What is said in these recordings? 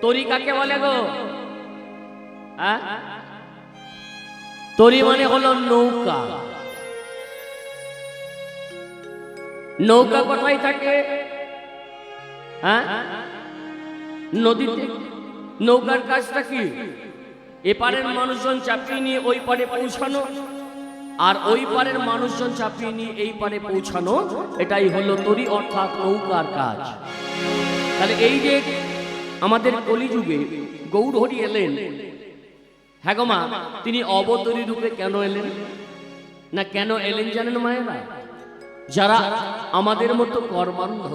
তরি কাকে বলে গো? তরি মানে হলো নৌকা। নৌকা কোথায় থাকে? নদীতে। নৌকার কাজটা কি? এপারের মানুষজন চাপিয়ে নিয়ে ওই পারে পৌঁছানো, আর ওই পারের মানুষজন চাপিয়ে নিয়ে এই পারে পৌঁছানো, এটাই হলো তরি অর্থাৎ নৌকার কাজ। তাহলে এই যে আমাদের কলিযুগে গৌরহরি এলেন, হ্যাঁ গো মা, তিনি অবতরী রূপে কেন এলেন? না কেন এলেন জানেন মায়েরা? যারা আমাদের মতো কর্মান্ধ,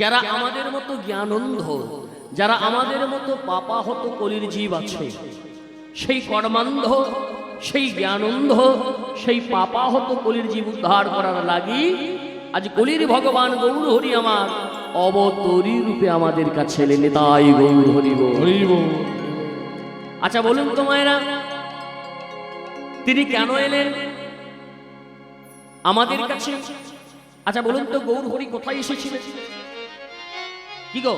যারা আমাদের মতো জ্ঞানন্ধ, যারা আমাদের মতো পাপাহত কলির জীব আছে, সেই কর্মান্ধ, সেই জ্ঞানন্ধ, সেই পাপাহত কলির জীব উদ্ধার করার লাগি আজ কলির ভগবান গৌরহরি আমার অবতরী রূপে আমাদের কাছে এলেন। তাই গৌরহরি বল। আচ্ছা বলুন তো মায়েরা, তিনি কেন এলেন আমাদের কাছে? আচ্ছা বলুন তো, গৌরহরি কোথায় এসেছিলেন? কি গো?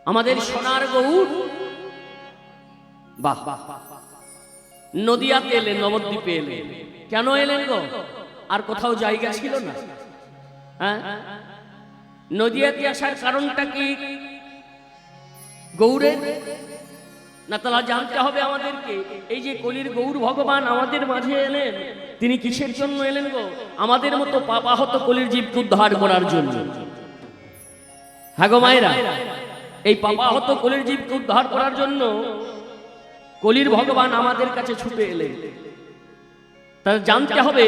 আমাদের সোনার গৌর বাহ নদিয়াতে এলেন, নবদ্বীপে এলেন। কেন এলেন গো? আর কোথাও জায়গা ছিল না? হ্যাঁ, নদিয়াতে আসার কারণটা কি গৌরের? না তাহলে জানতে হবে আমাদেরকে, এই যে কলির গৌর ভগবান আমাদের মাঝে এলেন, তিনি কিসের জন্য এলেন গো? আমাদের মতো পাপাহত কলির জীবকে উদ্ধার করার জন্য। হ্যাঁ গো মায়েরা, এই পাপাহত কলির জীবকে উদ্ধার করার জন্য কলির ভগবান আমাদের কাছে ছুটে এলেন। তাহলে জানতে হবে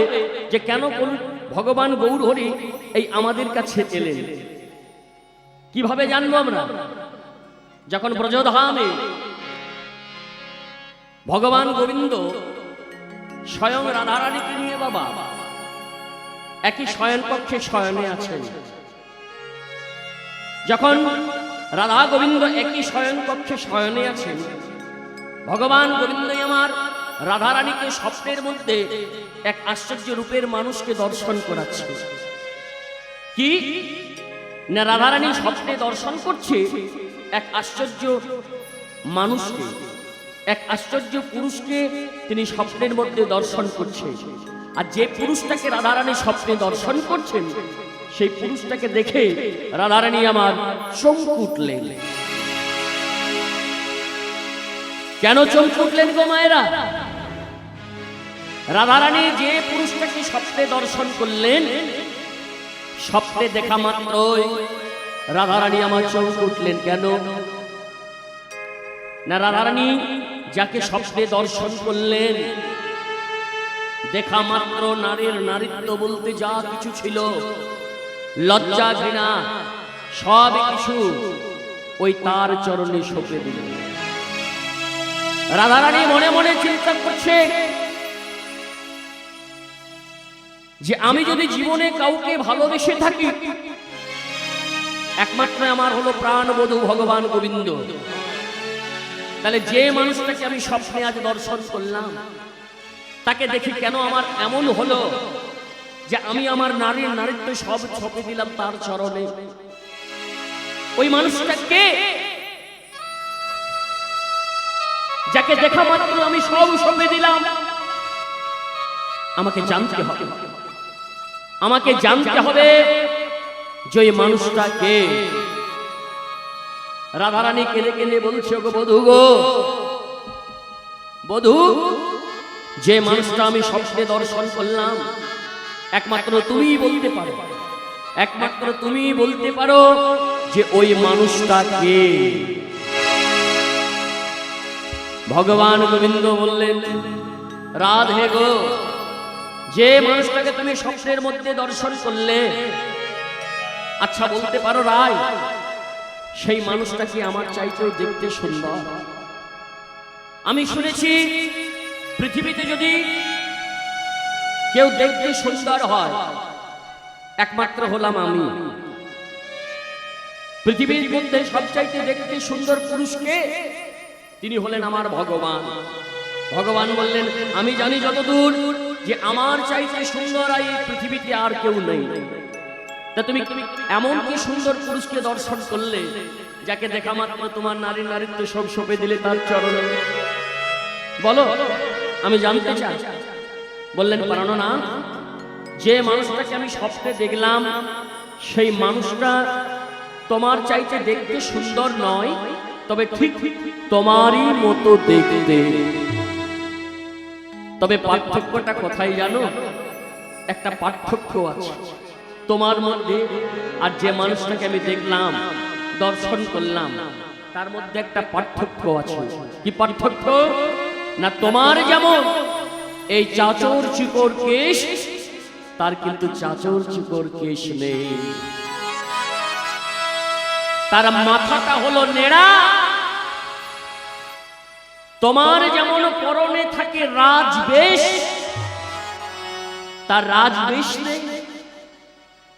যে কেন ভগবান গৌরহরি এই আমাদের কাছে এলেন। কিভাবে জানবো আমরা? যখন ব্রজধামে ভগবান গোবিন্দ স্বয়ং রাধারানীকে নিয়ে বাবা একই শয়ন কক্ষে শয়নে আছেন, যখন রাধা গোবিন্দ একই শয়ন কক্ষে শয়নে আছেন, ভগবান গোবিন্দ আমার রাধারানীকে স্বপ্নের মধ্যে এক আশ্চর্য রূপের মানুষকে দর্শন করাচ্ছে। কি না, রাধারানী স্বপ্নে দর্শন করছে এক আশ্চর্য মানুষকে, এক আশ্চর্য পুরুষকে তিনি স্বপ্নের মধ্যে দর্শন করছে। আর যে পুরুষটাকে রাধারানী স্বপ্নে দর্শন করছেন, সেই পুরুষটাকে দেখে রাধারানী আমার চমকে উঠলেন। কেন চমকে উঠলেন গো মায়েরা? রাধারানী যে পুরুষটাকে স্বপ্নে দর্শন করলেন, স্বপ্নে দেখা মাত্রই রাধারানী আমার চমকে উঠলেন। কেন না, রাধারানী যাকে স্বপ্নে দর্শন করলেন, দেখা মাত্র নারীর নারীত্ব বলতে যা কিছু ছিল, লজ্জা ঘৃণা সব কিছু ওই তার চরণে সঁপে দিলেন। রাধারানী মনে মনে চিন্তা করছে যে আমি যদি জীবনে কাউকে ভালোবেসে থাকি, একমাত্র আমার হলো প্রাণবধূ ভগবান গোবিন্দ। তাহলে যে মানুষটাকে আমি স্বপ্নে আজ দর্শন করলাম, তাকে দেখি কেন আমার এমন হলো যে আমি আমার নারীর নারীত্ব সব ছপে দিলাম তার চরণে? ওই মানুষটা কে, যাকে দেখা মাত্র আমি সব ছপে দিলাম? আমাকে জানতে হবে, আমাকে জানতে হবে যে ওই মানুষটা কে। রাধারানী কেঁদে কেঁদে বলছে, গো বধূ, গো বধূ, যে মানুষটা আমি স্বপ্নে দর্শন করলাম, একমাত্র তুমিই বলতে পারো, একমাত্র তুমিই বলতে পারো যে ওই মানুষটা কে। ভগবান গোবিন্দ বললেন, রাধে গো, যে মানুষটাকে তুমি স্বপ্নের মধ্যে দর্শন করলে, আচ্ছা বলতে পারো রায়, সেই মানুষটা কি আমার চাইতেও দেখতে সুন্দর? আমি শুনেছি পৃথিবীতে যদি কেউ দেখতে সুন্দর হয়, একমাত্র হলাম আমি। পৃথিবীর মধ্যে সবচাইতে দেখতে সুন্দর পুরুষকে, তিনি হলেন আমার ভগবান। ভগবান বললেন, আমি জানি যতদূর যে আমার চাইতে সুন্দর এই পৃথিবীতে আর কেউ নেই। তা তুমি এমন কি সুন্দর পুরুষকে দর্শন করলে যাকে দেখা মাত্র তোমার নারী নারীত্ব সব সঁপে দিলে তার চরণে? বলো, আমি জানতে চাই। বললেন পারানো না, যে মানুষটাকে আমি স্বপ্নে দেখলাম সেই মানুষটা তোমার চাইতে দেখতে সুন্দর নয়, তবে ঠিক তোমারই মতো দেখতে। তবে পার্থক্যটা কোথায় জানো? একটা পার্থক্য আছে তোমার মধ্যে আর যে মানুষটাকে আমি দেখলাম, দর্শন করলাম, তার মধ্যে একটা পার্থক্য আছে। কি পার্থক্য? না তোমার যেমন এই চাচর চিকর কেশ, তার কিন্তু চাচর চিকর কেশ নেই। তার মাথাটা হলো নেড়া। তোমার যেমন পরনে থাকে রাজবেশ, তার রাজবেশ নেই,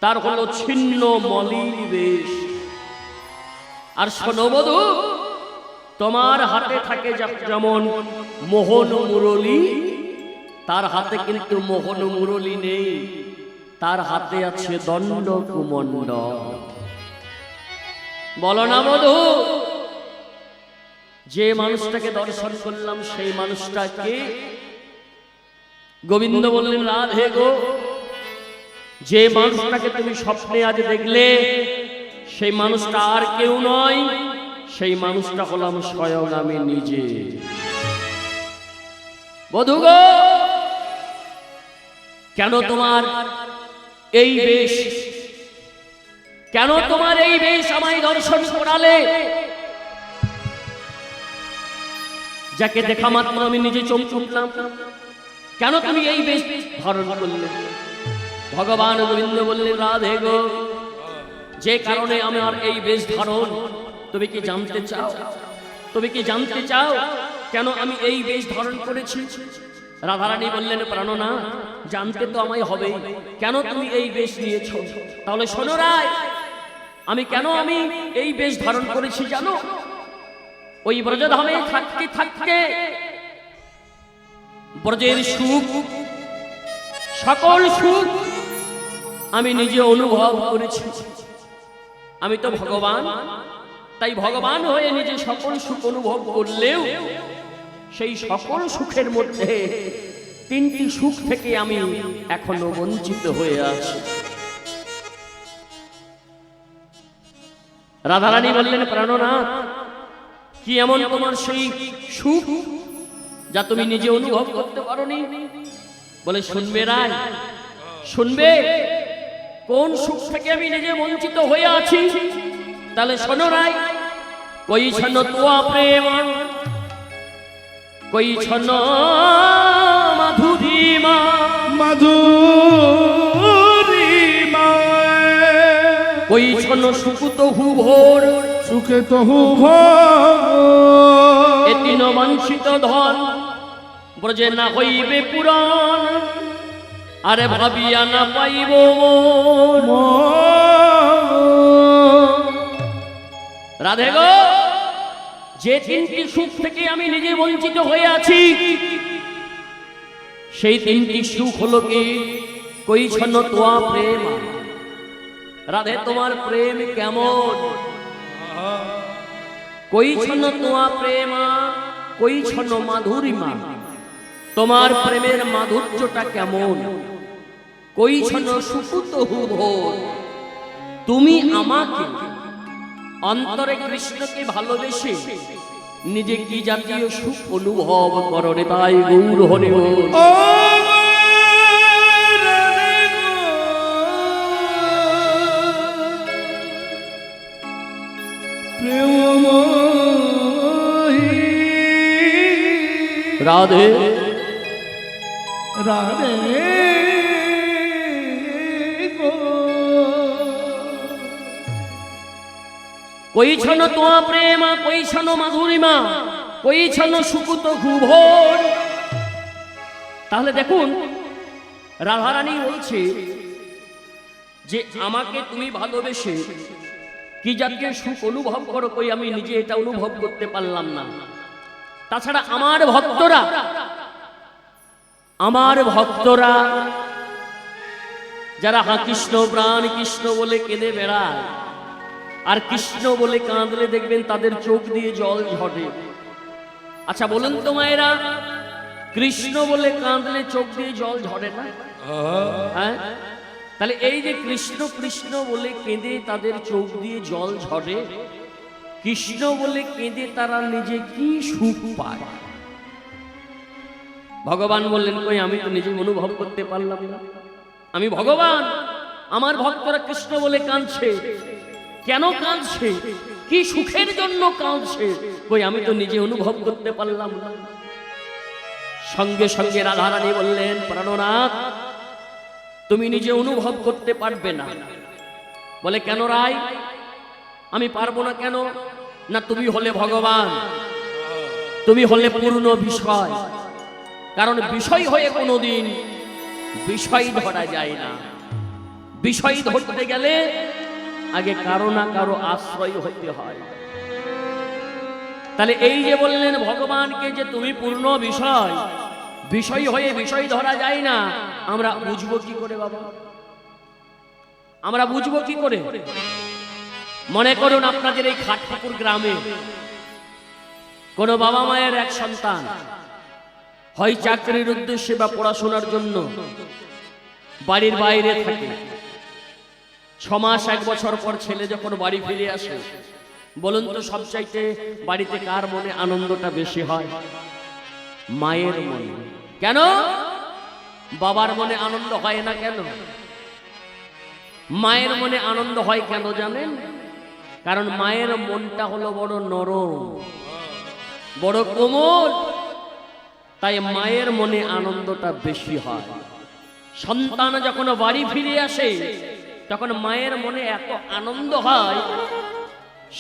তার হলো ছিন্ন মলিন বেশ। আর শোনো বধূ, তোমার হাতে থাকে যেমন মোহন মুরলী, তার হাতে কিন্তু মোহন মুরলী নেই, তার হাতে আছে দণ্ড কুমণ্ড। বলো না বধূ, যে মানুষটাকে দর্শন করলাম সেই মানুষটাকে? গোবিন্দ বললেন, রাধে গো, যে মানুষটাকে তুমি স্বপ্নে আজ দেখলে সেই মানুষটা আর কেউ নয়, সেই মানুষটা হলাম স্বয়ং আমি নিজে। বধূ গো, কেন তোমার এই বেশ? কেন তোমার এই বেশ আমায় দর্শন করালে? যাকে দেখা মাত্র আমি নিজে চমকে উঠলাম, কেন তুমি এই বেশ ধারণ করলে? ভগবান গোবিন্দ বললেন, রাধে গো, যে কারণে আমার এই বেশ ধারণ, তুমি কি জানতে চাও? তুমি কি জানতে চাও কেন আমি এই বেশ ধারণ করেছি? রাধারানী বললেন, প্রাণনা, জানতে তো আমায় হবে, কেন তুমি এই বেশ নিয়েছো? তাহলে শোনো রায়, আমি কেন এই বেশ ধারণ করেছি জানো? ওই ব্রজধামে থাকতে থাকতে ব্রজের সুখ, সকল সুখ আমি নিজে অনুভব করেছি। আমি তো ভগবান, তাই ভগবান হয়ে নিজে সকল সুখ অনুভব করলেও সেই সকল সুখের মধ্যে তিনটি সুখ থেকে আমি এখনো বঞ্চিত হয়ে আছি। রাধারানী বললেন, প্রাণনাথ, কি এমন তোমার সেই সুখ যা তুমি নিজে অনুভব করতে পারোনি? বলে, শুনবে রায়, শুনবে কোন সুখ থেকে আমি নিজে বঞ্চিত হয়ে আছি? তাহলে শোনো রায়, কই ছন তোয়া প্রেম, কই ছন মাধুরীমা, মাধুরীমা, কই ছন সুখ তহু ভোর, সুখে তহু ভোর, এ তিন বাঞ্ছিত ধন ব্রজে না হইবে পুরাণ, আরে ভাবিয়া না পাইব মন। রাধে গো, যে তিনটি সুখ থেকে আমি নিজে বঞ্চিত হয়ে আছি, সেই তিনটি সুখ হলো কি? কই ছন্ন তোয়া প্রেম। রাধে, তোমার প্রেম কেমন? কই ছন্ন তোয়া প্রেম, কই ছন্ন মাধুরীমা, তোমার প্রেমের মাধুর্যটা কেমন? কই ছন্ন সুকুত ভোর, তুমি আমাকে অন্তরে কৃষ্ণকে ভালোবেসে নিজে কি জাতীয় সুখ অনুভব করো রে? তাই গৌর হরি বল। রাধে রাধে কই ছন তোয়া প্রেম, কই ছন মাধুরীমা, কই ছন সুকুত ঘুভোর। তাহলে দেখুন, রাধারানী বলছে যে আমাকে তুমি ভালোবেসে কি জাতীয় সুখ অনুভব করো, কই আমি নিজে এটা অনুভব করতে পারলাম না। তাছাড়া আমার ভক্তরা যারা হা কৃষ্ণ প্রাণ কৃষ্ণ বলে কেঁদে বেড়ায়, আর কৃষ্ণ বলে কাঁদলে দেখবেন তাদের চোখ দিয়ে জল ঝরে। আচ্ছা বলুন তো মায়েরা, কৃষ্ণ বলে কাঁদলে চোখ দিয়ে জল ঝরে না? হ্যাঁ, তাহলে এই যে কৃষ্ণ কৃষ্ণ বলে কেঁদে তাদের চোখ দিয়ে জল ঝরে, কৃষ্ণ বলে কেঁদে তারা নিজে কি সুখ পায়? ভগবান বললেন, কই আমি তো নিজে অনুভব করতে পারলাম না। আমি ভগবান, আমার ভক্তরা কৃষ্ণ বলে কাঁদছে, কেন কাঁদছে, কি সুখের জন্য কাঁদছে, কই আমি তো নিজে অনুভব করতে পারলাম না। সঙ্গে সঙ্গে রাধারানী বললেন, প্রাণনাথ তুমি নিজে অনুভব করতে পারবে না। বলে কেন রাই, আমি পারবো না কেন? না তুমি হলে ভগবান, তুমি হলে পূর্ণ বিষয়। কারণ বিষয় হয়ে কোনোদিন বিষয় ধরা যায় না। বিষয় ধরতে গেলে আগে কারো না কারো আশ্রয় হতে হয়। তাহলে এই যে বললেন ভগবানকে যে তুমি পূর্ণ বিষয়, বিষয় হয়ে বিষয় ধরা যায় না, আমরা বুঝবো কি করে বাবা? আমরা বুঝবো কি করে? মনে করুন আপনাদের এই খাটপুকুর গ্রামে কোনো বাবা মায়ের এক সন্তান হয় চাকরির উদ্দেশ্যে বা পড়াশোনার জন্য বাড়ির বাইরে থাকে। 6 মাস 1 বছর পর ছেলে যখন বাড়ি ফিরে আসে, বলুন তো সবচাইতে বাড়িতে কার মনে আনন্দটা বেশি হয়? মায়ের মনে। কেন? বাবার মনে আনন্দ হয় না কেন? মায়ের মনে আনন্দ হয় কেন জানেন? কারণ মায়ের মনটা হলো বড় নরম, বড় কোমল, তাই মায়ের মনে আনন্দটা বেশি হয়। সন্তান যখন বাড়ি ফিরে আসে তখন মায়ের মনে এত আনন্দ হয়,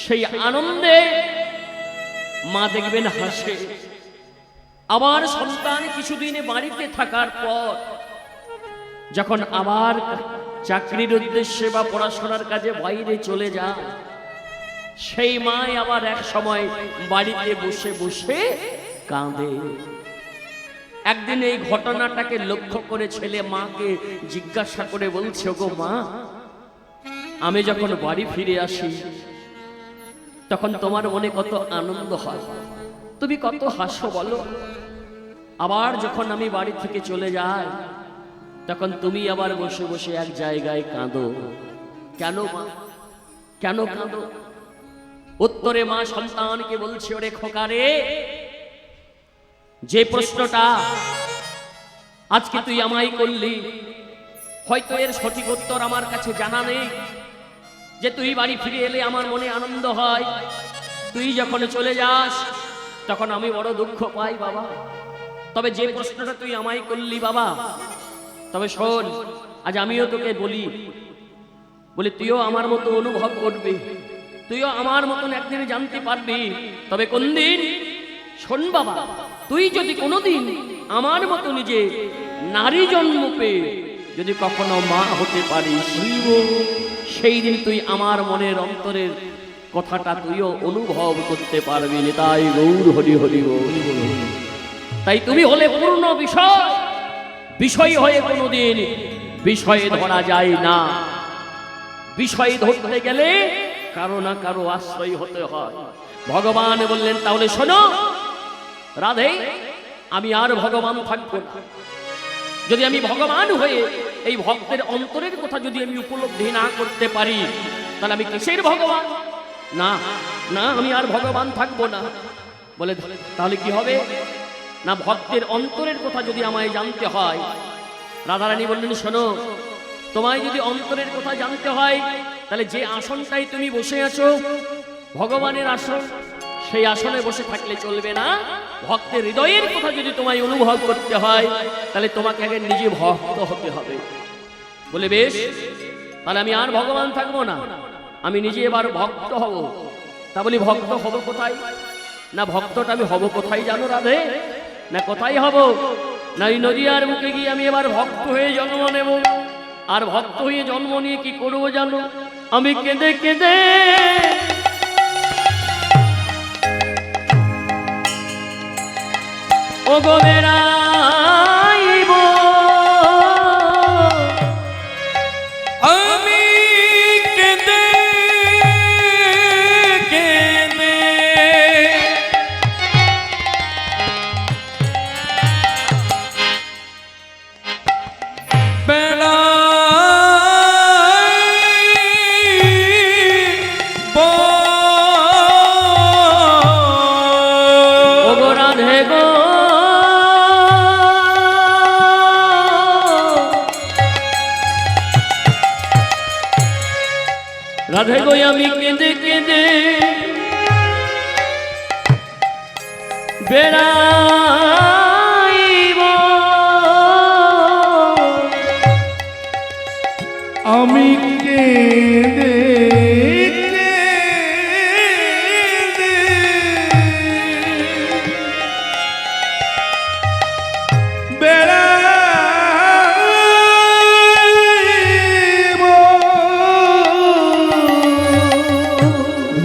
সেই আনন্দে মা দেখবেন হাসে। আবার সন্তান কিছুদিন বাড়িতে থাকার পর যখন আবার চাকরির উদ্দেশ্যে বা পড়াশোনার কাজে বাইরে চলে যায়, সেই মাই আবার এক সময় বাড়িতে বসে বসে কাঁদে। একদিন এই ঘটনাটাকে লক্ষ্য করে ছেলে মাকে জিজ্ঞাসা করে বলছে, গো মা, আমি যখন বাড়ি ফিরে আসি তখন তোমার মনে কত আনন্দ হয়, তুমি কত হাসো বলো। আবার যখন আমি বাড়ি থেকে চলে যাই তখন তুমি আবার বসে বসে এক জায়গায় কাঁদো। কেন মা, কেন কাঁদো? উত্তরে মা সন্তানকে বলছে, ওরে খোকারে, যে প্রশ্নটা আজকে তুই আমায় করলি, হয়তো এর সঠিক উত্তর আমার কাছে জানা নেই। যে তুই বাড়ি ফিরে এলে আমার মনে আনন্দ হয়, তুই যখন চলে যাস তখন আমি বড় দুঃখ পাই বাবা। তবে যে প্রশ্নটা তুই আমায় করলি বাবা, তবে শোন, আজ আমিও তোকে বলি, তুইও আমার মতো অনুভব করবি, তুইও আমার মতন একদিন জানতে পারবি। তবে কোন দিন? শোন বাবা, তুই যদি কোনোদিন আমার মতো নিজে নারী জন্ম পেয়ে যদি কখনো মা হতে পারিস, সেই দিন তুই আমার মনের অন্তরের কথাটা তুইও অনুভব করতে পারবি। তাই গৌর হরি হরি বল। তাই তুমি হলে পূর্ণ বিষয়, বিষয় হয়ে কোনোদিন বিষয়ে ধরা যায় না। বিষয় ধরতে গেলে কারো না কারো আশ্রয় হতে হয়। ভগবান বললেন, তাহলে শোনো রাধে, আমি আর ভগবান থাকবো না। যদি আমি ভগবান হয়ে এই ভক্তের অন্তরের কথা যদি আমি উপলব্ধি না করতে পারি, তাহলে আমি কিসের ভগবান? না না, আমি আর ভগবান থাকবো না। বলে তাহলে কি হবে? না, ভক্তের অন্তরের কথা যদি আমায় জানতে হয়, রাধারানী বললেন, শোনো, তোমায় যদি অন্তরের কথা জানতে হয়, তাহলে যে আসনটাই তুমি বসে আছো ভগবানের আসন, সেই আসনে বসে থাকলে চলবে না। ভক্তের হৃদয়ের কথা যদি তোমায় অনুভব করতে হয়, তাহলে তোমাকে আগে নিজে ভক্ত হতে হবে। বলে বেশ, তাহলে আমি আর ভগবান থাকবো না, আমি নিজে এবার ভক্ত হব। তা বলি ভক্ত হব কোথায়? না, ভক্তটা আমি হব কোথায় জানো রাধে? না কোথায় হব? না ওই নদীয়ার মুখে গিয়ে আমি এবার ভক্ত হয়ে জন্ম নেব। আর ভক্ত হয়ে জন্ম নিয়ে কি করবো জানো? আমি কেঁদে কেঁদে ও গো বেড়াইব, কেঁদে বেড়াইব আমি কেঁদে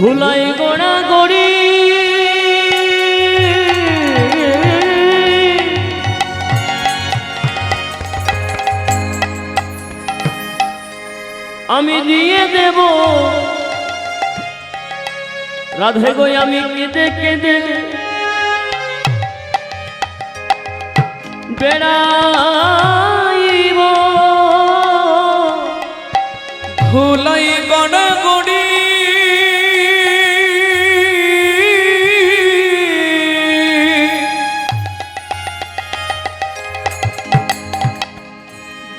ভুলাই গোড়া গড়ি আমি দিয়ে দেব রাধে গো আমি কেঁদে কেঁদে বেড়াইব ভুলাই গড়া গড়ি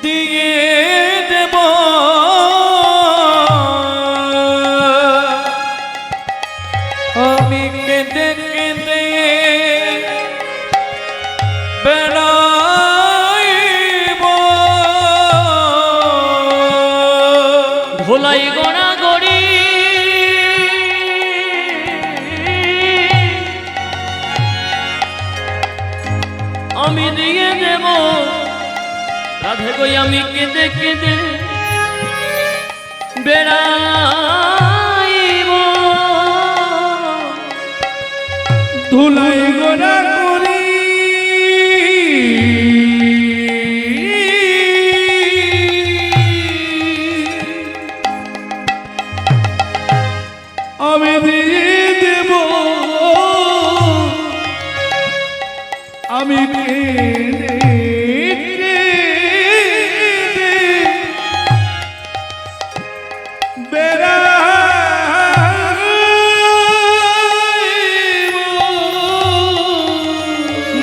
দিয়ে দেব আমি কেঁদে কেঁদে বেড়াইব ভোলাই গোড়া গড়ি আমি দিয়ে দেব রাধে গো আমি কেঁদে কেঁদে বেড়াইব ধুলাই গোড়া করি আমি দিয়ে দেব আমি কেঁদে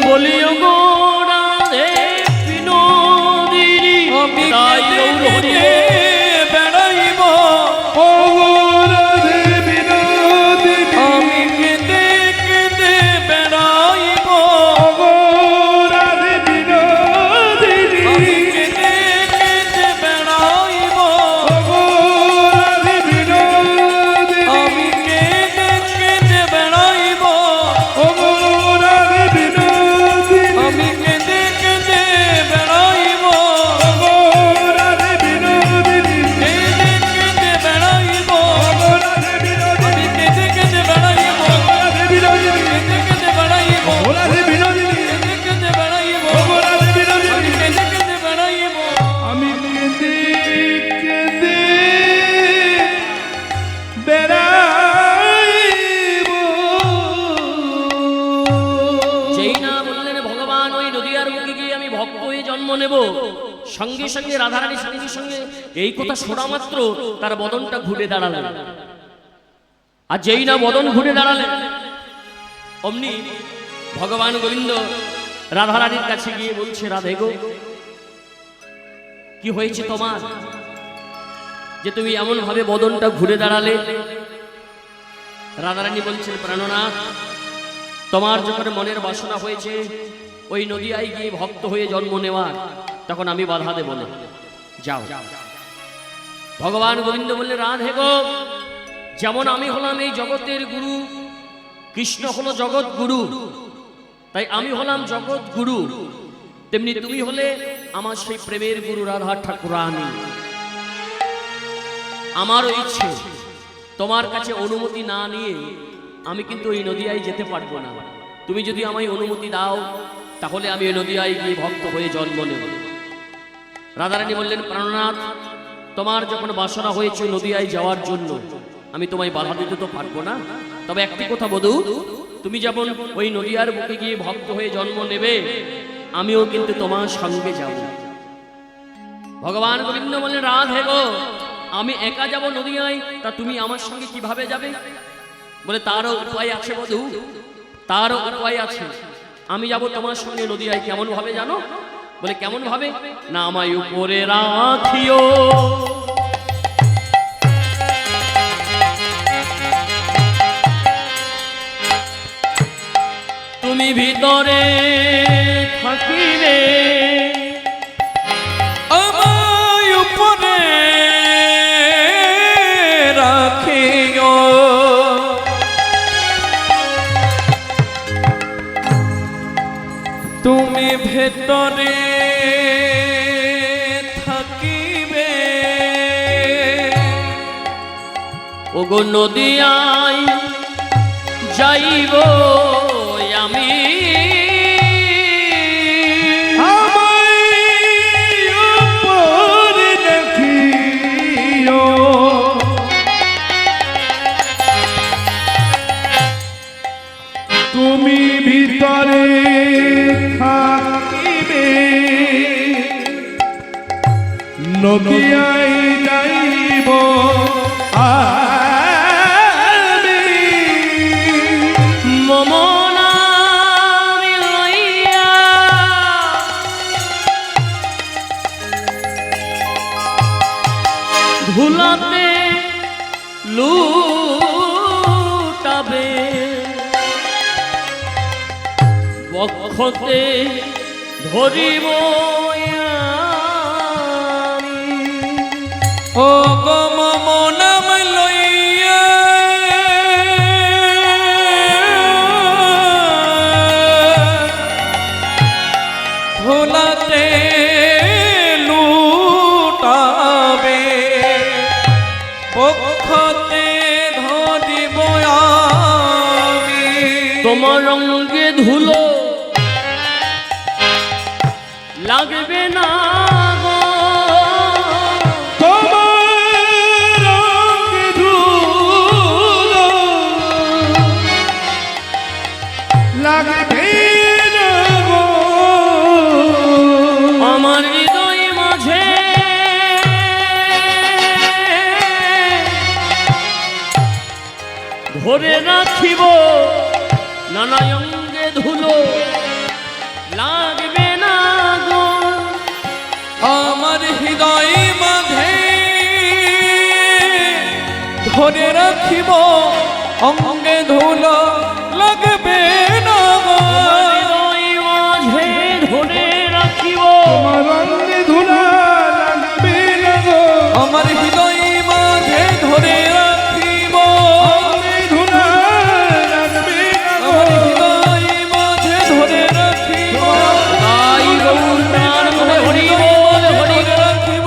বলিও গোড়া রে বিনোদিনী আমি তাই কেঁদে গৌর হরি কেঁদে বেড়াইব ও রাধে বিনোদিনী আমি কেঁদে কেঁদে বেড়াইব রাধে বিনোদিনী আমি কেঁদে কেঁদে বেড়াইব রাধে বিনোদিনী আমি কেঁদে কেঁদে বেড়াইব রাধে বিনোদিনী আমি কেঁদে কেঁদে বেড়াইব রাধে বিনোদিনী কেঁদে কেঁদে বেড়াইব রাধে বিনোদিনী আমি কেঁদে কেঁদে বেড়াইব রাধে বিনোদিনী কেঁদে কেঁদে বেড়াইব রাধে বিনোদিনী কেঁদে কেঁদে বেড়াইব রাধে বিনোদিনী আমি কেঁদে কেঁদে বেড়াইব আমি কেঁদে কেঁদে বেড়াইব যেই না বললেন ভগবান ওই নদীয়ার মুখে গিয়ে আমি ভক্ত হয়ে জন্ম নেব, সঙ্গে সঙ্গে রাধারানীর সঙ্গে সঙ্গে এই কথা শোনা মাত্র তার বদনটা ঘুরে দাঁড়ালেন। আর যেই না বদন ঘুরে দাঁড়ালেন অমনি ভগবান গোবিন্দ রাধারানীর কাছে গিয়ে বলছে, রাধে গো কি হয়েছে তোমার যে তুমি এমন ভাবে বদনটা ঘুরে দাঁড়ালে? রাধারানী বলছেন, প্রাণনাথ তোমার যখন মনের বাসনা হয়েছে ওই নদীয়ায় গিয়ে ভক্ত হয়ে জন্ম নেওয়ার, তখন আমি বাধা দেব না, যাও। ভগবান গোবিন্দ বললেন, রাধে গো যেমন আমি হলাম এই জগতের গুরু, কৃষ্ণ হলো জগৎ গুরু, তাই আমি হলাম জগৎ গুরু, তেমনি তুমি হলে আমার সেই প্রেমের গুরু রাধা ঠাকুরানী। আমারও ইচ্ছে তোমার কাছে অনুমতি না নিয়ে আমি কিন্তু ওই নদীয়ায় যেতে পারবো না। তুমি যদি আমায় অনুমতি দাও তাহলে আমি ওই নদীয়ায় গিয়ে ভক্ত হয়ে জন্ম নেব। রাধারানী বললেন, প্রাণনাথ তোমার যখন বাসনা হয়েছে নদীয়ায় যাওয়ার জন্য, আমি তোমায় বাধা দিতে তো পারবো না, তবে একটি কথা বধূ, তুমি যেমন ওই নদীয়ার বুকে গিয়ে ভক্ত হয়ে জন্ম নেবে, আমিও কিন্তু তোমার সঙ্গে যাব। ভগবান গোবিন্দ বললেন, রাধে গো আমি একা যাব নদীয়ায়, তা তুমি আমার সঙ্গে কিভাবে যাবে? বলে, তারও উপায় আছে বধূ, তারও উপায় আছে। আমি যাব তোমার সঙ্গে নদীয়ায়। কেমন ভাবে জানো? বলে, কেমন ভাবে? না আমায় উপরে রাখিও তুমি ভিতরে থাকিবে আমায় উপরে রাখিও তুমি ভেতরে থাকিবে ওগো নদিয়ায় যাইব আমি আমায় উপরে রাখিও তুমি ভিতরে থাকিবে নদিয়ায় যাইব আমি মমনা লইয়া ধুলাতে লুটাবে বক্ষতে ধরিব আমি। ও গো মমনাম লইয়া ধুলাতে লুটাবে পক্ষতে ধরিব আমি তোমার রঙে ধুলো লাগবে না গো তোমার রঙে ধুলো লাগবে না গো। আমার হৃদয় মাঝে ধরে রাখিব নানা অঙ্গে ধুলো লাগবে না গো আমার হৃদয় মাঝে ধরে রাখিব অঙ্গে ধুলো লাগবে না গো। হৃদয় মাঝে ধরে রাখিব তোমার রঙে ধুলা লাগবে না গো। আমার হৃদয় মাঝে ধরে রাখিব ধুলা লাগবে না গো। আমার হৃদয় মাঝে ধরে রাখিব তাই গৌর প্রাণ মনে হরি বল হরি রাখিব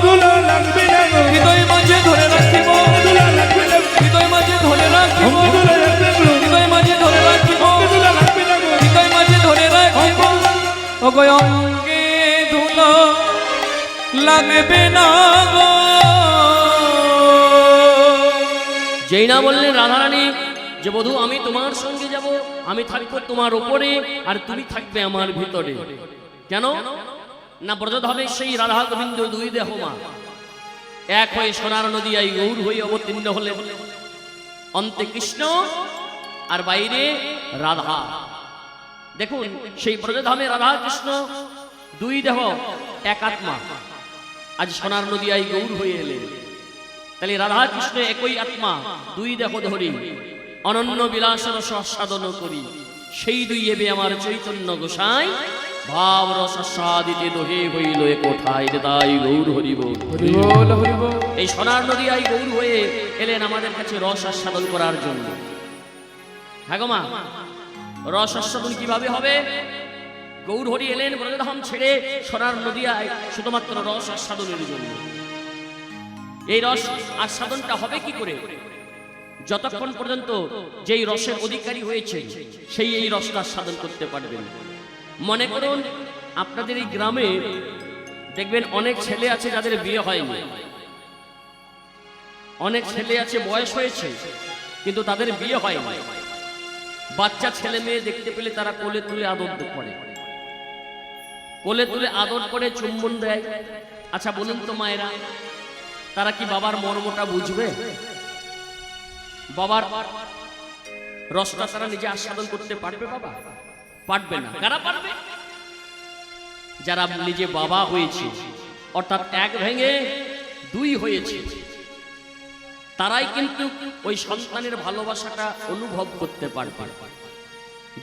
ধুলা লাগবে না গো। হৃদয় মাঝে ধরে রাখিব ধুলা লাগবে না গো। হৃদয় মাঝে ধরে রাখিব ধুলা লাগবে না গো। হৃদয় মাঝে ধরে রাখিব ধুলা লাগবে না গো। হৃদয় মাঝে ধরে রাখিব ওগো অঙ্গে ধুলো লাগবে না গো। যেই না বললেন রাধারানী যে বধূ আমি তোমার সঙ্গে যাব, আমি থাকবো তোমার ওপরে আর তুমি থাকবে আমার ভিতরে। কেন না ব্রজধামে সেই রাধা গোবিন্দ দুই দেহ মা এক হয়ে সোনার নদী এই গৌর হয়ে অবতীর্ণ হলে অন্তে কৃষ্ণ আর বাইরে রাধা। দেখুন সেই ব্রজধামে রাধা কৃষ্ণ দুই দেহ এক আত্মা আজ সোনার নদী এই গৌর হয়ে এলেন। তাহলে রাধা কৃষ্ণ একই আত্মা দুই দেহ ধরি অনন্য বিলাসের সাধন করি সেই দুই এবে আমার চৈতন্য গোসাই ভাব রস সাদিতে দোহে হইল এ কোঠায় তাই গৌর হরিব। হরিবল হরিবল এই সোনার নদী আই গৌর হয়ে এলেন আমাদের কাছে রস আস্বাদন করার জন্য। হ্যাঁ গো মা, রস আস্বাদন কিভাবে হবে? গৌর হরি এলেন ব্রজধাম ছেড়ে সোনার নদী আই শুধুমাত্র রস আস্বাদনের জন্য। এই রস আস্বাদনটা হবে কি করে? যতক্ষণ পর্যন্ত যেই রসের অধিকারী হয়েছে সেই এই রসটা আস্বাদন করতে পারবেন। মনে করুন আপনাদের এই গ্রামে দেখবেন অনেক ছেলে আছে যাদের বিয়ে হয়নি, অনেক ছেলে আছে বয়স হয়েছে কিন্তু তাদের বিয়ে হয়নি। বাচ্চা ছেলে মেয়ে দেখতে পেলে তারা কোলে তুলে আদর করে, কোলে তুলে আদর করে চুম্বন দেয়। আচ্ছা বলুন তো মায়েরা, তারা কি বাবার মর্মটা বুঝবে? বাবার রসটা তারা নিজে আস্বাদন করতে পারবে? বাবা পারবে না। কারা পারবে? যারা নিজে বাবা হয়েছে, অর্থাৎ এক ভেঙে দুই হয়েছে, তারাই কিন্তু ওই সন্তানের ভালোবাসাটা অনুভব করতে পারবে।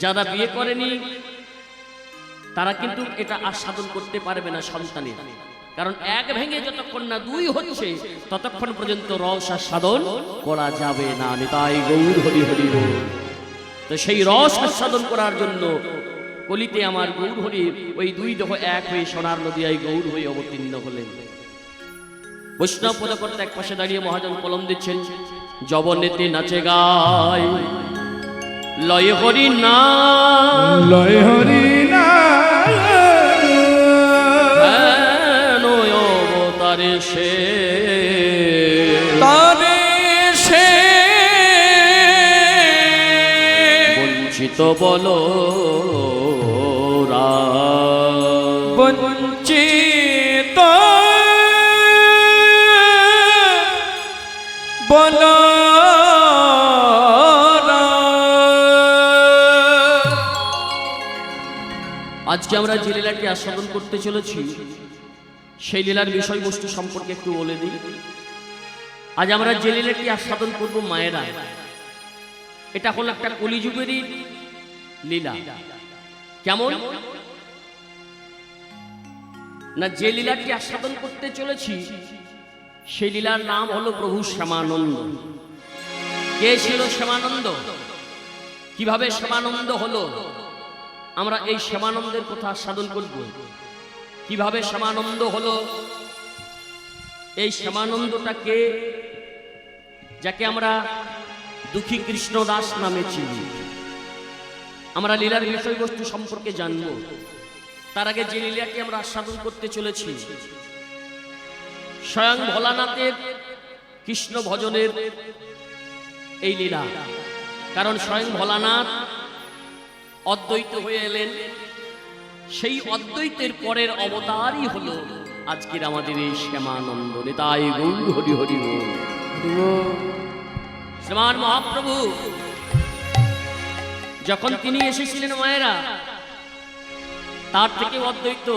যারা বিয়ে করেনি তারা কিন্তু এটা আস্বাদন করতে পারবে না সন্তানের, কারণ এক ভেঙে যতক্ষণ না দুই হচ্ছে ততক্ষণ পর্যন্ত রস আস্বাদন করা যাবে না। নিতাই গৌর হরি হরি বল। তো সেই রস আস্বাদন করার জন্য কলিতে আমার গৌর হরি ওই দুই দেহ এক হয়ে সোনার নদিয়ায় গৌর হয়ে অবতীর্ণ হলেন। বৈষ্ণব পদকর্তা এক পাশে দাঁড়িয়ে মহাজন কলম দিচ্ছেন, জবনেতে নাচে গায় লয় হরি না, লয় হরি না, অবতারে সে তারে সে বঞ্চিত বলো বঞ্চিত বল আজকে আমরা যে লীলাটি আস্বাদন করতে চলেছি সেই লীলার বিষয়বস্তু সম্পর্কে একটু বলে দিই। আজ আমরা যে লীলাটি আস্বাদন করব মায়েরা, এটা হলো একটা কলিযুগেরই লীলা। কেমন না, যে লীলাটি আস্বাদন করতে চলেছি সেই লীলার নাম হলো প্রভু শ্যামানন্দ। কে ছিল শ্যামানন্দ? কিভাবে শ্যামানন্দ হলো? আমরা এই শ্যামানন্দের কথা আস্বাদন করব। কিভাবে শ্যামানন্দ হলো? এই শ্যামানন্দটাকে, যাকে আমরা দুঃখী কৃষ্ণদাস নামে চিনি, আমরা লীলার বিষয়বস্তু সম্পর্কে জানব। তার আগে যে লীলাকে আমরা আস্বাদন করতে চলেছি স্বয়ং ভোলানাথের কৃষ্ণ ভজনের এই লীলা। কারণ স্বয়ং ভোলানাথ অদ্বৈত হয়ে এলেন, সেই অদ্বৈতের পরের অবতারই হলো আজকের আমাদের এই শ্যামানন্দ। নিতাই গৌর হরি হরি বল। শ্রীমান মহাপ্রভু যখন তিনি এসেছিলেন মায়েরা, তার থেকে অদ্বৈত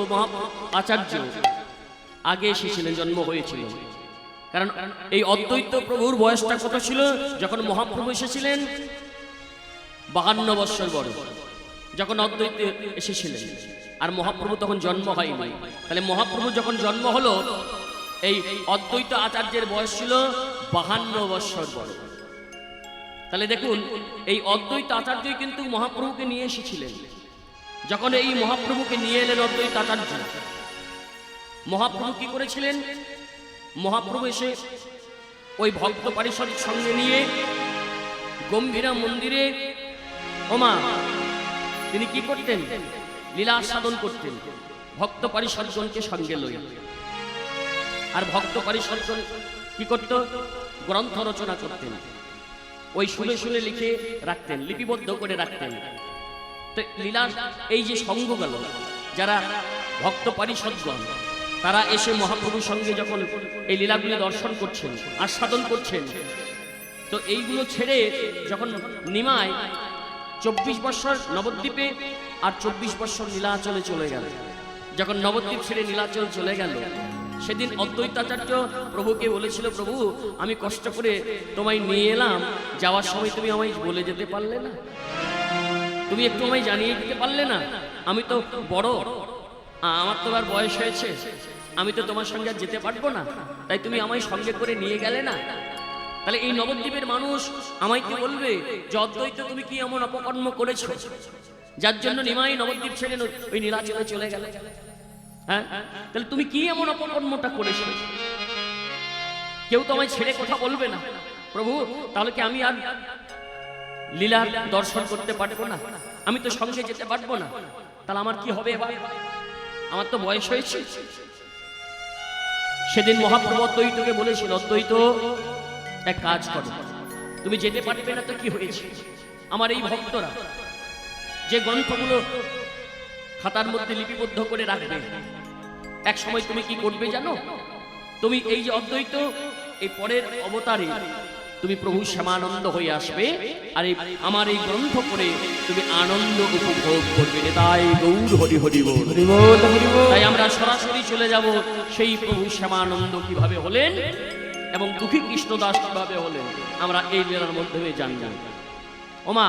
আচার্য আগে এসেছিলেন, জন্ম হয়েছিল। কারণ এই অদ্বৈত প্রভুর বয়সটা কত ছিল যখন মহাপ্রভু এসেছিলেন? 52 বৎসর বড় যখন অদ্বৈত এসেছিলেন, আর মহাপ্রভু তখন জন্ম হয়নি। তাহলে মহাপ্রভু যখন জন্ম হলো, এই অদ্বৈত আচার্যের বয়স ছিল 52 বৎসর বড়। তাহলে দেখুন, এই অদ্বৈত আচার্যই কিন্তু মহাপ্রভুকে নিয়ে এসেছিলেন। যখন এই মহাপ্রভুকে নিয়ে এলেন অদ্বৈত আচার্য, মহাপ্রভু কি করেছিলেন? মহাপ্রভু এসে ওই ভক্ত পারিষদ সঙ্গে নিয়ে গম্ভীরা মন্দিরে ওমা তিনি কি করতেন? লীলা আস্বাদন করতেন ভক্ত পারিষদগণকে সঙ্গে লই। আর ভক্ত পারিষদগণ কি করত? গ্রন্থ রচনা করতেন, ওই শুনে শুনে লিখে রাখতেন, লিপিবদ্ধ করে রাখতেন। তো লীলার এই যে সঙ্গ গেল, যারা ভক্ত পারিষদগণ তারা এসে মহাপ্রভুর সঙ্গে যখন এই লীলাগুলি দর্শন করছেন, আস্বাদন করছেন, তো এইগুলো ছেড়ে যখন নিমায় 24 বৎসর নবদ্বীপে আর 24 বৎসর নীলাচলে চলে গেল, যখন নবদ্বীপ ছেড়ে নীলাচল চলে গেল, সেদিন অদ্বৈতাচার্য প্রভুকে বলেছিল, প্রভু আমি কষ্ট করে তোমায় নিয়ে এলাম, যাওয়ার সময় তুমি আমায় বলে যেতে পারলে না? তুমি একটু আমায় জানিয়ে দিতে পারলে না? আমি তো বড়, আমার তো আর বয়স হয়েছে, আমি তো তোমার সঙ্গে আর যেতে পারবো না, তাই তুমি আমায় সঙ্গে করে নিয়ে গেলে না? তাহলে এই নবদ্বীপের মানুষ আমায় কি বলবে যে অদ্বৈত তুমি কি এমন অপকর্ম করেছো যার জন্য নিমাই নবদ্বীপ ছেড়ে ওই নীলাচলে চলে গেল? হ্যাঁ, তাহলে তুমি কি এমন অপকর্মটা করেছো? কেউ তো আমায় ছেড়ে কথা বলবে না। প্রভু তাহলে কি আমি আর লীলার দর্শন করতে পারবো না? আমি তো সঙ্গে যেতে পারবো না, তাহলে আমার কি হবে এবার? আমার তো বয়স হয়েছে। সেদিন মহাপ্রভু অদ্বৈতকে বলেছিল, অদ্বৈত এক কাজ করো, তুমি যেতে পারবে না তো কি হয়েছে, আমার এই ভক্তরা যে গ্রন্থগুলো খাতার মধ্যে লিপিবদ্ধ করে রাখবে, এক সময় তুমি কি করবে জানো? তুমি এই যে অদ্বৈত এই পরের অবতারে তুমি প্রভু শ্যামানন্দ হয়ে আসবে, আর আমার এই গ্রন্থ পড়ে তুমি আনন্দ উপভোগ করবে। তাই গৌর হরি হরি বল। তাই আমরা সরাসরি চলে যাব সেই প্রভু শ্যামানন্দ কিভাবে হলেন এবং দুঃখী কৃষ্ণদাস কিভাবে হলেন, আমরা এই লীলার মাধ্যমে জানব। ওমা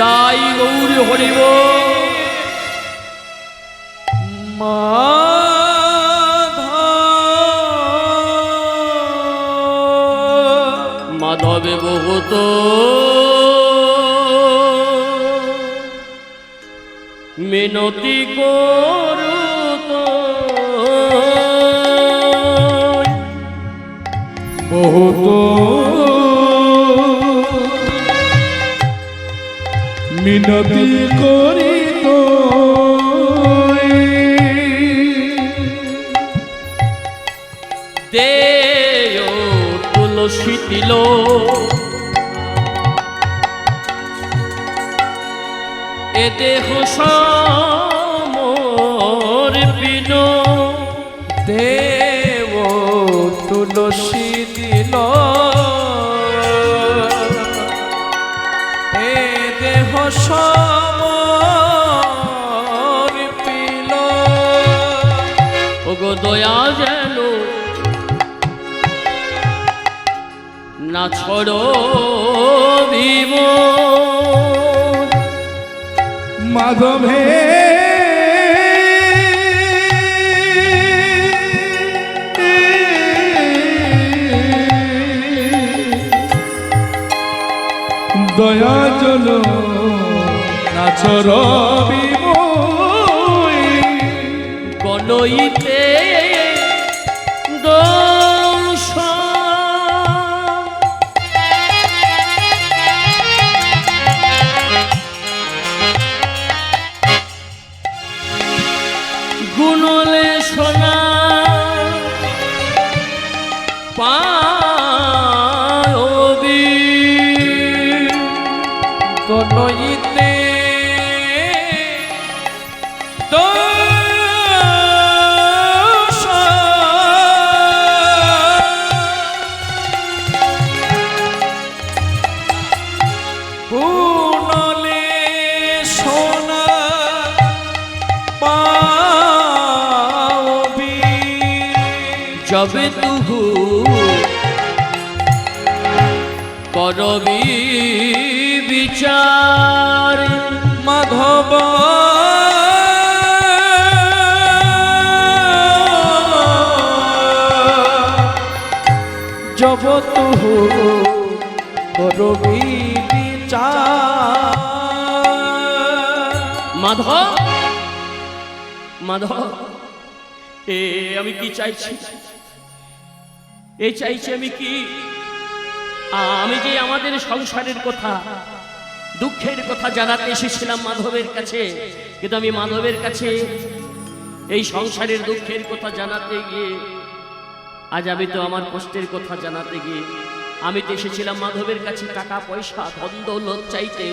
নিতাই গৌর হরিব মাধবে বহুত মিনতি করুত বহুত মিনতি করিত দেয় তুলসী তিল এ দেহ সমর্পিন দেব তুলসী দিল এ দেহ সমর্পিল ওগো দয়া যেন না ছড়ো ভিব মাধবে দয়া জন নাচর গণইতে দোষ গুণলে সোনা পাবি গণইতে দোষ গুণলে সোনা পাবি যবে তুহু করবি বিচার মাধব জব তুহু করবি বিচার মাধব মাধব এ আমি কি চাইছি এই চাইছি আমি কি আমি যে আমাদের সংসারের কথা দুঃখের কথা জানাতে এসেছিলাম মাধবের কাছে, কিন্তু আমি মাধবের কাছে এই সংসারের দুঃখের কথা জানাতে গিয়ে আজ আমি তো আমার কষ্টের কথা জানাতে গিয়ে আমি তো এসেছিলাম মাধবের কাছে টাকা পয়সা ধন দৌলত চাইতে,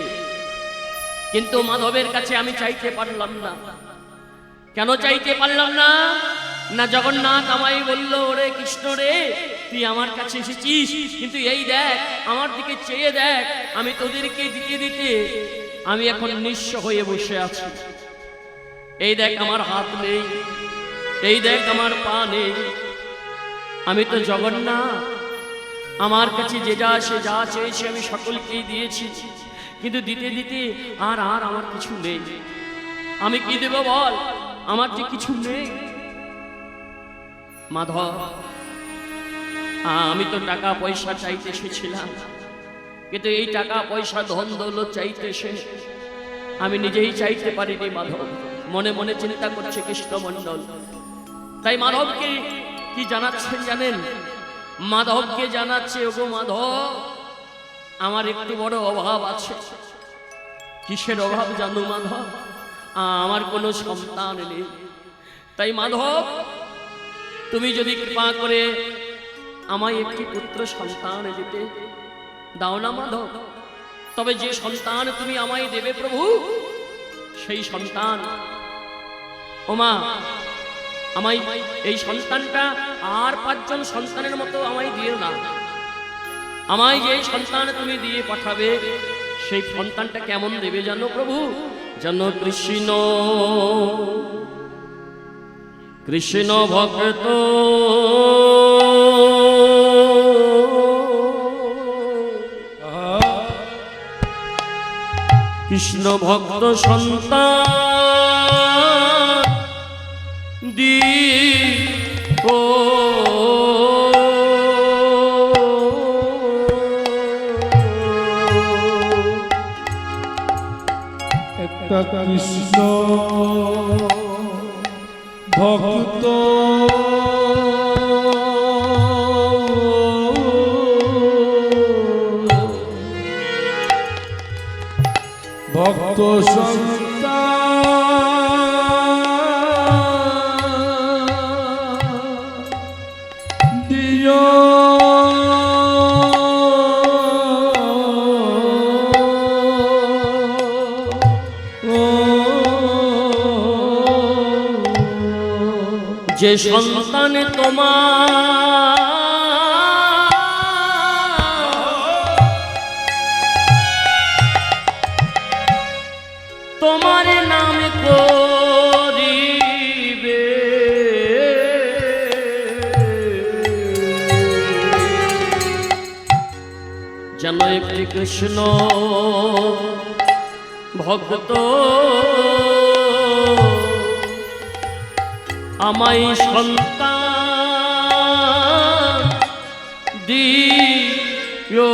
কিন্তু মাধবের কাছে আমি চাইতে পারলাম না। কেন চাইতে পারলাম না? না জগন্নাথ আমায় বলল, ওরে কৃষ্ণ রে, তুই আমার কাছে এসেছিস, কিন্তু এই দেখ আমার দিকে চেয়ে দেখ, আমি তোদেরকে দিতে দিতে আমি এখন নিঃস্ব হয়ে বসে আছি। এই দেখ আমার হাত নেই, এই দেখ আমার পা নেই, আমি তো জগন্নাথ, আমার কাছে যে যা সে যা চেয়েছে আমি সকলকেই দিয়েছি, কিন্তু দিতে দিতে আর আর আমার কিছু নেই। আমি কি দেব বল, আমার যে কিছু নেই। মাধব, আমি তো টাকা পয়সা চাইতে এসেছিলাম, কিন্তু এই টাকা পয়সা ধন দৌলত চাইতে এসে আমি নিজেই চাইতে পারিনি। মাধব মনে মনে চিন্তা করছে কৃষ্ণমণ্ডল। তাই মাধবকে কি জানাচ্ছেন জানেন? মাধবকে জানাচ্ছে, ওগো মাধব, আমার একটু বড় অভাব আছে। কিসের অভাব জানো মাধব? আমার কোনো সন্তান নেই। তাই মাধব, তুমি যদি কৃপা করে আমায় একটি পুত্র সন্তান দিতে দাও না মাধব, তবে যে সন্তান তুমি আমায় দেবে প্রভু, সেই সন্তান, ওমা আমায় এই সন্তানটা আর 5 জন সন্তানের মতো আমায় দিও না। আমায় যে সন্তান তুমি দিয়ে পাঠাবে, সেই সন্তানটা কেমন দেবে জানো প্রভু? জানো, কৃষ্ণ কৃষ্ণ ভক্ত কৃষ্ণ ভক্ত সন্তান দি ও একটা কৃষ্ণ ভক্ত ভক্ত সন্তান দিও যে সন্তান তোমার তোমার নাম করিবে যেন একটি কৃষ্ণ ভক্ত আমায় সন্তান দিও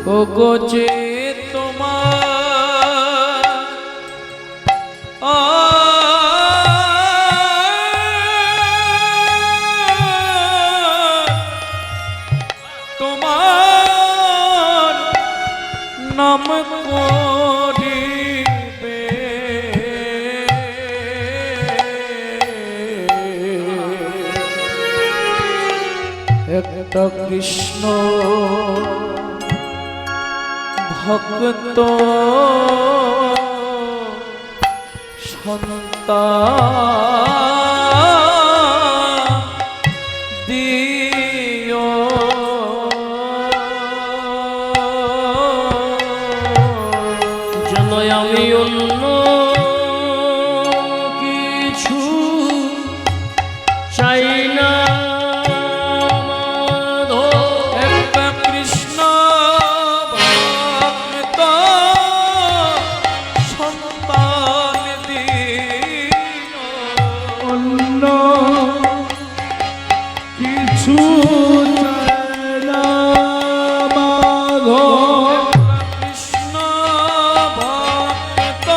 ও গো যে তোমার তোমার নাম করিবে একটা কৃষ্ণ ভক্ত সন্তান দিও যেন আমি অন্য কিছু চাই না একটা কৃষ্ণ ভক্ত সন্তান দিও অন্য কিছু চায় না মাধব কৃষ্ণ ভক্ত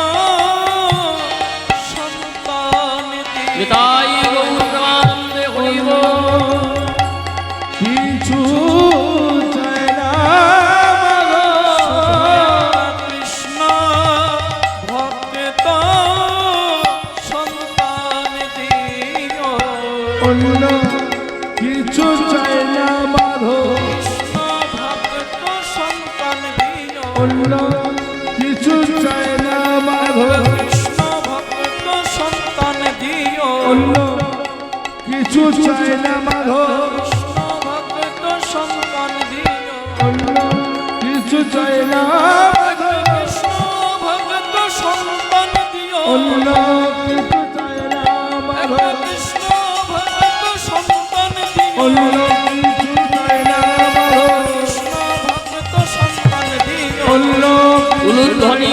সন্তান দিও তাই গৌরানন্দে হইব কিছু চায় না মাধব কৃষ্ণ ভক্ত সন্তান দিও অন্য কিছু চায় না মাধব কৃষ্ণ ভক্ত সন্তান দিও অন্য কিছু চায় না মাধব কৃষ্ণ ভক্ত সন্তান দিও অন্য কিছু চায় না মাধব কৃষ্ণ ভক্ত সন্তান দিও অন্য কিছু চায় না কৃষ্ণ ভক্ত সন্তান দিও অন্য কিছু চায় না মাধব কৃষ্ণ ভক্ত সন্তান দিও অন্য কিছু চায় না মাধব কৃষ্ণ ভক্ত সন্তান দিও অন্য উলুধ্বনি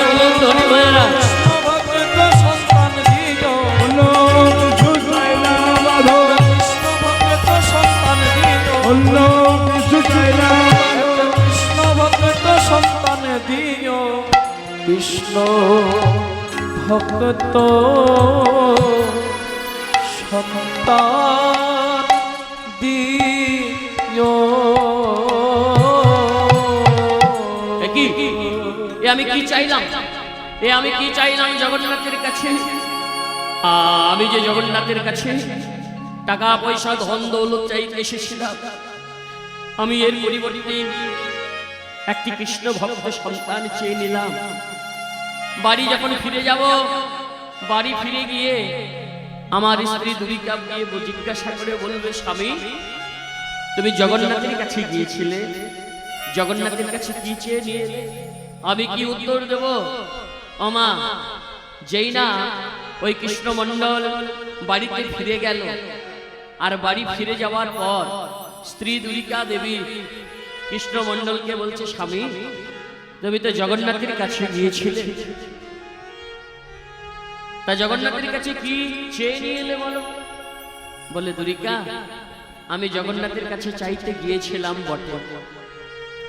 ভয়েরা কৃষ্ণ ভক্ত সন্তান দিও অন্য কিছু চায় না মাধব কৃষ্ণ ভক্ত সন্তান দিও অন্য কিছু চায় না মাধব কৃষ্ণ ভক্ত সন্তান দিও কৃষ্ণ ভক্ত সন্তান দিও এ কি এ আমি কি চাইলাম আমি কি চাইলাম জগন্নাথের কাছে আমি যে জগন্নাথের কাছে টাকা পয়সা ধন দৌলত চাইতে এসেছিলাম আমি এর পরিবর্তে একটি কৃষ্ণ ভক্ত সন্তান চেয়ে নিলাম বাড়ি যখন ফিরে যাব বাড়ি ফিরে গিয়ে আমার স্ত্রী দুরিকা গিয়ে জিজ্ঞাসা করে বলবে স্বামী তুমি জগন্নাথের কাছে গিয়েছিলে জগন্নাথের কাছে কি চেয়ে নিয়ে আমি কি উত্তর দেব ওমা যেই না ওই কৃষ্ণমণ্ডল বাড়িতে ফিরে গেল আর বাড়ি ফিরে যাওয়ার পর স্ত্রী দুরিকা দেবী কৃষ্ণমণ্ডলকে বলছে, স্বামী তুমি তো জগন্নাথের কাছে গিয়েছিলে, তা জগন্নাথের কাছে কি চেয়ে নিয়ে এলে বলো? বলে, দুরিকা আমি জগন্নাথের কাছে চাইতে গিয়েছিলাম বটে,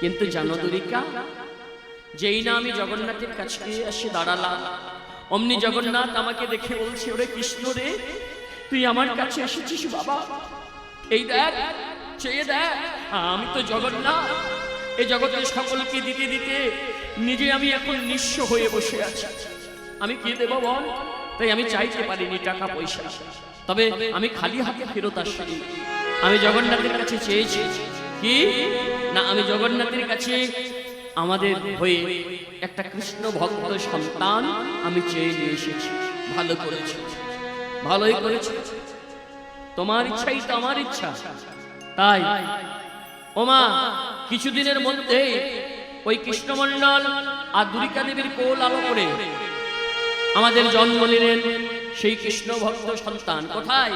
কিন্তু জানো দুরিকা, যেই না আমি জগন্নাথের কাছে এসে দাঁড়ালাম, অমনি জগন্নাথ আমাকে দেখে বলছে, ওরে কৃষ্ণ রে, তুই আমার কাছে এসেছিস বাবা, এই দেখ, চেয়ে দেখ, আমি তো জগন্নাথ, এই জগতের সকলকে দিতে দিতে নিজে আমি এখন নিঃস্ব হয়ে বসে আছি, আমি কি দেব বল? তাই আমি চাইতে পারিনি টাকা পয়সা, তবে আমি খালি হাতে ফেরত আসিনি, আমি জগন্নাথের কাছে চেয়েছি কি না, আমি জগন্নাথের কাছে আমাদের হয়ে একটা কৃষ্ণ ভক্ত সন্তান আমি চেয়ে নিয়ে এসেছি। ভালো করেছি, ভালোই করেছি, তোমার ইচ্ছাই তো আমার ইচ্ছা। তাই ওমা কিছুদিনের মধ্যে ওই কৃষ্ণমণ্ডল আর দুরিকা দেবীর কোল আলো করে আমাদের জন্ম নিলেন সেই কৃষ্ণ ভক্ত সন্তান। কোথায়?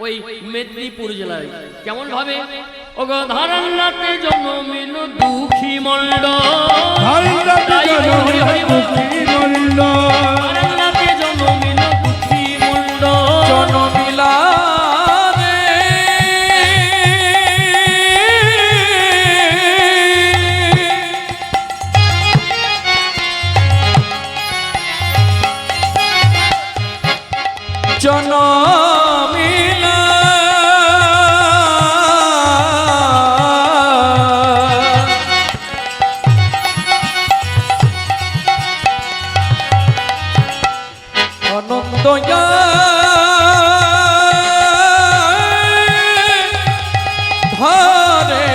ওই মেদিনীপুর জেলায়। কেমন ভাবে? ওগো ধরণাতে জন্মিল দুঃখী মণ্ডল, ধরণাতে জন্মিল দুঃখী মণ্ডল, ধরণাতে জন্মিল দুঃখী মণ্ডল, জনমিলা রে জনমিলা আনন্দয়া ধরে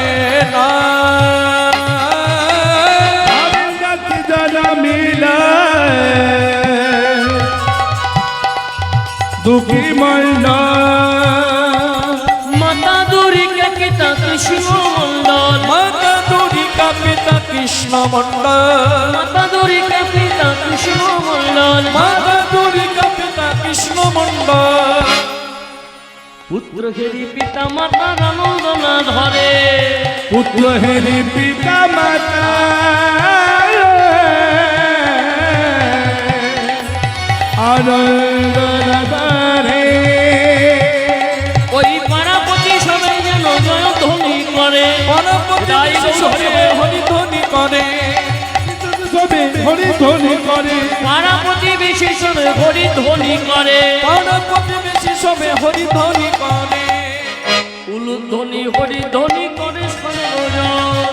না ধরণাতে জন্মিল দুঃখী মণ্ডল, মাতা দুরিকা পিতা কৃষ্ণ মণ্ডল, মাতা দুরিকা পিতা কৃষ্ণ মণ্ডল, মাতা দুরিকা পিতা কৃষ্ণ মণ্ডল, মাতা দুরিকা পিতা কৃষ্ণ মণ্ডল, পুত্র হেরি পিতা মাতা আনন্দ না ধরে, পুত্র হেরি পিতা মাতা আনন্দ ধরে, ওই পাড়াপতি সবাই যেন জয়ধ্বনি করে, গণপতি সবে হরিধ্বনি করে, সবে হরিধ্বনি করে, পাড়াপতি বিশেষণে হরিধ্বনি করে, গণপতি বেশি সবে হরিধ্বনি করে, উলুধ্বনি হরিধ্বনি করে সর্বজন,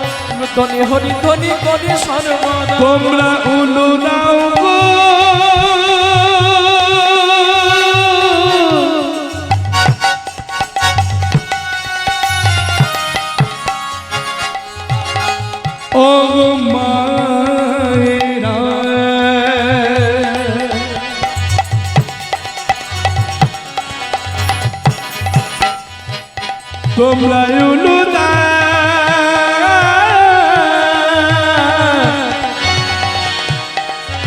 ধ্বনি হরিধ্বনি করে সর্বদা। তোমরা উলু দাও গো, ও মায়েরা, তোমরা উলু দাও,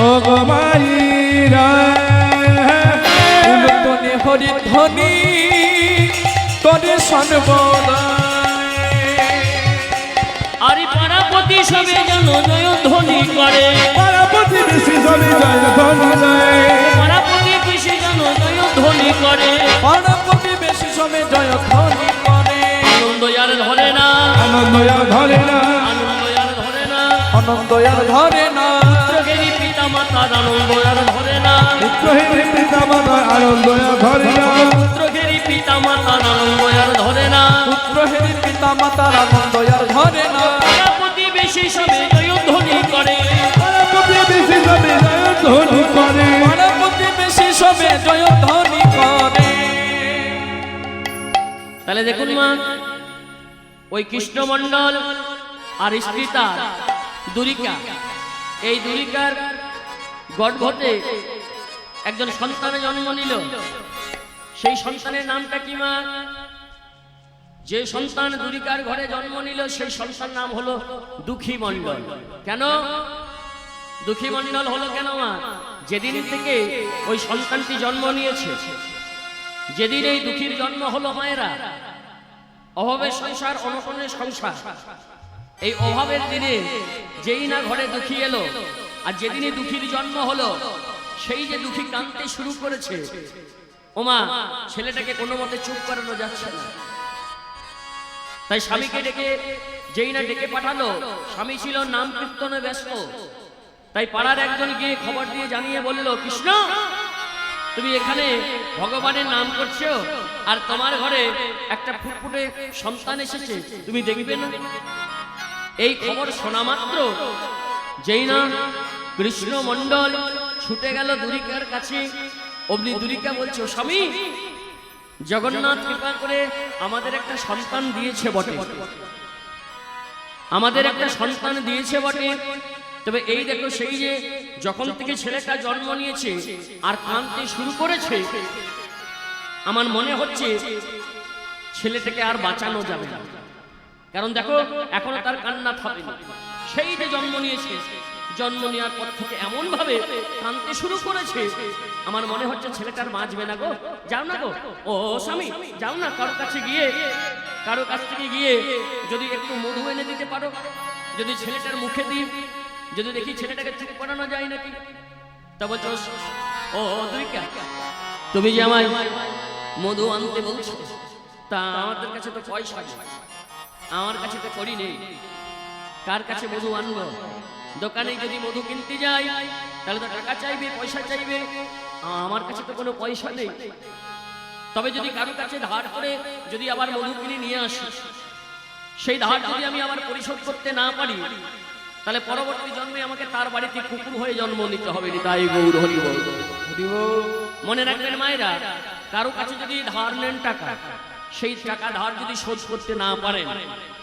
ও গো মায়েরা, ধ্বনি হরিধ্বনি করে সর্বদা। আরে পাড়াপতি সবে যেন জয়ধ্বনি করে, পার্বতী বেশি সবে জয় ধ্বনি দেয়, পাড়াপতি বেশি যেন জয়ধ্বনি করে, গণপতি বেশি সবে জয় ধ্বনি করে, আনন্দ আর ধরে না, আনন্দ আর ধরে না, আনন্দ আর ধরে না, আনন্দ আর ধরে না, পুত্রগিরি পিতা মাতার আনন্দ আর ধরে না, পুত্রহীন পিতা মাতার আনন্দ আর ধরে না, পুত্রগিরি পিতা মাতার আনন্দ আর ধরে না, পুত্রহীন পিতা মাতার আনন্দ আর ধরে না, পাড়াপতি বেশি সবে জয়ধ্বনি করে, পার্বতী বেশি সবে জয় ধ্বনি করে, গণপতি বেশি সবে জয় ধ্বনি করে। তাহলে দেখুন মা, ওই কৃষ্ণমণ্ডল আর স্ত্রী তার দুরিকা, এই দুরিকার গর্ভতে একজন সন্তানের জন্ম নিল। সেই সন্তানের নামটা কি মা? যে সন্তান দুরিকার ঘরে জন্ম নিল সেই সন্তান নাম হলো দুঃখী মণ্ডল। কেন দুঃখী মণ্ডল হলো কেন মা? যেদিন থেকে ওই সন্তানটি জন্ম নিয়েছে, যেদিন এই দুঃখীর জন্ম হলো মায়েরা, অভাবের সংসার, অনটনের সংসার। এই অভাবের দিনে যেই না ঘরে দুঃখী এলো, আর যেদিনই দুঃখীর জন্ম হলো, সেই যে দুঃখী কাঁদতে শুরু করেছে, ওমা ছেলেটাকে কোনো মতে চুপ করানো যাচ্ছে না। তাই স্বামীকে ডেকে, যেই না ডেকে পাঠালো, স্বামী ছিল নাম কীর্তনে ব্যস্ত। তাই পাড়ার একজন গিয়ে খবর দিয়ে জানিয়ে বলল, কৃষ্ণ তুমি এখানে ভগবানের নাম করছো, আর তোমার ঘরে একটা ফুটফুটে সন্তান এসেছে, তুমি দেখবে না? এই খবর শোনা মাত্র যেই না কৃষ্ণ মণ্ডল ছুটে গেল দুরিকার কাছে। অমনি দুরিকা বলছো, স্বামী জগন্নাথ কৃপা করে আমাদের একটা সন্তান দিয়েছে বটে, আমাদের একটা সন্তান দিয়েছে বটে। তবে এই দেখো, সেই যে যখন থেকে ছেলেটা জন্ম নিয়েছে আর কাঁদতে শুরু করেছে, আমার মনে হচ্ছে ছেলেটাকে আর বাঁচানো যাবে না। কারণ দেখো এখনো তার কান্না থামেনি। সেই যে জন্ম নিয়েছে, জন্ম নেওয়ার পর থেকে এমন ভাবে কাঁদতে শুরু করেছে, আমার মনে হচ্ছে ছেলেটার বাঁচবে না গো। যাও না গো, ও স্বামী যাও না, কারো কাছে গিয়ে, কারো কাছ থেকে গিয়ে যদি একটু মধু এনে দিতে পারো, যদি ছেলেটার মুখে দিই, যদি দেখি ছেলেটাকে চুপ করানো যায় নাকি। তা বলছো, ও দুরিকা তুমি যে আমায় মধু আনতে বলছো, তা আমাদের কাছে তো পয়সা নেই, আমার কাছে তো করি নেই, কার কাছে মধু আনবো? দোকানে যদি মধু কিনতে যাই তাহলে তো টাকা চাইবে, পয়সা চাইবে, আমার কাছে তো কোনো পয়সা নেই। তবে যদি কারো কাছে ধার করে যদি আবার মধু কিনে নিয়ে আসি, সেই ধার যদি আমি আবার পরিশোধ করতে না পারি, তাহলে পরবর্তী জন্মে আমাকে তার বাড়িতে কুকুর হয়ে জন্ম নিতে হবে। তাই গৌর হরি বল। মনে রাখবেন মায়েরা, কারো কাছে যদি ধার নেন টাকা, সেই টাকা ধার যদি শোধ করতে না পারেন,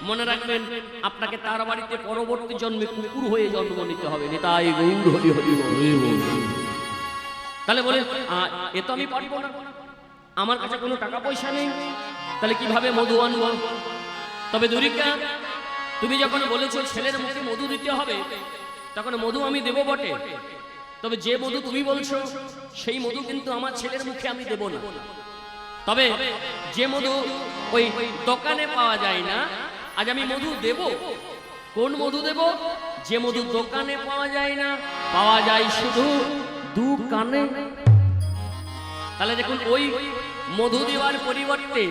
মনে রাখবেন আপনাকে তার বাড়িতে পরবর্তী জন্মে কুকুর হয়ে জন্ম নিতে হবে। তাই গৌর হরি হরি বল। তাহলে বলে, এ তো আমি পারবো না, আমার কাছে কোনো টাকা পয়সা নেই, তাহলে কিভাবে মধু আনবো? তবে দুরিকা তুমি যখন বলেছো ছেলের মুখে মধু দিতে হবে, তখন মধু আমি দেবো বটে, তবে যে মধু তুমি বলছো সেই মধু কিন্তু আমার ছেলের মুখে আমি দেব না। তবে যে মধু ওই দোকানে পাওয়া যায় না, আজ আমি মধু দেব। কোন মধু দেব? যে মধু দোকানে পাওয়া যায় না, পাওয়া যায় শুধু দোকানে। তাহলে দেখুন, ওই মধু দেওয়ার পরিবর্তে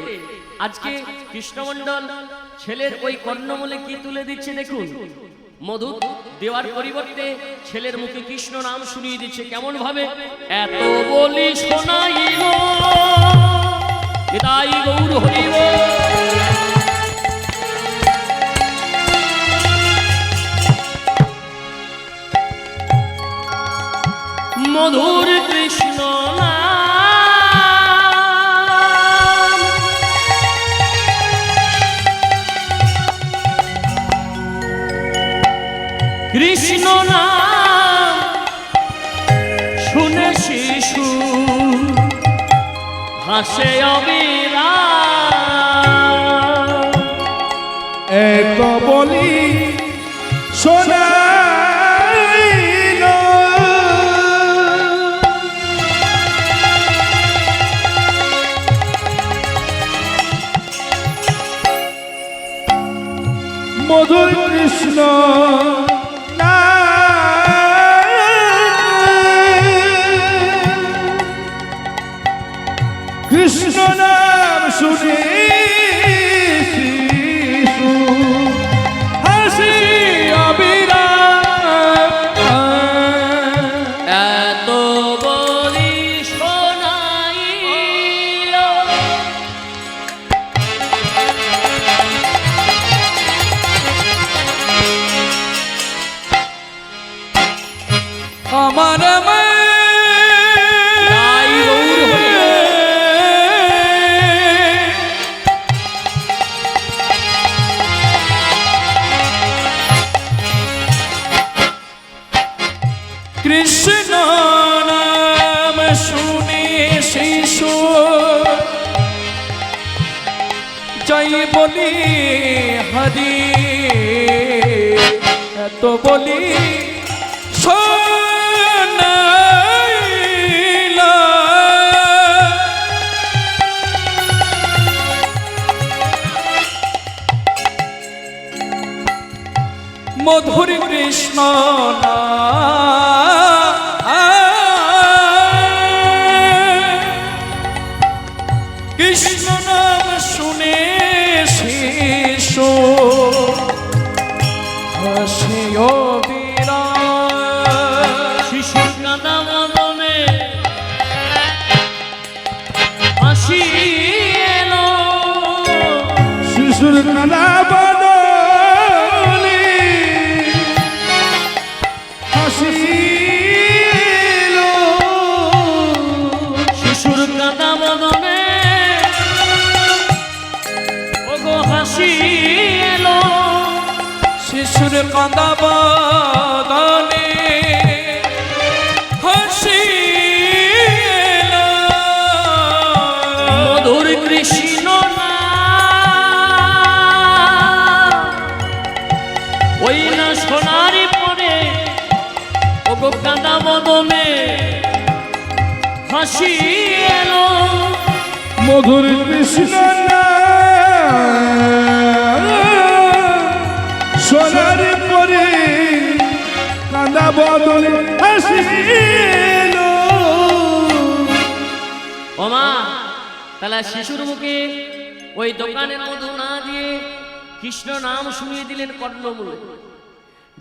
আজকে কৃষ্ণমণ্ডল ছেলের ওই কর্ণমূলে কি তুলে দিচ্ছে দেখুন। মধু দেওয়ার পরিবর্তে ছেলের মুখে কৃষ্ণ নাম শুনিয়ে দিচ্ছে। কেমন ভাবে? এত বলি শোনাইল নিতাই গৌর হরি বল। মধুর কৃষ্ণ নাম, কৃষ্ণ নাম শুনে শিশু হাসে অবিরাম। এত বলি শোনাইল মধুর কৃষ্ণ কৃষ্ণ নাম শুনে শিশু হাসি অবিরাম। এত বলি শোনাইল আমার তাই গৌর হরি বল। কৃষ্ণ নাম শুনে শিশু জয় বলি হরি, এত বলি শোনাইল কাঁদা বাদানে হাসি এলো। মধুর কৃষ্ণ ওই না সোনার পরে ও গো কাঁদা বদনে হাসি এলো। মধুর কৃষ্ণ সোনার পরে কাঁদা বদলে হাসিল। ওমা তাহলে শিশুর মুখে ওই দোকানের মধু না দিয়ে কৃষ্ণ নাম শুনিয়ে দিলেন কর্ণমূলে।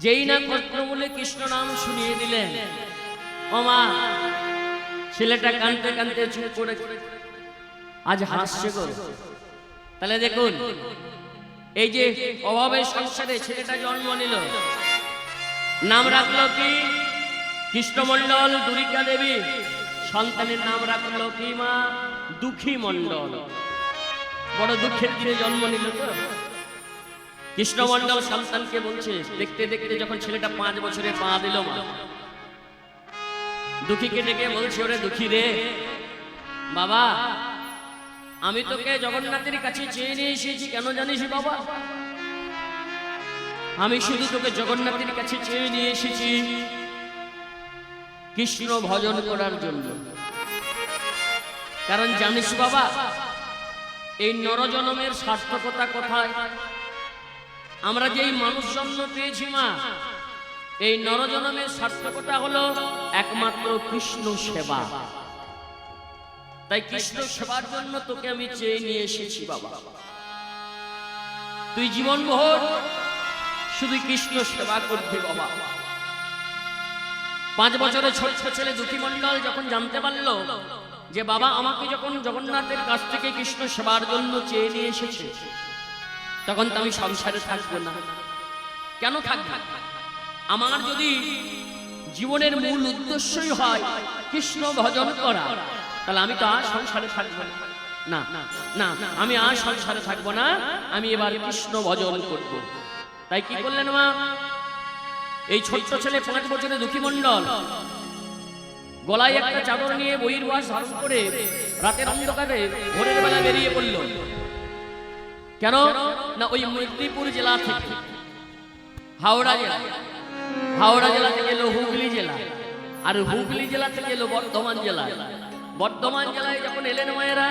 যেই না কর্ণমূলে কৃষ্ণ নাম শুনিয়ে দিলেন, ওমা ছেলেটা কাঁদতে কাঁদতে চুপ করে আজ হাসছে গো। তাহলে দেখুন, এই যে অভাবের সংসারে ছেলেটা জন্ম নিল, নাম রাখলো কি কৃষ্ণমণ্ডল দুর্গা দেবী, সন্তানের নাম রাখলো কি মা দুঃখী মণ্ডল। বড় দুঃখের দিনে জন্ম নিল তো। কৃষ্ণমণ্ডল সন্তানকে বলছে, দেখতে দেখতে যখন ছেলেটা 5 বছরে পা দিল, মা দুঃখীকে ডেকে বলছে, ওরে দুঃখী রে বাবা, আমি তোকে জগন্নাথের কাছে চেয়ে নিয়ে এসেছি, কেন জানিস বাবা? আমি শুধু তোকে জগন্নাথের কাছে চেয়ে নিয়ে এসেছি কৃষ্ণ ভজন করার জন্য। কারণ জানিস বাবা, এই নরজন্মের সার্থকতা কোথায়? আমরা যেই মানুষ জন্ম পেয়েছি মা, এই নরজন্মের সার্থকতা হলো একমাত্র কৃষ্ণ সেবা। তাই কৃষ্ণ সেবার জন্য তোকে আমি চেয়ে নিয়ে এসেছি বাবা। তুই জীবনভর শুধু কৃষ্ণ সেবা করবি বাবা। 5 বছরের ছোট ছেলে দুঃখী মণ্ডল যখন জানতে পারলো যে বাবা আমাকে যখন জগন্নাথের কাছ থেকে কৃষ্ণ সেবার জন্য চেয়ে নিয়ে এসেছে, তখন তো আমি সংসারে থাকবো না। কেন থাকবো? আমার যদি জীবনের মূল উদ্দেশ্যই হয় কৃষ্ণ ভজন করা, তাহলে আমি তো আর সংসারে থাকবো না। না না, আমি আর সংসারে থাকবো না, আমি এবার কৃষ্ণ ভজন করব। তাই কি করলেন মা? এই ছোট্ট ছেলে 5 বছরের দুঃখী মণ্ডল গলায় একটা চাদর নিয়ে বইয়ের ওয়াজ ধারণ করে রাতের অন্ধকারে ভোরের বেলা বেরিয়ে পড়ল। কেন না, ওই মেদিনীপুর জেলা থেকে হাওড়া জেলা থেকে এলো হুগলি জেলা, আর হুগলি জেলা থেকে এলো বর্ধমান জেলা। বর্ধমান জেলায় যখন এলেন মায়েরা,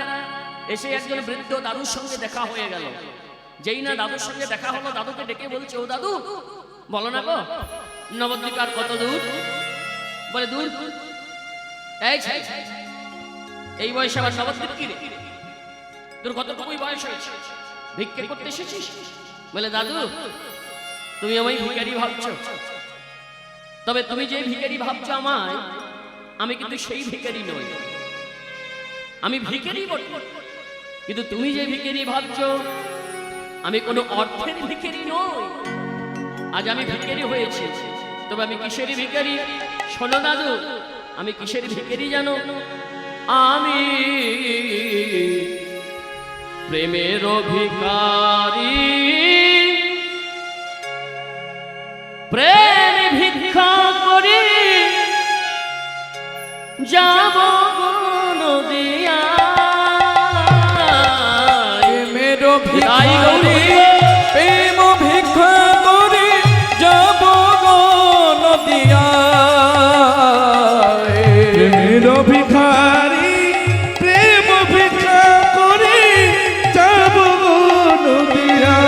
এসে একজন বৃদ্ধ দাদুর সঙ্গে দেখা হয়ে গেল। যেই না দাদুর সঙ্গে দেখা হলো, দাদুকে ডেকে বলছে, ও দাদু বলো না গো নবদ্বীপ আর কত দূর? বলে দূর। এই বয়সে আবার নবদ্বীপ কি রে? তোর কতটুকুই বয়স হয়েছে, ভিক্ষে করতে এসেছিস? বলে দাদু তুমি আমায় ভিখারি ভাবছো, তবে তুমি যে ভিখারি ভাবছো আমায়, আমি কিন্তু সেই ভিখারি নই। আমি ভিখারি বটে, কিন্তু তুমি যে ভিখারি ভাবছো আমি কোনো অর্থের ভিখারি নই। আজ আমি ভিখারি হয়েছি, তবে আমি কিসের ভিখারি? শোনো দাদু, আমি কিসের ভিখারি জানো? আমি প্রেমের ভিখারি। প্রেম ভিক্ষা করি যাব নদিয়া। প্রেমের ভিখারি, প্রেম ভিক্ষা করি যাব নদিয়া। প্রেমের ভিখারি, প্রেম ভিক্ষা করে যাব নদিয়া।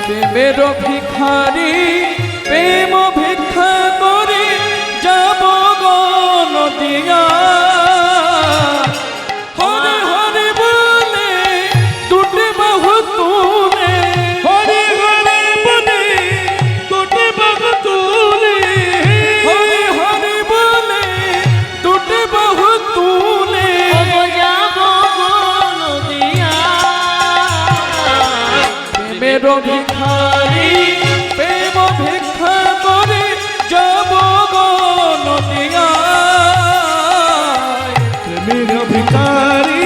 প্রেমের ভিখারি, প্রেম ভিক্ষা করি যাব নদিয়া। হরে হরে বলে দুটি বাহু তুলে, হরে হরে বলে দুটি বাহু তুলে, হরে হরে বলে দুটি বাহু তুলে যাব নদিয়া। প্রেমের ভিখারি, প্রেম ভিক্ষা করে যাব নদিয়া। প্রেমের ভিখারি,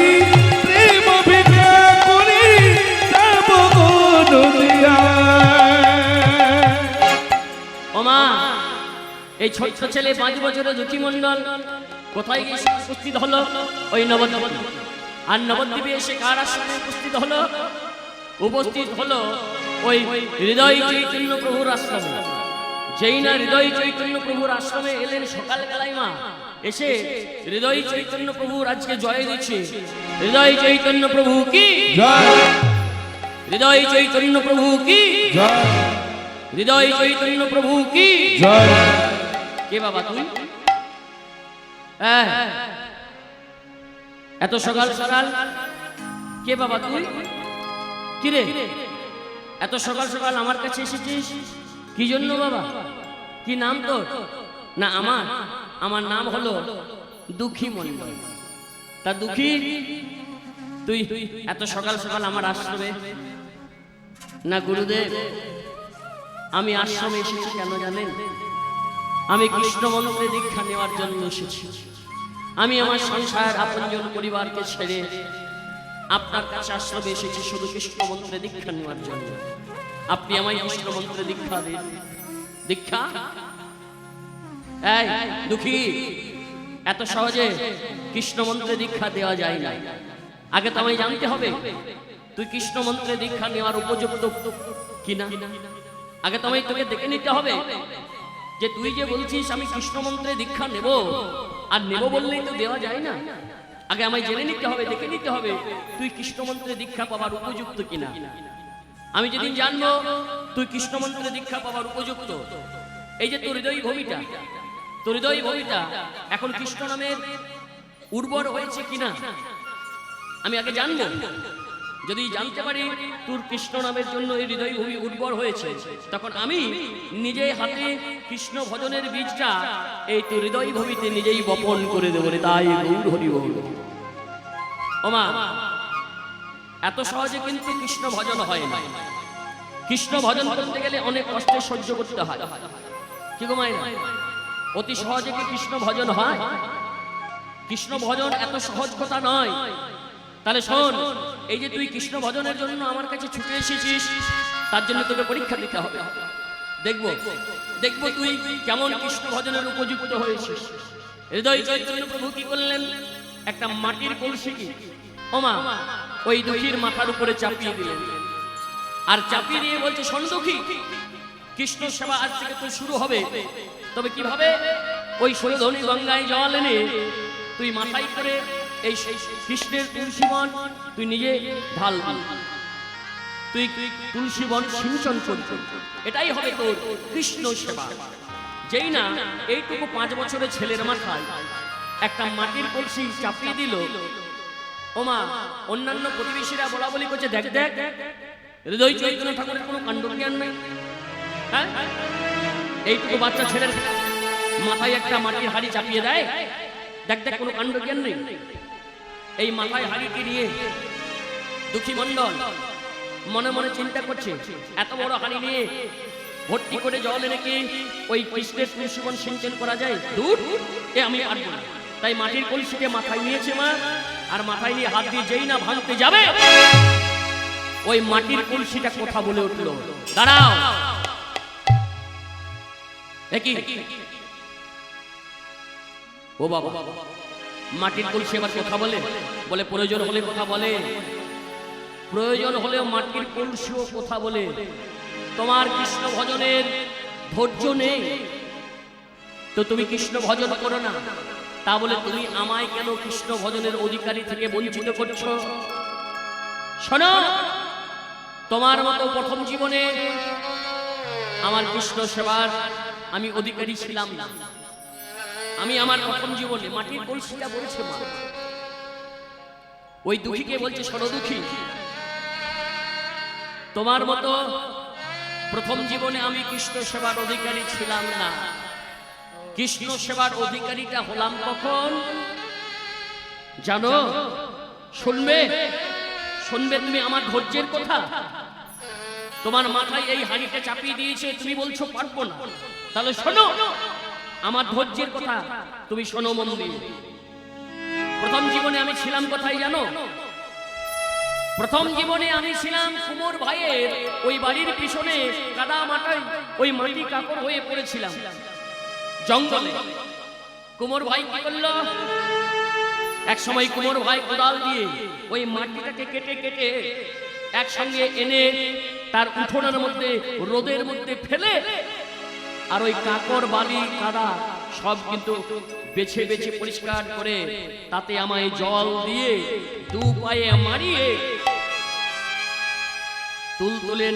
প্রেম ভিক্ষা করে যাব নদিয়া। এই ছোট্ট ছেলে 5 বছরের দুঃখী মণ্ডল কোথায় গিয়ে উপস্থিত হলো? ওই নবদ্বীপ। আর নবদ্বীপে এসে কার আশ্রমে উপস্থিত হলো? উপস্থিত হলো ওই হৃদয় চৈতন্য প্রভুর আশ্রমে। যেই না হৃদয় চৈতন্য প্রভুর আশ্রমে এলেন সকালবেলায় মা, এসে হৃদয় চৈতন্য প্রভুর আজকে জয় দিচ্ছে। হৃদয় চৈতন্য প্রভু কি জয়, হৃদয় চৈতন্য প্রভু কি জয়, হৃদয় চৈতন্য প্রভু কি জয়। কে বাবা তুই? হ্যাঁ, এত সকাল সকাল কে বাবা তুই? কি রে, এত সকাল সকাল আমার কাছে এসেছিস কি জন্য বাবা? কি নাম তোর? না আমার নাম হলো দুঃখী মণ্ডল। তা দুঃখী তুই এত সকাল সকাল আমার আশ্রমে? না গুরুদেব, আমি আশ্রমে এসেছি কেন জানেন? আমি কৃষ্ণ মন্ত্রে দীক্ষা নেওয়ার জন্য এসেছি। আমি আমার সংসার আপনজন পরিবারকে ছেড়ে আপনার কাছে আশ্রমে এসেছি শুধু কৃষ্ণ মন্ত্রে দীক্ষা নেওয়ার জন্য। আপনি আমায় কৃষ্ণ মন্ত্রে দীক্ষা দিন। দীক্ষা? এই দুঃখী, এত সহজে কৃষ্ণ মন্ত্রে দীক্ষা দেওয়া যায় না। আগে তো আমায় জানতে হবে তুই কৃষ্ণ মন্ত্রে দীক্ষা নেওয়ার উপযুক্ত কিনা। আগে তো আমায় তোকে দেখে নিতে হবে যে তুই যে বলছিস আমি কৃষ্ণ মন্ত্রে দীক্ষা নেব, আর নেব বললেই তো দেওয়া যায় না। আগে আমায় জেনে নিতে হবে, দেখে নিতে হবে তুই কৃষ্ণ মন্ত্রে দীক্ষা পাওয়ার উপযুক্ত কিনা। আমি যেদিন জানবো তুই কৃষ্ণ মন্ত্রে দীক্ষা পাওয়ার উপযুক্ত, এই যে তোর হৃদয় ভূমিটা, তোর হৃদয় ভূমিটা এখন কৃষ্ণ নামের উর্বর হয়েছে কিনা আমি আগে জানবো। যদি জানতে পারি তোর কৃষ্ণ নামের জন্য এই হৃদয় ভূমি উর্বর হয়েছে, তখন আমি নিজে হাতে কৃষ্ণ ভজনের বীজটা এই তোর হৃদয় ভূমিতে নিজেই বপন করে দেবো রে। তাই গৌর হরি বল। ওমা, এত সহজে কিন্তু কৃষ্ণ ভজন হয় না। কৃষ্ণ ভজন করতে গেলে অনেক কষ্ট সহ্য করতে হয়। কি গো মায়েরা, অতি সহজে কি কৃষ্ণ ভজন হয়? কৃষ্ণ ভজন এত সহজ কথা নয়। তাহলে শোন, এই যে তুই কৃষ্ণ ভজনের জন্য আমার কাছে ছুটে এসেছিস, তার জন্য তোকে পরীক্ষা দিতে হবে। দেখবো দেখবো তুই কেমন কৃষ্ণ ভজনের উপযুক্ত হয়েছিস। হৃদয় চৈতন্য প্রভু কি করলেন? একটা মাটির কলসি কি ওমা ওই দুঃখীর মাথার উপরে চাপিয়ে দিলেন। আর চাপিয়ে দিয়ে বলছে, শোন দুঃখী, কৃষ্ণ সেবা আজ থেকে তো শুরু হবে। তবে কিভাবে? ওই সুরধনী গঙ্গায় জল এনে তুই মাথায় করে এই কৃষ্ণের তুলসী বন তুই নিজে ঢালবি। তুই তুলসী বন সিঞ্চন করবি। এটাই হবে তোর কৃষ্ণ সেবা। যেই না এইটুকু 5 বছরের ছেলের মাথায় একটা মাটির কলসি চাপিয়ে দিল, ওমা অন্যান্য প্রতিবেশীরা বলা বলি করছে, দেখ দেখ হৃদয় চৈতন্য ঠাকুরের কোনো কাণ্ড জ্ঞান নেই। হ্যাঁ, এইটুকু বাচ্চা ছেলের মাথায় একটা মাটির হাড়ি চাপিয়ে দেয়, দেখ দেখ কোনো কাণ্ড জ্ঞান নেই। এই মাথায় হাড়িকে নিয়ে দুঃখী মণ্ডল মনে মনে চিন্তা করছে, এত বড় হাড়ি নিয়ে ভর্তি করে জল এনে কি ওই কৃষ্ণের তুলসীবন সিঞ্চন করা যায়? দূর, এ আমি পারবো না। তাই মাটির কলসিকে মাথায় নিয়েছে মা, আর মাথায় নিয়ে হাত দিয়ে যেই না ভাঙতে যাবে, ওই মাটির কলসিটা কথা বলে উঠলো, দাঁড়াও। একই ও বাবা, মাটির কলসি এবার কথা বলে? বলে প্রয়োজন হলে কথা বলে, প্রয়োজন হলেও মাটির কলসিও কথা বলে। তোমার কৃষ্ণ ভজনের ধৈর্য নেই তো তুমি কৃষ্ণ ভজন করো না, তা বলে তুমি আমায় কেন কৃষ্ণ ভজনের অধিকারী থেকে বঞ্চিত করছো? শোনো, তোমার মতো প্রথম জীবনে আমার কৃষ্ণ সেবার আমি অধিকারী ছিলাম না। আমি আমার প্রথম জীবনে মাটির কলসিটা বলছে মা, ওই দুঃখীকে বলছে, শোনো দুঃখী, তোমার মতো প্রথম জীবনে আমি কৃষ্ণ সেবার অধিকারী ছিলাম না। কৃষ্ণ সেবার অধিকারীটা হলাম কখন জানো? শুনবে শুনবে তুমি আমার ধৈর্যের কথা। তোমার মাথায় এই হাড়িটা চাপিয়ে দিয়েছে, তুমি বলছো পারবো না। তাহলে শোনো আমার ধৈর্যের কথা, তুমি শোনো মন দিয়ে। প্রথম জীবনে আমি ছিলাম কোথায় জানো? প্রথম জীবনে আমি ছিলাম কুমোর ভাইয়ের ওই বাড়ির পিছনে কাদা মাটায় ওই মাটি কাকর হয়ে পড়েছিলাম। জঙ্গলে কুমোর ভাই কি করলো, এক সময় কুমোর ভাই কোদাল দিয়ে ওই মাটিটাকে কেটে কেটে একসঙ্গে এনে তার উঠোনের মধ্যে রোদের মধ্যে ফেলে আর ওই কাকড় বালি কাদা সব কিন্তু বেছে বেছে পরিষ্কার করে তাতে আমায় জল দিয়ে দু পায়ে মারিয়ে তুলতুলে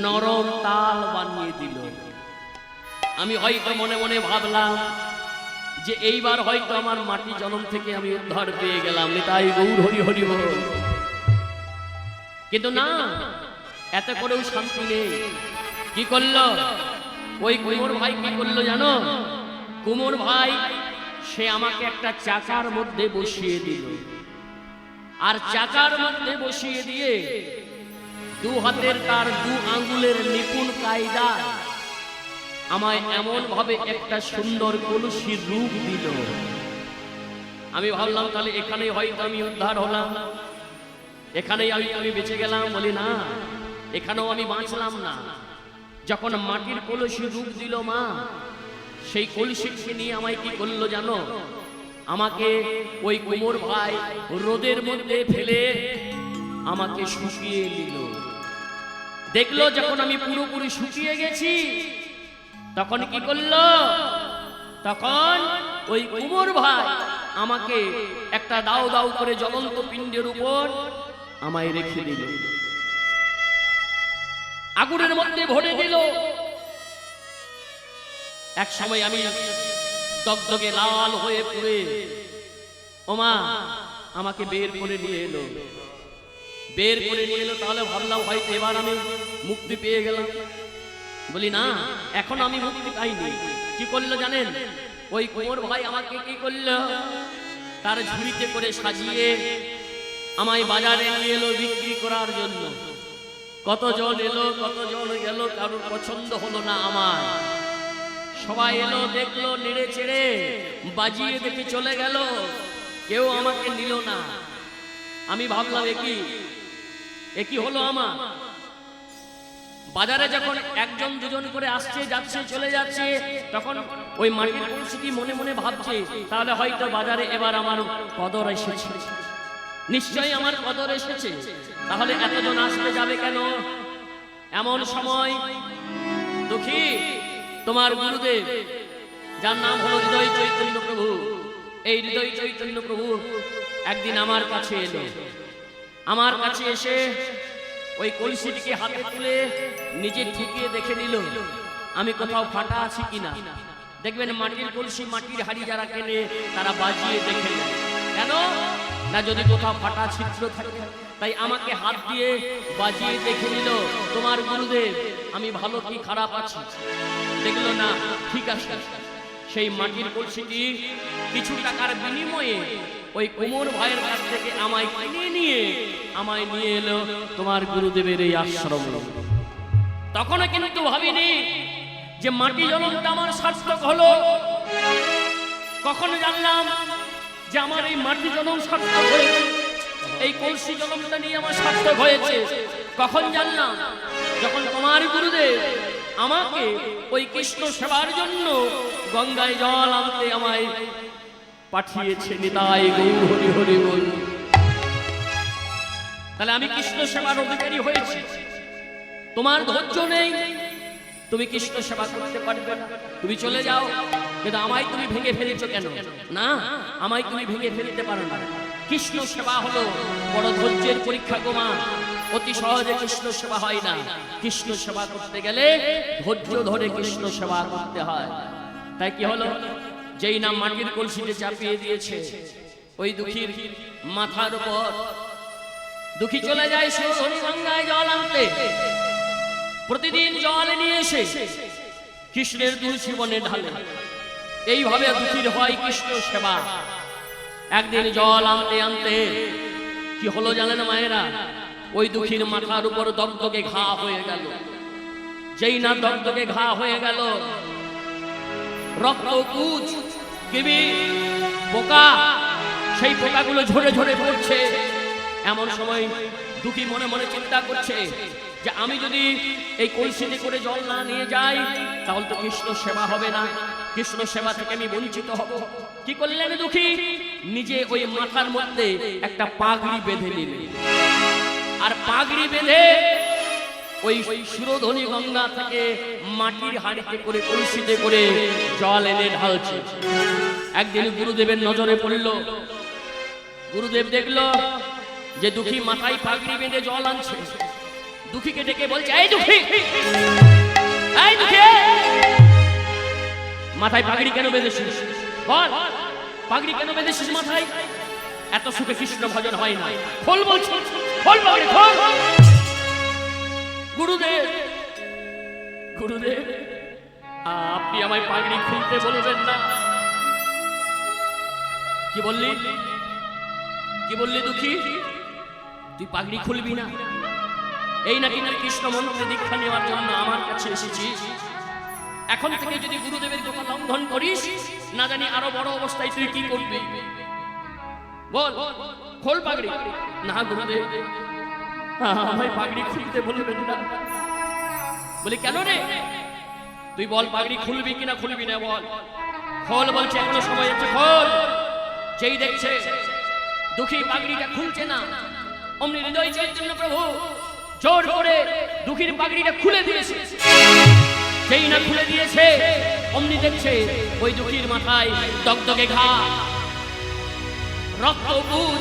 নরম তাল বানিয়ে দিল। আমি হয়তো মনে মনে ভাবলাম যে এইবার হয়তো আমার মাটি জনম থেকে আমি উদ্ধার পেয়ে গেলাম, তাই গৌর হরি হরি বল। কিন্তু না, এত করেও শান্তি নেই। কি করলো ওই কুমোর ভাই, কি করলো জানো? কুমোর ভাই সে আমাকে একটা চাকার মধ্যে বসিয়ে দিল, আর চাকার মধ্যে বসিয়ে দিয়ে দু হাতের তার দু আঙ্গুলের নিপুণ কায়দা আমায় এমন ভাবে একটা সুন্দর কলসির রূপ দিল। আমি ভাবলাম তাহলে এখানেই হয়তো আমি উদ্ধার হলাম, এখানেই আমি বেঁচে গেলাম। বলি না, এখানেও আমি বাঁচলাম না। যখন মাটির কলসির রূপ দিল মা, সেই কলসিকে নিয়ে আমায় কি করলো জানো? আমাকে ওই কুমোর ভাই রোদের মধ্যে ফেলে আমাকে শুকিয়ে নিল। দেখলো যখন আমি পুরোপুরি শুকিয়ে গেছি, তখন কি করলো? তখন ওই কুমোর ভাই আমাকে একটা দাও দাও করে জ্বলন্ত পিণ্ডের উপর আমায় রেখে দিল, আগুনের মধ্যে ভরে দিল। এক সময় আমি দগদগে লাল হয়ে পুড়ে ওমা আমাকে বের করে নিয়ে এলো, বের করে নিয়ে এলো। তাহলে ভাবলাম হয়তো এবার আমি মুক্তি পেয়ে গেলাম। বলি না, এখন আমি মুক্তি পাইনি। কি করলো জানেন? ওই কুমোর ভাই আমাকে কি করলো? তার ঝুড়িতে করে সাজিয়ে আমায় বাজারে নিয়ে এলো বিক্রি করার জন্য। কতজন এলো, কতজন গেল, কারোর পছন্দ হলো না আমার। সবাই এলো, দেখলো, নেড়ে চেড়ে বাজিয়ে দেখে চলে গেল, কেউ আমাকে নিল না। আমি ভাবলাম একই হলো আমার। বাজারে যখন একজন দুজন করে আসছে যাচ্ছে চলে যাচ্ছে, তখন ওই মাটির কলসিটি মনে মনে ভাবছে তাহলে হয়তো বাজারে এবার আমার কদর এসেছে, নিশ্চয়ই আমার কদর এসেছে, তাহলে এতজন আসলে যাবে কেন? এমন সময় দুঃখী তোমার গুরুদেব, যার নাম হলো হৃদয় চৈতন্য প্রভু, এই হৃদয় চৈতন্য প্রভু একদিন আমার কাছে এলো। আমার কাছে এসে ওই কলসিটিকে হাতে তুলে নিজে ঠুকিয়ে দেখে নিল আমি কোথাও ফাটা আছি কিনা। দেখবেন মাটির কলসি, মাটির হাড়ি যারা কেনে তারা বাজিয়ে দেখে নেয়। কেন না, যদি কোথাও ফাটা ছিদ্র থাকে। তাই আমাকে হাত দিয়ে বাজিয়ে দেখে নিল তোমার গুরুদেব আমি ভালো কি খারাপ আছি। দেখলো না, ঠিক আছে। সেই মাটির কলসিটি কিছু টাকার বিনিময়ে ওই কুমোর ভাইয়ের কাছ থেকে আমায় কিনে নিয়ে আমায় নিয়ে এলো তোমার গুরুদেবের এই আশ্রম। তখনও কিন্তু ভাবিনি যে মাটি জনমটা আমার সার্থক হলো। কখন জানলাম যে আমার এই মাটি জনম সার্থক হয়েছে, এই কলসি জনমটা নিয়ে আমার সার্থক হয়েছে। কখন জানলাম? যখন তোমার গুরুদেব আমাকে ওই কৃষ্ণ সেবার জন্য গঙ্গায় জল আনতে আমায় পাঠিয়েছে। নিতাই গৌর হরি হরি বল। তাহলে আমি কৃষ্ণ সেবার অধিকারী হয়েছি। তোমার ধৈর্য নেই, তুমি কৃষ্ণ সেবা করতে পারবে না, তুমি চলে যাও। কিন্তু আমায় তুমি ভেঙে ফেলেছো কেন? না, আমায় তুমি ভেঙে ফেলতে পারো না। কৃষ্ণ সেবা হলো বড় ধৈর্যের পরীক্ষা গো মা। অতি সহজে কৃষ্ণ সেবা হয় না। কৃষ্ণ সেবা করতে গেলে ধৈর্য ধরে কৃষ্ণ সেবা করতে হয়। তাই কি হলো? যেই নাম মাটির কলসিতে চাপিয়ে দিয়েছে ওই দুঃখীর মাথার উপর, দুঃখী চলে যায় সরাসরি গঙ্গায় জল আনতে। প্রতিদিন জল নিয়ে এসে কৃষ্ণের তুলসী বনে ঢালে। এইভাবে দুঃখীর হয় কৃষ্ণ সেবা। একদিন জল আনতে আনতে কি হলো জানেন মায়েরা? ওই দুঃখীর মাথার উপর দগদগে ঘা হয়ে গেল। যেই না দগদগে ঘা হয়ে গেল, রক্তকুচ, কিবি, পোকা, সেই পোকাগুলো ঝরে ঝরে পড়ছে। এমন সময় দুঃখী মনে মনে চিন্তা করছে যে যে আমি যদি এই কলসিতে করে জল না নিয়ে যাই তাহলে তো কৃষ্ণ সেবা হবে না, কৃষ্ণ সেবা থেকে আমি বঞ্চিত হব। কি করলেন দুঃখী? নিজে ওই মাথার মধ্যে একটা পাগড়ি বেঁধে নিলেন, আর পাগড়ি বেঁধে ওই সুরধনী গঙ্গা থেকে মাটির হাঁড়িতে করে কলসিতে করে জল এনে ঢালছে। একদিন গুরুদেবের নজরে পড়ল। গুরুদেব দেখলো যে দুঃখী মাথায় পাগড়ি বেঁধে জল আনছে। দুঃখীকে ডেকে বলছে, এই দুঃখী, এই দুঃখী, মাথায় পাগড়ি কেন বেঁধেছিস? বল, পাগড়ি কেন বেঁধেছিস মাথায়? এত সুখে কৃষ্ণ ভজন হয় না, খোল বলছি, খোল পাগড়ি, খোল। গুরুদেব, গুরুদেব, আপনি আমায় পাগড়ি খুলতে বলবেন না। কি বললি? কি বললি দুঃখী? তুই পাগড়ি খুলবি না? এই নাকি না কৃষ্ণ মন্ত্রে দীক্ষা নেওয়ার জন্য আমার কাছে এসেছিস? এখন থেকে যদি গুরুদেবের কথা লঙ্ঘন করিস, না জানি আরো বড় অবস্থায় তুই কি করবি। বল, খোল পাগড়ি। না গুরুদেব, আমায় পাগড়ি খুলতে বলবেন না। বলি কেন রে? তুই বল, পাগড়ি খুলবি কিনা খুলবি না বল। খোল বলছে, এখনো সময় আছে, খোল। যেই দেখছে দুঃখী পাগড়িটা খুলছে না, অমনি হৃদয় চৈতন্য প্রভু জোর করে দুঃখীর পাগড়িটা খুলে দিয়েছে। যেই না খুলে দিয়েছে, অমনি দেখছে ওই দুঃখীর মাথায় দগদগে ঘা, রক্ত বুদ,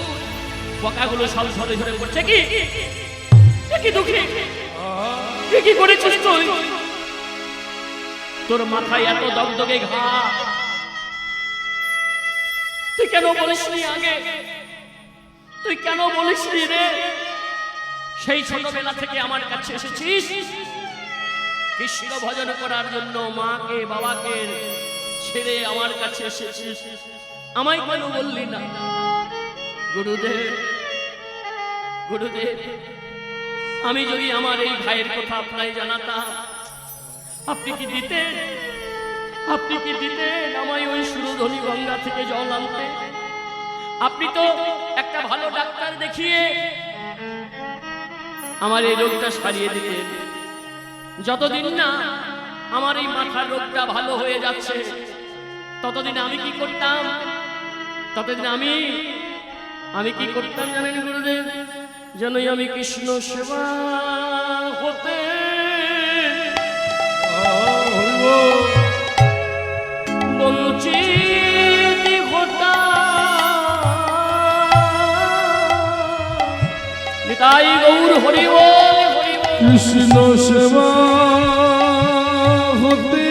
পোকাগুলো সব ঝরে ঝরে পড়ছে। কি কি দুঃখী, কি করেছিস তুই? তোর মাথায় এত দগদগে ঘা, তুই কেন বলিসনি আগে? তুই কেন বলিসনি রে? সেই ছোটবেলা থেকে আমার কাছে এসেছিস কৃষ্ণ ভজন করার জন্য, মাকে বাবাকে ছেড়ে আমার কাছে এসেছিস, আমায় কেন বললি না? গুরুদেব, গুরুদেব, আমি যদি আমার এই ভাইয়ের কথা আপনায় জানাতাম, আপনি কি দিতেন? আপনি কি দিতেন আমায় ওই সুরধনী গঙ্গা থেকে জল আনতে? আপনি তো একটা ভালো ডাক্তার দেখিয়ে আমার এই রোগটা সারিয়ে দিতেন। যতদিন না আমার এই মাথার রোগটা ভালো হয়ে যাচ্ছে, ততদিন আমি কি করতাম? ততদিন আমি কি করতাম জানেন গুরুদেব? যেনই আমি কৃষ্ণ সেবা হতে বঞ্চিত হতাম। নিতাই গৌর হরি বল, হরি বল। কৃষ্ণ সেবা হতে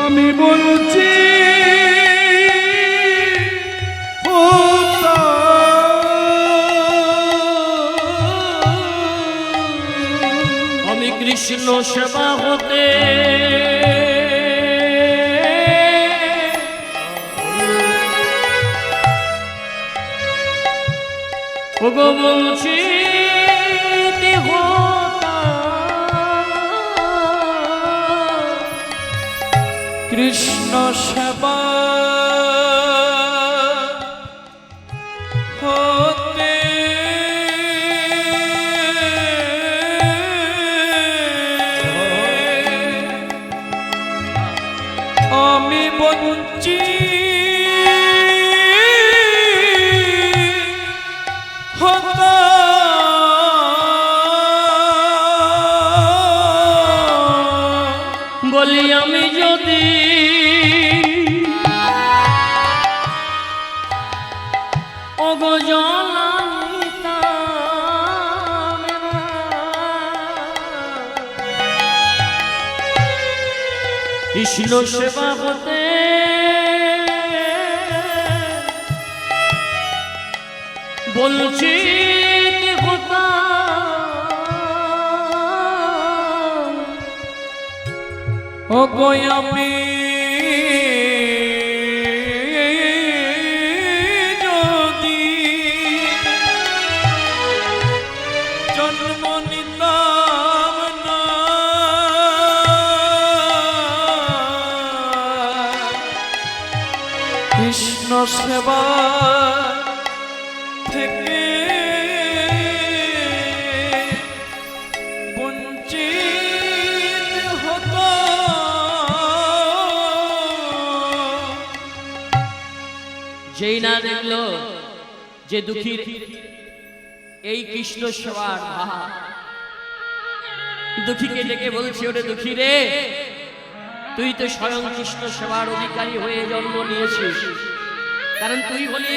আমি বলছি আমি কৃষ্ণ সেবা হতে ওগো বলছি কৃষ্ণ সেবা হতে আমি বঞ্চিত হতাম। বলি আমি যদি ওগো জল আনিতাম, কৃষ্ণ সেবা হতে বঞ্চিত হতাম। ওগো আমি যদি জন্ম নিতাম না, সেবা থেকে বঞ্চিত হতো যেই না দেখলো যে দুঃখীর এই কৃষ্ণ সেবার ভাব, দুঃখীকে ডেকে বলছে, ওরে দুঃখী রে, তুই তো স্বয়ং কৃষ্ণ সেবার অধিকারী হয়ে জন্ম নিয়েছিস, কারণ তুই হলি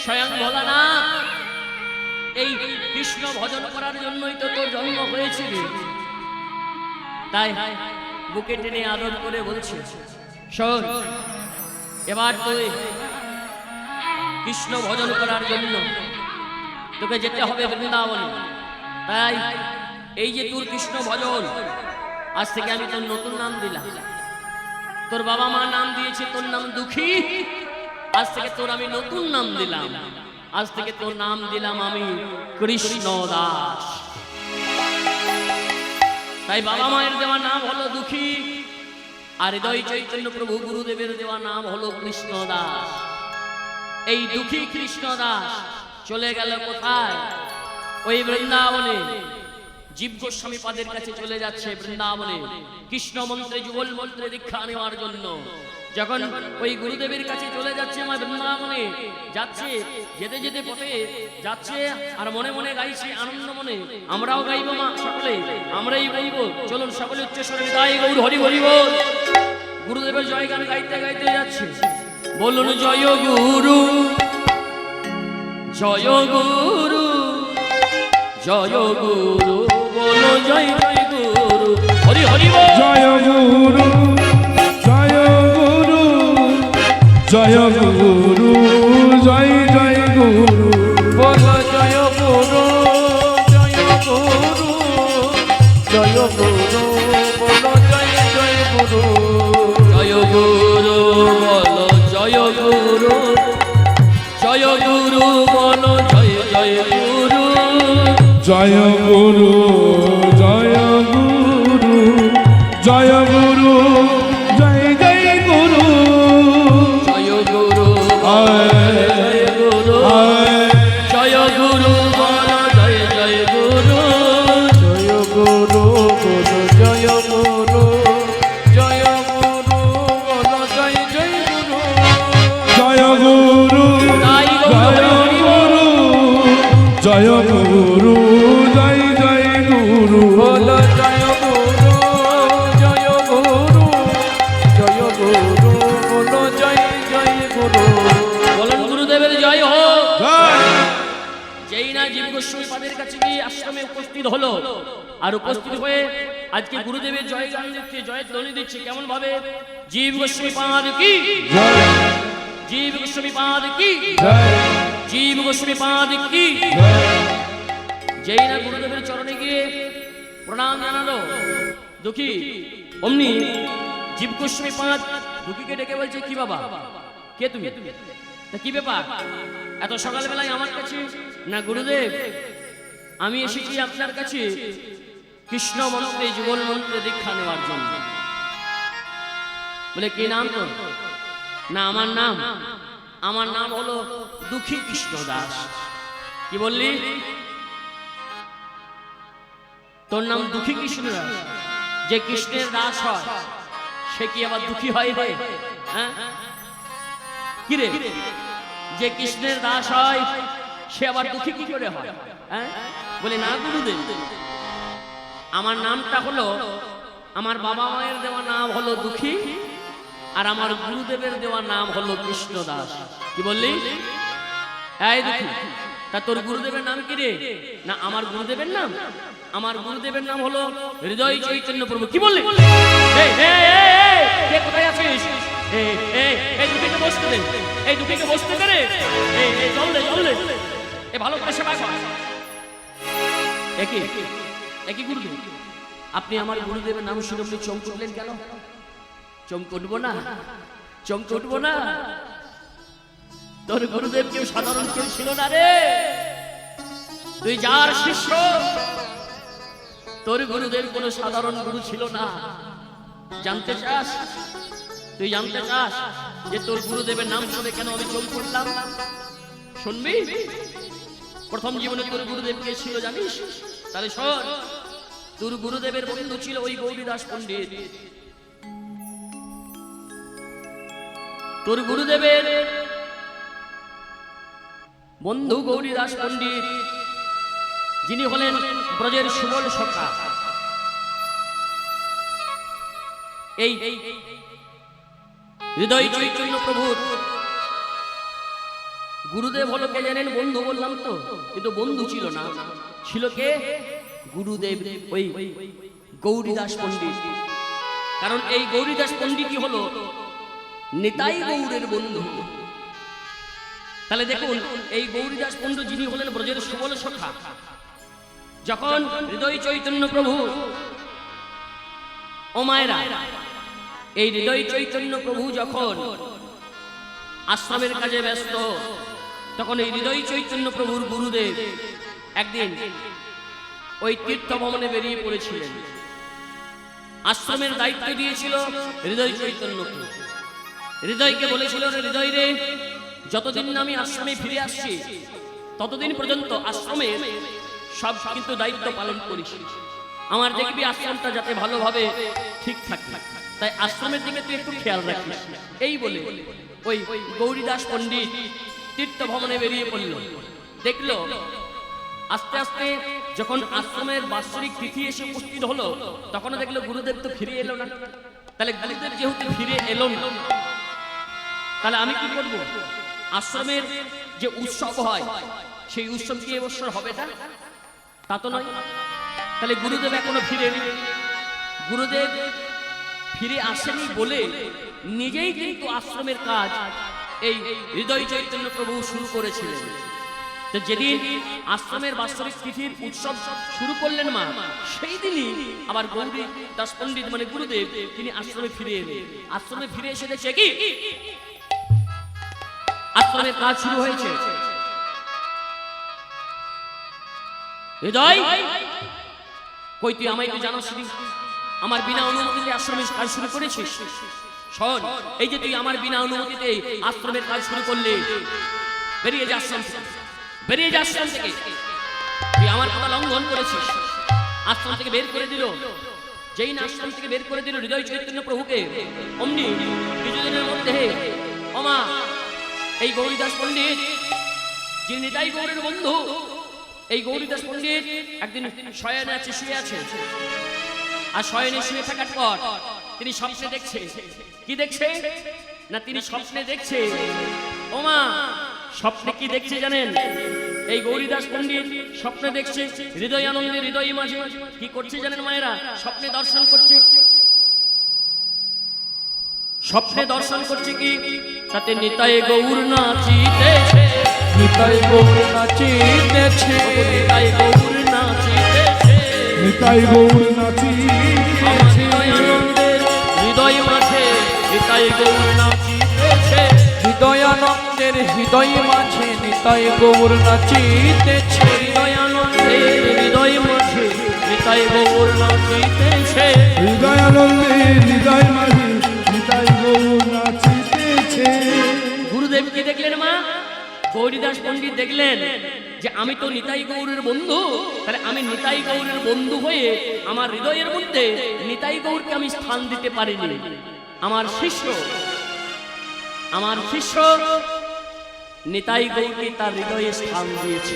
স্বয়ং ভোলানাথ। এই কৃষ্ণ ভজন করার জন্যই তো তোর জন্ম হয়েছিল। তাই বুকে টেনে আদর করে বলছে, শোন, এবার তুই কৃষ্ণ ভজন করার জন্য তোকে যেতে হবে বৃন্দাবনে। তাই এই যে তোর কৃষ্ণ ভজন, আজ থেকে আমি তোর নতুন নাম দিলাম। তোর বাবা মা নাম দিয়েছে তোর নাম দুঃখী, আজ থেকে তোর আমি নতুন নাম দিলাম। আজ থেকে তোর নাম দিলাম আমি কৃষ্ণ দাস। তাই বাবা মায়ের দেওয়া নাম হলো দুঃখী, আর হৃদয় চৈতন্য প্রভু গুরুদেবের দেওয়া নাম হলো কৃষ্ণ দাস। এই দুঃখী কৃষ্ণ দাস চলে গেল কোথায়? ওই বৃন্দাবনে। জীব গোস্বামী পাদের কাছে চলে যাচ্ছে বৃন্দাবনে কৃষ্ণ মন্ত্রে যুগল মন্ত্রে দীক্ষা নেওয়ার জন্য। যখন ওই গুরুদেবের কাছে চলে যাচ্ছে মা বৃন্দাবনে, যাচ্ছে, যেতে যেতে পথে যাচ্ছে আর মনে মনে গাইছে আনন্দ মনে। আমরাও গাইব মা, সকলে আমরাই গাইব। চলুন সকলে উচ্চস্বরে বিদায় গৌর হরি হরি বল। গুরুদেবের জয় গান গাইতে গাইতে যাচ্ছে। বলুন জয় গুরু, জয় গুরু, জয় গুরু, বলো জয় জয় গুরু হরি হরি বল। জয় গুরু, জয় গুরু, জয় গুরু, জয় জয় গুরু, বলো জয় গুরু, জয় গুরু, জয় গুরু, বলো জয় জয় গুরু, জয় গুরু, বলো জয় গুরু, জয় গুরু, বলো জয় জয় গুরু, জয় গুরু, জয় গুরু, জয় গুরু, জয় জয় গুরু, জয় গুরু, আয়, জয় গুরু, আয়, জয় গুরু, বলো জয় জয় গুরু, জয় গুরু, বলো জয় গুরু, জয় গুরু, বলো জয় জয় গুরু, জয় গুরু, তাই জয় গুরু, জয় গুরু, জয় জয় গুরু, বলো জয় গুরু, জয় গুরু, জয় গুরু, বলো জয় জয় গুরু, বলেন গুরুদেবের জয় হোক। জয়। যেই না জীব গোস্বামী পাদের কাছে গিয়ে আশ্রমে উপস্থিত হলো, আর উপস্থিত হয়ে আজকে গুরুদেবের জয় গান দিচ্ছে, জয় ধ্বনি দিচ্ছে। কেমন ভাবে? জীব গোস্বামী পাদ কি, জয়, জীব গোস্বামী পাদ কি, জয়, জীব গোস্বামী পাদ কি। জয়। যেই না গুরুদেবের চরণে গিয়ে প্রণাম জানালো দুঃখী, অমনি জীব গোস্বামী পাদ দুঃখীকে ডেকে বলছে, কি বাবা, কে তুমি? তা কি ব্যাপার এত সকালবেলায় আমার কাছে? না গুরুদেব, আমি এসেছি আপনার কাছে কৃষ্ণ মন্ত্রে যুগল মন্ত্রে দীক্ষা নেওয়ার জন্য। বলে কি নাম তো? না আমার নাম হলো দুঃখী কৃষ্ণ দাস। কি বললি? তোর নাম দুঃখী কৃষ্ণ দাস? যে কৃষ্ণের দাস হয় সে কি আবার দুঃখী হয় রে? হ্যাঁ, কি রে? যে কৃষ্ণের দাস হয় সে আবার দুঃখী কি করে হয়? হ্যাঁ, বলে না গুরুদেব, আমার নামটা হলো, আমার বাবা মায়ের দেওয়া নাম হলো দুঃখী, আর আমার গুরুদেবের দেওয়া নাম হলো কৃষ্ণ দাস। কি বললি? এই দুঃখী, তা তোর গুরুদেবের নাম কি রে? না আমার গুরুদেবের নাম, আমার গুরুদেবের নাম হলো হৃদয় চৈতন্য প্রভু। কি বললি? কে কোথায় আছিস? এই দুঃখীকে বসতে দে, এই দুঃখীকে বসতে দে রে, এই চল দে, এ ভালো করে সেবা কর। একই গুরুদেব, আপনি আমার গুরুদেবের নাম শুনে আপনি চমকে উঠলেন কেন? চমকে উঠবো না? চমকে উঠবো না? তোর গুরুদেব কেউ সাধারণ কেউ ছিল না রে। তুই যার শিষ্য, তোর গুরুদেব কোনো সাধারণ গুরু ছিল না। জানতে চাস? তুই জানতে চাস যে তোর গুরুদেবের নাম শুনে কেন আমি চোখ করলাম? শুনবি? প্রথম জীবনে তোর গুরুদেব কে ছিল জানিস? তাহলে শোন, তোর গুরুদেবের বন্ধু ছিল ওই গৌরীদাস পণ্ডিত। তোর গুরুদেবের বন্ধু গৌরীদাস পণ্ডিত, যিনি হলেন ব্রজের সুবল সখা। এই হৃদয় চৈতন্য প্রভুর গুরুদেব হলো কে জানেন? বন্ধু বললাম তো, কিন্তু বন্ধু ছিল না, ছিল কে? গুরুদেব ওই গৌরীদাস পণ্ডিত। কারণ এই গৌরীদাস পণ্ডিতই হলো নিতাই গৌরের বন্ধু। তাহলে দেখুন, এই গৌরীদাস পণ্ডিত যিনি হলেন ব্রজের সুবল সখা, যখন হৃদয় চৈতন্য প্রভু ও মায়েরা, এই হৃদয় চৈতন্য প্রভু যখন আশ্রমের কাজে ব্যস্ত, তখন এই হৃদয় চৈতন্য প্রভুর গুরুদেব একদিন ওই তীর্থ ভ্রমণে বেরিয়ে পড়েছিলেন। আশ্রমের দায়িত্ব দিয়েছিল হৃদয় চৈতন্যকে। হৃদয়কে বলেছিল, হৃদয় রে, যতদিন না আমি আশ্রমে ফিরে আসছি ততদিন পর্যন্ত আশ্রমের সব কিন্তু দায়িত্ব পালন করিস। আমার দেখবি আশ্রমটা যাতে ভালোভাবে ঠিক থাকে, তাই আশ্রমের দিকে তুই একটু খেয়াল রাখিস। এই বলে ওই গৌরীদাস পণ্ডিত তীর্থ ভ্রমণে বেরিয়ে পড়ল। দেখলো আস্তে আস্তে যখন আশ্রমের বাৎসরিক তিথি এসে উপস্থিত হলো, তখন দেখলো গুরুদেব তো ফিরে এলো না। তাহলে গুরুদেব যেহেতু ফিরে এলো না, তাহলে আমি কি করব? আশ্রমের যে উৎসব হয় সেই উৎসব কি এবছর হবে না? তা তো নয়। তাহলে গুরুদেব এখনো ফিরে এলো। গুরুদেব ফিরে আসেনি বলে নিজেই কিন্তু আশ্রমের কাজ এই হৃদয় চৈতন্য প্রভু শুরু করেছিলেন। তো যেদিন আশ্রমের বাৎসরিক তিথির উৎসব শুরু করলেন মা, সেই দিনই আবার গৌরী দাস পণ্ডিত মানে গুরুদেব তিনি আশ্রমে ফিরে এলেন। আশ্রমে ফিরে এসে দেখছে কি আশ্রমের কাজ শুরু হয়েছে। হৃদয়, কই তুই আমায় একটু জানাস? আমার বিনা অনুমতিতে আশ্রমের কাজ শুরু করেছিস? শোন, এই যে তুই আমার বিনা অনুমতিতে আশ্রমের কাজ শুরু করলে, বেরিয়ে যা আশ্রম থেকে, বেরিয়ে যা আশ্রম থেকে। তুই আমার কথা লঙ্ঘন করেছিস। আশ্রম থেকে বের করে দিল। যেই না আশ্রম থেকে বের করে দিল হৃদয় চৈতন্য প্রভুকে, অমনি কিছুদিনের মধ্যে ওমা এই গৌরীদাস পণ্ডিত, যিনি নিতাই গৌরের বন্ধু, এই গৌরীদাস পণ্ডিত একদিন শয়নে আছে, শুয়ে আছে। আর শয়নে শুয়ে থাকার পর তিনি স্বপ্নে দেখছে। কি দেখছে না? তিনি স্বপ্নে দেখছে, ওমা স্বপ্নে কি দেখছে জানেন? এই গৌরীদাস পণ্ডিত স্বপ্নে দেখছে হৃদয় আনন্দে হৃদয় মাঝে কি করছে জানেন মায়েরা? স্বপ্নে দর্শন করছে। স্বপ্নে দর্শন করছে কি? তাতে নিতাই গৌর নাচিতেছে, নিতাই গৌর নাচিতেছে, নিতাই গৌর নাচিতেছে, নিতাই গৌর নাচিতেছে, আনন্দের হৃদয় মাঝে নিতাই গৌর নাচিতেছে, হৃদয় আনন্দের হৃদয় মাঝে নিতাই গৌর নাচিতেছে, হৃদয় আনন্দের হৃদয় মাঝে নিতাই গৌর নাচিতেছে, হৃদয় আনন্দে হৃদয় মাঝে নিতাই গৌর নাচিতেছে। গুরুদেব কি দেখলেন মা? গৌরীদাস পণ্ডিত দেখলেন যে আমি তো নিতাই গৌরের বন্ধু, তাহলে আমি নিতাই গৌরের বন্ধু হয়ে আমার হৃদয়ের মধ্যে নিতাই গৌরকে আমি স্থান দিতে পারিনি। আমার শিষ্য নিতাই গৌরকে তার হৃদয়ে স্থান দিয়েছে।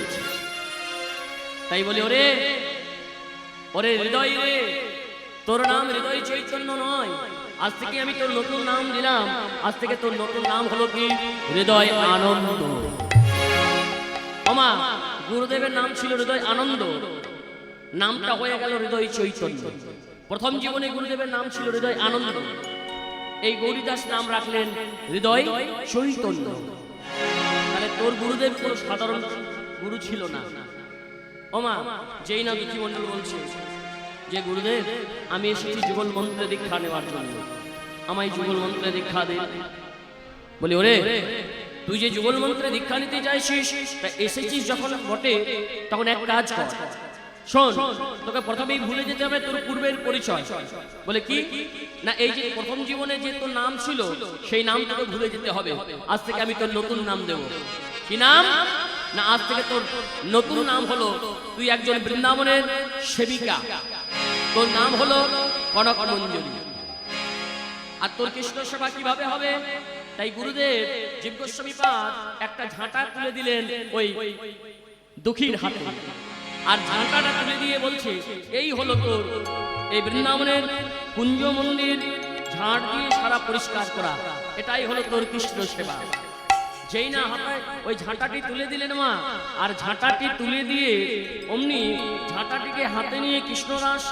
তাই বলি, ওরে ওরে হৃদয় রে, তোর নাম হৃদয় চৈতন্য নয়, আজ থেকে আমি তোর নতুন নাম দিলাম। আজ থেকে তোর নতুন নাম হলো কি? হৃদয় আনন্দ। ওমা গুরুদেবের নাম ছিল হৃদয় আনন্দ, নামটা হয়ে গেল হৃদয় চৈতন্য। প্রথম জীবনে গুরুদেবের নাম ছিল হৃদয় আনন্দ, এই গৌরীদাস নাম রাখলেন হৃদয় চৈতন্য। তাহলে তোর গুরুদেব কোনো সাধারণ গুরু ছিল না। ওমা যেই না দুঃখী মন্ডল বলছে যে গুরুদেব আমি এসেছি যুগল মন্ত্রে দীক্ষা নেওয়ার জন্য, আমায় যুগল মন্ত্রে দীক্ষা দে। বলি, ওরে তুই যে যুগল মন্ত্রে দীক্ষা নিতে চাইছিস, তা এসেছিস যখন বটে, তখন এক কাজ কর, শোন, তোকে প্রথমেই ভুলে যেতে হবে তোর পূর্বের পরিচয়। বলে কি না, এই যে প্রথম জীবনে যে তোর নাম ছিল সেই নাম তোকে ভুলে যেতে হবে। আজ থেকে আমি তোর নতুন নাম দেব। কি নাম? না, আজ থেকে তোর নতুন নাম হলো, তুই একজন বৃন্দাবনের সেবিকা। তোর নাম হলো কনক মঞ্জুরি। আর তোর কৃষ্ণ সেবা কিভাবে হবে? তাই গুরুদেব জীব গোস্বামী পাদ একটা ঝাঁটা তুলে দিলেন ওই দুঃখীর হাতে। আর ঝাঁটাটা তুলে দিয়ে বলছে, এই হলো তোর এই বৃন্দাবনের কুঞ্জ মন্দির ঝাঁট দিয়ে সারা পরিষ্কার করা, এটাই হলো তোর কৃষ্ণ সেবা। যেই না হাতে ওই ঝাঁটাটি তুলে দিলেন মা, আর ঝাঁটাটি তুলে দিয়ে অমনি ঝাঁটাটিকে হাতে নিয়ে কৃষ্ণদাস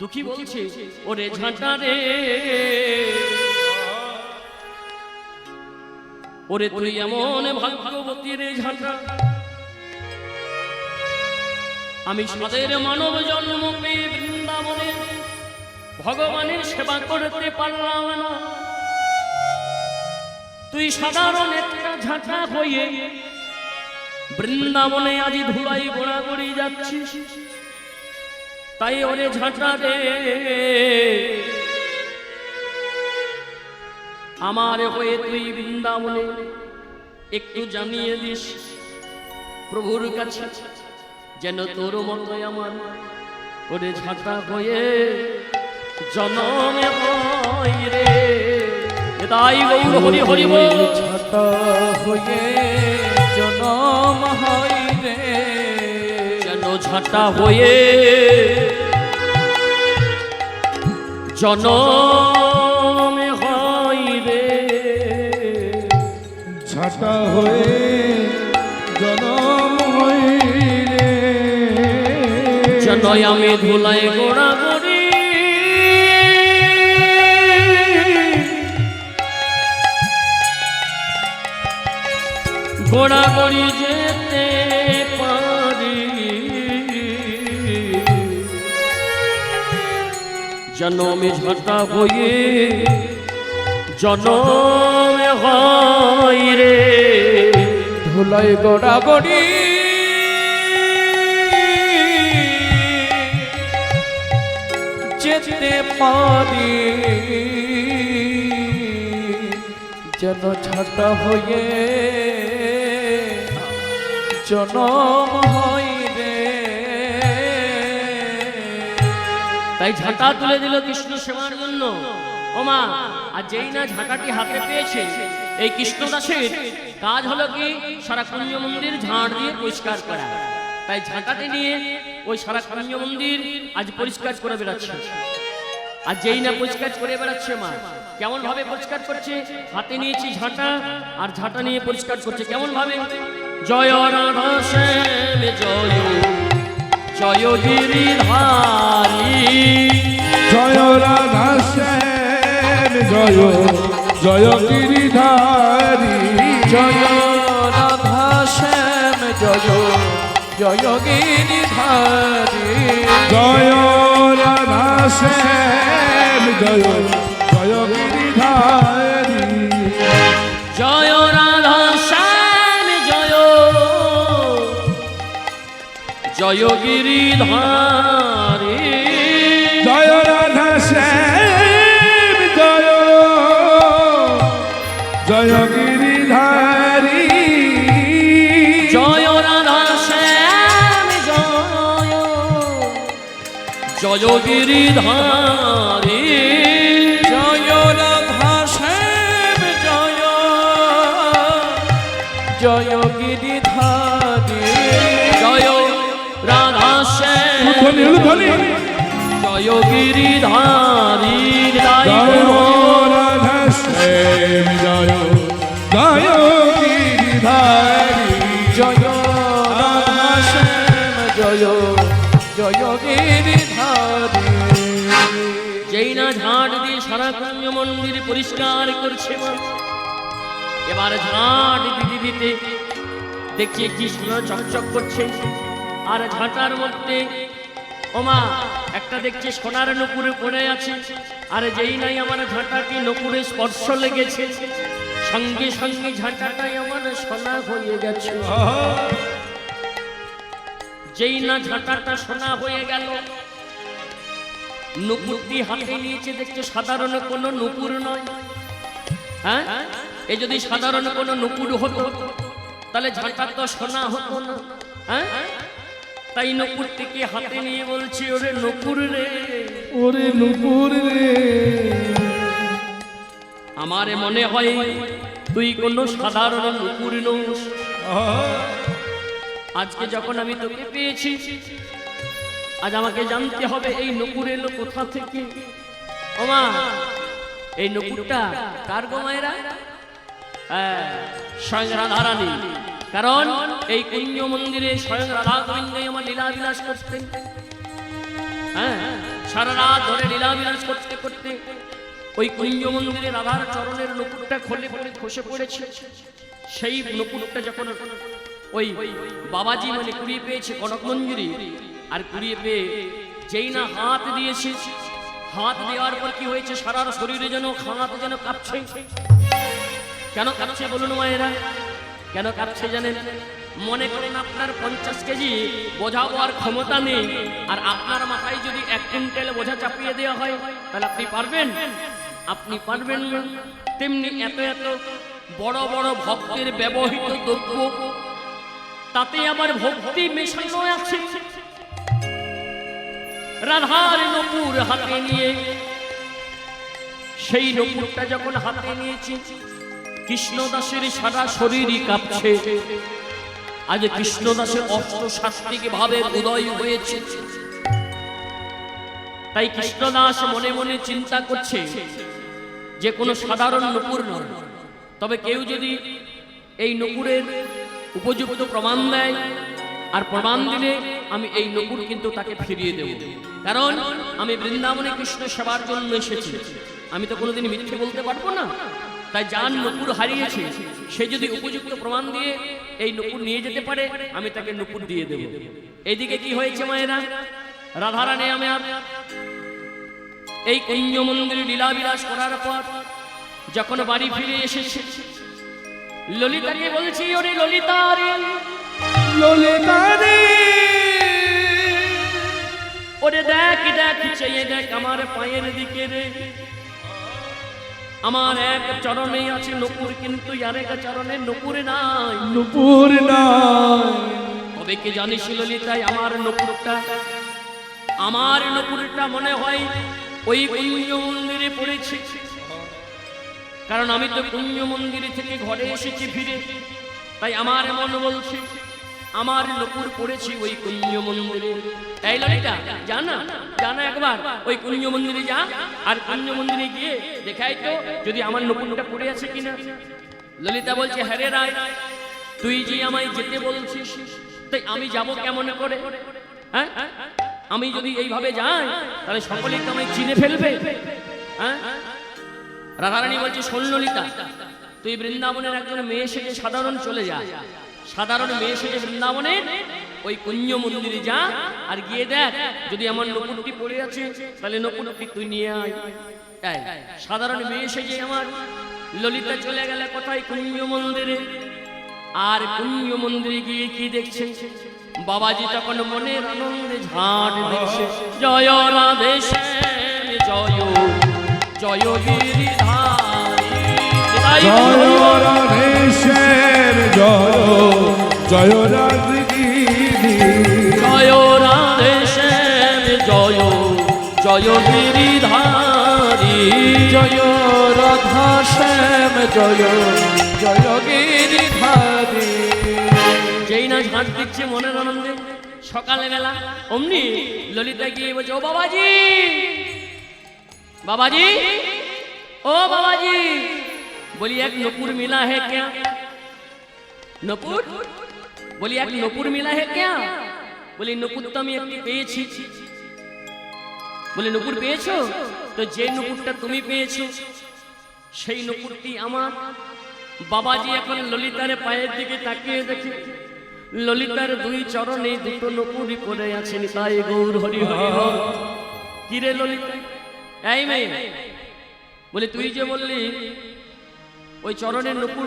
দুঃখী বলছে, ওরে ঝাঁটা রে, ওরে তুই এমন ভাগ্যবতী রে ঝাঁটা, আমি সাদের মানব জন্ম পেয়ে বৃন্দাবনে ভগবানের সেবা করতে পারলাম না। তুই সাধারণ একটা ঝাঁটা হয়ে বৃন্দাবনে আজি ধুলাই গোড়াগড়ি যাচ্ছিস। তাই ওরে ঝাঁটা রে, আমার হয়ে তুই বৃন্দাবনে একটু জানিয়ে দিস প্রভুর কাছে, যেন তোর মতোই আমার ওরে ঝাঁটা হয়ে জনমে হয় রে। তাই গৌর হরি হরি বল। ঝাঁটা হয়ে জনম হয় রে, যেন ঝাঁটা হয়ে জনমে হয় রে। ঝাঁটা হয়ে জনম হইলে যেন আমি ধুলাই গোড়াগড়ি গোড়াগড়ি যেতে পারি, যেন আমি ঝাঁটা হয়ে জনমে হয় রে। ধুলাই গোড়াগড়ি যেতে পারি, যেন ঝাঁটা হয়ে জনম হয় রে। তাই ঝাঁটা তুলে দিল কৃষ্ণ সেবার জন্য। ওমা, আর যেই না ঝাঁটাটি হাতে পেয়েছে এই কৃষ্ণদাসের কাজ হলো কি সারা কুঞ্জ মন্দির ঝাঁট দিয়ে পরিষ্কার করা। তাই ঝাঁটাটি নিয়ে ওই সারা কুঞ্জ মন্দির আজ পরিষ্কার করে বেড়াচ্ছে। আর যেই না পরিষ্কার করে বেড়াচ্ছে মা, কেমন ভাবে পরিষ্কার করছে? হাতে নিয়েছি ঝাঁটা, আর ঝাঁটা নিয়ে পরিষ্কার করছে কেমন ভাবে? জয় রাধা শ্যাম জয়, জয় গিরিধারী, জয় রাধা শ্যাম জয়, জয় গিরিধারী, জয় রাধা শ্যাম জয়, জয় গিরিধারী, জয় রাধা শ্যাম জয়, জয় গিরিধারী, জয় রাধা শ্যাম জয়, জয় গিরিধারী, জয় রাধা শ্যাম জয়, জয় গিরিধারী, জয় রাধা শ্যাম জয়, জয় গিরিধারী, জয় রাধা শ্যাম জয়, জয় গিরিধারী, জয় রাধা শ্যাম ধ্বনি ধ্বনি, জয় গিরিধারী, জয় রাধা শ্যাম জয়, জয় গিরিধারী, জয় রাধা শ্যাম জয়, জয় গিরিধারী। যেই না ঝাঁট দিয়ে সারা কুঞ্জ মন্দির পরিষ্কার করছে মা, এবার ঝাঁট দিতে দিতে দেখছি কি সোনা চকচক করছে। আর ঝাঁটার মধ্যে ওমা একটা দেখছি সোনার নুপুরে পড়ে আছে। আর যেই নাই আমার ঝাঁটাটি নুপুরে স্পর্শ লেগেছে, সঙ্গে সঙ্গে ঝাঁটাটাই আমার সোনা হয়ে গেছে। যেই না ঝাঁটাটা সোনা হয়ে গেল, নুপুরটি হাতে নিয়েছে, দেখছে সাধারণ কোনো নুপুর নয়। হ্যাঁ, এ যদি সাধারণ কোনো নুপুর হতো তাহলে ঝাঁটা তো সোনা হতো না। হ্যাঁ, তাই নুপুরটিকে হাতে নিয়ে বলছি, ওরে নুপুর রে, ওরে নুপুর রে, আমার মনে হয় তুই কোনো সাধারণ নুপুর নোস। আজকে যখন আমি তোকে পেয়েছি, আজ আমাকে জানতে হবে এই নুপুর এলো কোথা থেকে। ওমা, এই নুপুরটা কার গো মায়েরা? স্বয়ং রাধারানী। কারণ এই কুঞ্জ মন্দিরে স্বয়ং রাধা গোবিন্দ আমার লীলা বিলাস করতেন। হ্যাঁ, সারা রাত ধরে লীলা বিলাস করতে করতে ওই কুঞ্জ মন্দিরে রাধার চরণের নুপুরটা খোলে খোলে খসে পড়েছে। সেই নুপুরটা যখন ওই বাবাজি মানে কুড়িয়ে পেয়েছে কনক মঞ্জুরি, আর কুড়িয়ে পেয়ে যেই না হাত দিয়েছে, হাত দেওয়ার পর কি হয়েছে, সারা শরীরে যেন হাত যেন কাঁপছে। কেন কাঁপছে বলুন মায়েরা? কেন কাঁপছে জানেন? মনে করেন আপনার 50 কেজি বোঝা হওয়ার ক্ষমতা নেই, আর আপনার মাথায় যদি 1 কুইন্টাল বোঝা চাপিয়ে দেওয়া হয়, তাহলে আপনি পারবেন? আপনি পারবেন না। তেমনি এত এত বড় বড় ভক্তের ব্যবহৃত দ্রব্য, তাতে আবার ভক্তি মেশানো আছে। রাধার নূপুর হাতে নিয়ে, সেই নূপুরটা যখন হাতে নিয়েছি, কৃষ্ণদাসের সারা শরীরই কাঁপছে। আজ কৃষ্ণদাসের অষ্টসাত্ত্বিক ভাবে উদয় হয়েছে। তাই কৃষ্ণদাস মনে মনে চিন্তা করছে যে কোনো সাধারণ নূপুর নয়, তবে কেউ যদি এই নূপুরের উপযুক্ত প্রমাণ দেয়, আর প্রমাণ দিলে আমি এই নূপুর কিন্তু তাকে ফিরিয়ে দেব। কারণ আমি বৃন্দাবনে কৃষ্ণ সেবার জন্য এসেছি, আমি তো কোনোদিন মিথ্যে বলতে পারবো না। তাই যার নূপুর হারিয়েছে, সে যদি উপযুক্ত প্রমাণ দিয়ে এই নূপুর নিয়ে যেতে পারে, আমি তাকে নূপুর দিয়ে দেব। এইদিকে কি হয়েছে মায়েরা? রাধারানী আমার এই কুঞ্জ মন্দিরে লীলা বিলাস করার পর যখন বাড়ি ফিরে এসেছে, ললিতাকে বলছি, ওরে ললিতা রে, ললিতা রে, ওরে দেখ দেখ, চেয়ে দেখ আমার পায়ের দিকে রে। আমার এক চরণে আছে নূপুর, কিন্তু আরেক চরণে নূপুর নাই। নুপুর নাই। তবে কি জানিস ললিতাই, আমার নূপুরটা মনে হয় ওই কুঞ্জ মন্দিরে পড়েছে। কারণ আমি তো কুঞ্জ মন্দিরে থেকে ঘরে এসেছি ফিরে, তাই আমার মন বলছে আমার নূপুর পড়েছি ওই কুঞ্জ মন্দিরে। এই ললিতা, জানা জানা একবার ওই কুঞ্জ মন্দিরে যা, আর কুঞ্জ মন্দিরে গিয়ে দেখাই তো যদি আমার নূপুরটা পড়ে আছে কিনা। ললিতা বলছে, হ্যাঁ রে রায়, তুই যে আমায় যেতে বলছিস, তাই আমি যাব কেমন করে? হ্যাঁ, আমি যদি এইভাবে যাই তাহলে সকলেই তো আমায় চিনে ফেলবে। হ্যাঁ, রাধারানী বলছে, শোন ললিতা, তুই বৃন্দাবনের একজন মেয়ে সেজে সাধারণ চলে যা, সাধারণ মেয়ে সেজে বৃন্দাবনের ওই কুঞ্জ মন্দিরে যা, আর গিয়ে দেখ যদি আমার নূপুরটি পড়ে আছে, তাহলে নূপুরটি তুই নিয়ে আয়। সাধারণ মেয়ে সেজে আমার ললিতা চলে গেলে কোথায়? কুঞ্জ মন্দিরে। আর কুঞ্জ মন্দিরে গিয়ে কি দেখছে? বাবাজি তখন মনের আনন্দে ঝাঁট দিচ্ছে, জয় রাধে শ্যাম জয়, জয় গিরিধারী, জয় রাধে শ্যাম জয়, জয় রাধে গিরি, জয় রাধে শ্যাম জয়, জয় গিরিধারী, জয় রাধা শ্যাম জয়, জয় গিরিধারী। যেই না ঝাঁট দিচ্ছে মনের আনন্দে, সকালবেলা অমনি ললিতা গিয়ে বলছে, ও বাবাজি, बाबाजी, ओ बाबाजी, बोलिए एक नूपुर मिला है क्या? नूपुर? बोलिए एक नूपुर मिला है क्या? बोली नूपुर तो আমি একটি পেয়েছি। বলে নূপুর পেয়েছো? তো যে নূপুরটা তুমি পেয়েছো সেই নূপুরটি আমার। বাবাজি এখন ললিতার পায়ের দিকে তাকিয়ে দেখে ললিতার দুই চরণে দুটো নূপুরই পড়ে আছে। নিতাই গৌর হরি হরি বল। কি রে ললিতা? এই মেয়ে, বলে তুই যে বললি ওই চরণের নূপুর